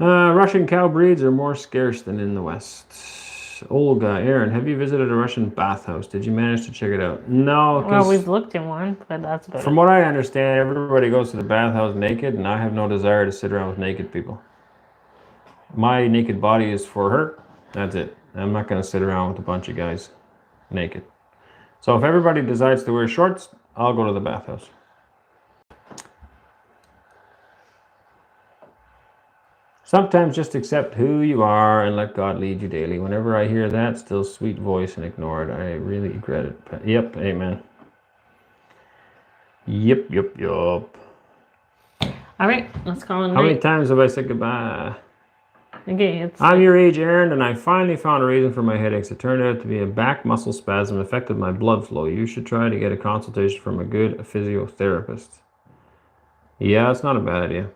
Russian cow breeds are more scarce than in the West. Olga, Aaron, have you visited a Russian bathhouse? Did you manage to check it out? No. Well, we've looked in one, but that's about it. From what I understand, everybody goes to the bathhouse naked, and I have no desire to sit around with naked people. My naked body is for her. That's it. I'm not going to sit around with a bunch of guys naked. So if everybody decides to wear shorts, I'll go to the bathhouse. Sometimes just accept who you are and let God lead you daily. Whenever I hear that still sweet voice and ignore it, I really regret it. Yep, amen. Yep. All right, let's call it a night. How many times have I said goodbye? Okay, I'm your age, Aaron, and I finally found a reason for my headaches. It turned out to be a back muscle spasm affected my blood flow. You should try to get a consultation from a good physiotherapist. Yeah, it's not a bad idea.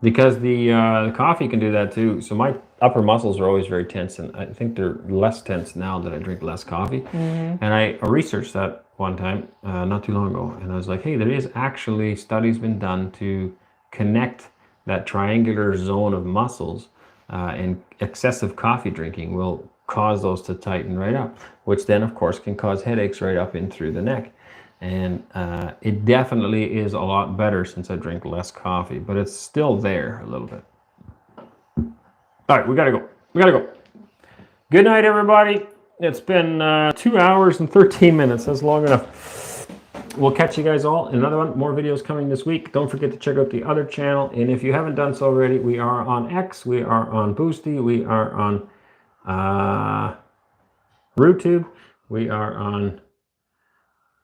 Because the coffee can do that too. So my upper muscles are always very tense, and I think they're less tense now that I drink less coffee. And I researched that one time, not too long ago, and I was like, hey, there is actually studies been done to connect that triangular zone of muscles, and excessive coffee drinking will cause those to tighten right up, which then of course can cause headaches right up in through the neck. And it definitely is a lot better since I drink less coffee, but it's still there a little bit. All right, we gotta go. Good night, everybody. It's been 2 hours and 13 minutes. That's long enough. We'll catch you guys all in another one. More videos coming this week. Don't forget to check out the other channel. And if you haven't done so already, we are on X, we are on Boosty, we are on RooTube, we are on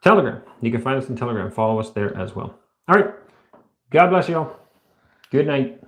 Telegram. You can find us on Telegram. Follow us there as well. All right. God bless you all. Good night.